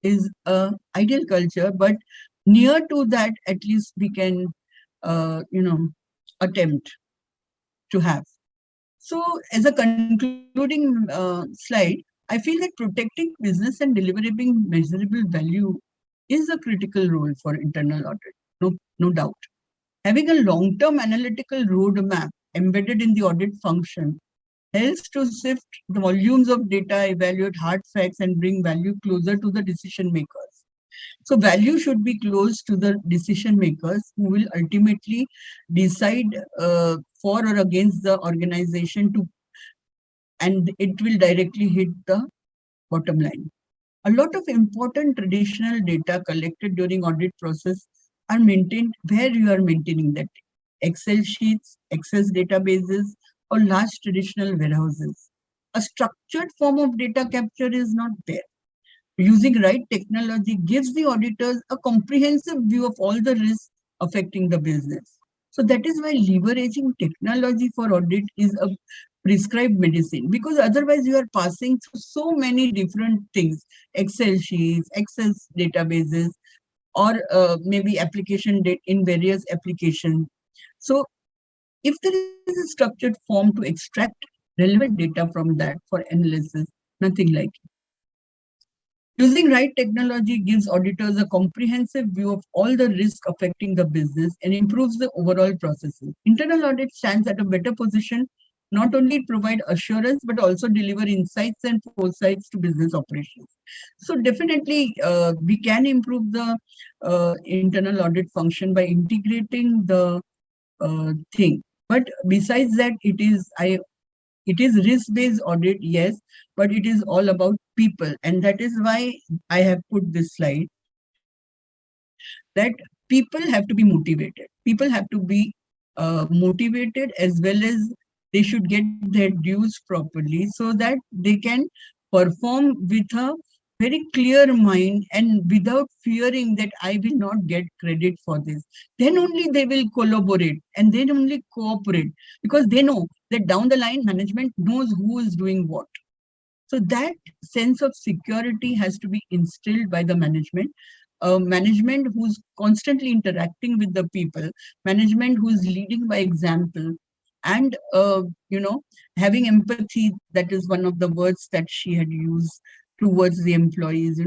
is a ideal culture, but near to that, at least we can, attempt to have. So as a concluding slide, I feel that protecting business and delivering measurable value is a critical role for internal audit, no doubt. Having a long-term analytical roadmap embedded in the audit function helps to sift the volumes of data, evaluate hard facts, and bring value closer to the decision makers. So value should be close to the decision makers who will ultimately decide for or against the organization and it will directly hit the bottom line. A lot of important traditional data collected during audit process are maintained where you are maintaining that. Excel sheets, Access databases, or large traditional warehouses. A structured form of data capture is not there. Using right technology gives the auditors a comprehensive view of all the risks affecting the business. So that is why leveraging technology for audit is a prescribed medicine, because otherwise you are passing through so many different things, Excel sheets, Access databases, or maybe application data in various applications. So if there is a structured form to extract relevant data from that for analysis, nothing like it. Using right technology gives auditors a comprehensive view of all the risk affecting the business and improves the overall processes. Internal audit stands at a better position, not only provide assurance, but also deliver insights and foresights to business operations. So definitely we can improve the internal audit function by integrating the thing. But besides that, it is risk-based audit, yes, but it is all about people. And that is why I have put this slide, that people have to be motivated. People have to be motivated, as well as they should get their dues properly so that they can perform with a very clear mind and without fearing that I will not get credit for this. Then only they will collaborate and then only cooperate, because they know that down the line management knows who is doing what. So that sense of security has to be instilled by the management. Management who's constantly interacting with the people, management who's leading by example, and having empathy. That is one of the words that she had used towards the employees.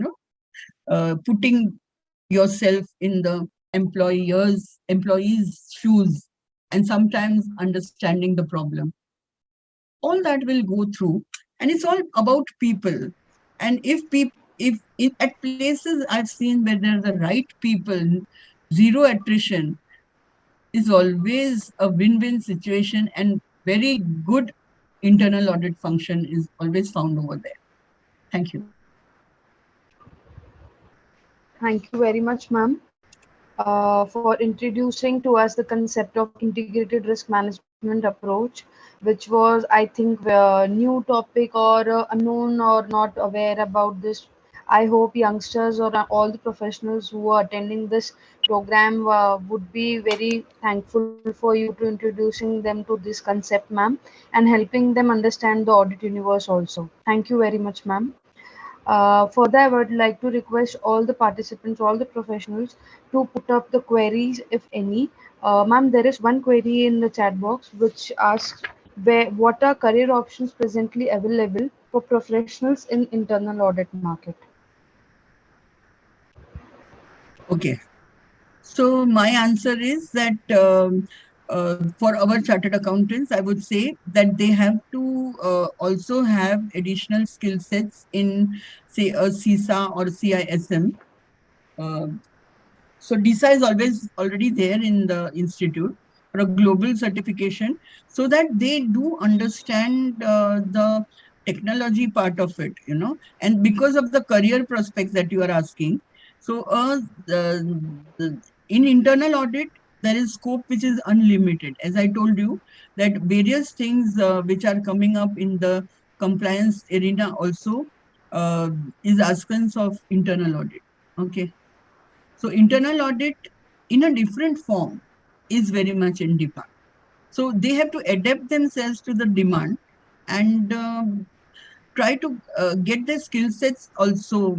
Putting yourself in the employees' shoes, and sometimes understanding the problem. All that will go through, and it's all about people. And if at places I've seen where there are the right people, zero attrition is always a win-win situation, and very good internal audit function is always found over there. Thank you. Thank you very much, ma'am, for introducing to us the concept of integrated risk management approach, which was, I think, a new topic or unknown or not aware about this. I hope youngsters or all the professionals who are attending this program would be very thankful for you to introducing them to this concept, ma'am, and helping them understand the audit universe also. Thank you very much, ma'am. Further, I would like to request all the participants, all the professionals to put up the queries, if any. Ma'am, there is one query in the chat box which asks, what are career options presently available for professionals in internal audit market? Okay. So my answer is that for our chartered accountants, I would say that they have to also have additional skill sets in, say, a CISA or CISM. So DISA is always already there in the institute for a global certification, so that they do understand the technology part of it, and because of the career prospects that you are asking, So, in internal audit, there is scope which is unlimited. As I told you, that various things which are coming up in the compliance arena also uh, is aspects of internal audit. Okay. So, internal audit in a different form is very much in demand. So, they have to adapt themselves to the demand and try to get their skill sets also,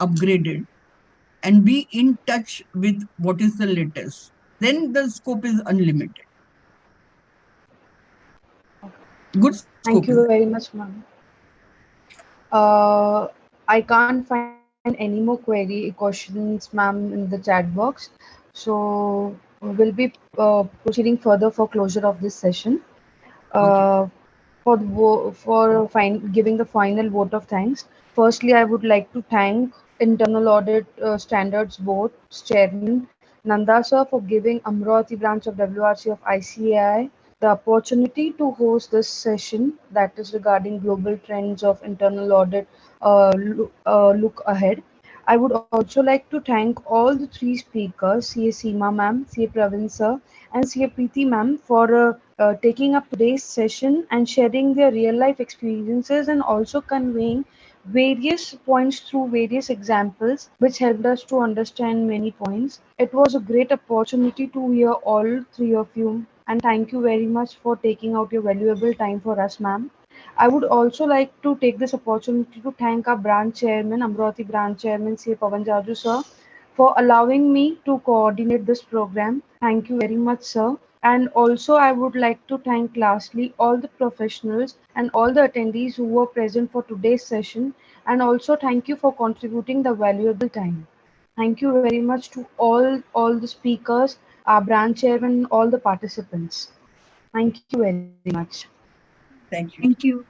upgraded and be in touch with what is the latest. Then the scope is unlimited. Good scope is Thank you very much, ma'am. I can't find any more questions, ma'am, in the chat box. So we'll be proceeding further for closure of this session. okay. Giving the final vote of thanks. Firstly, I would like to thank Internal Audit Standards Board's Chairman Nanda sir for giving Amravati branch of WRC of ICAI the opportunity to host this session that is regarding global trends of internal audit look ahead. I would also like to thank all the three speakers, CA Seema ma'am, CA Pravin sir, and CA Preeti ma'am for taking up today's session and sharing their real life experiences and also conveying various points through various examples which helped us to understand many points. It was a great opportunity to hear all three of you and thank you very much for taking out your valuable time for us, ma'am. I would also like to take this opportunity to thank our branch chairman, Amravati branch chairman, C. Pavan Jaju sir, for allowing me to coordinate this program. Thank you very much, sir. And also, I would like to thank lastly all the professionals and all the attendees who were present for today's session. And also, thank you for contributing the valuable time. Thank you very much to all the speakers, our branch chairman, all the participants. Thank you very much. Thank you. Thank you.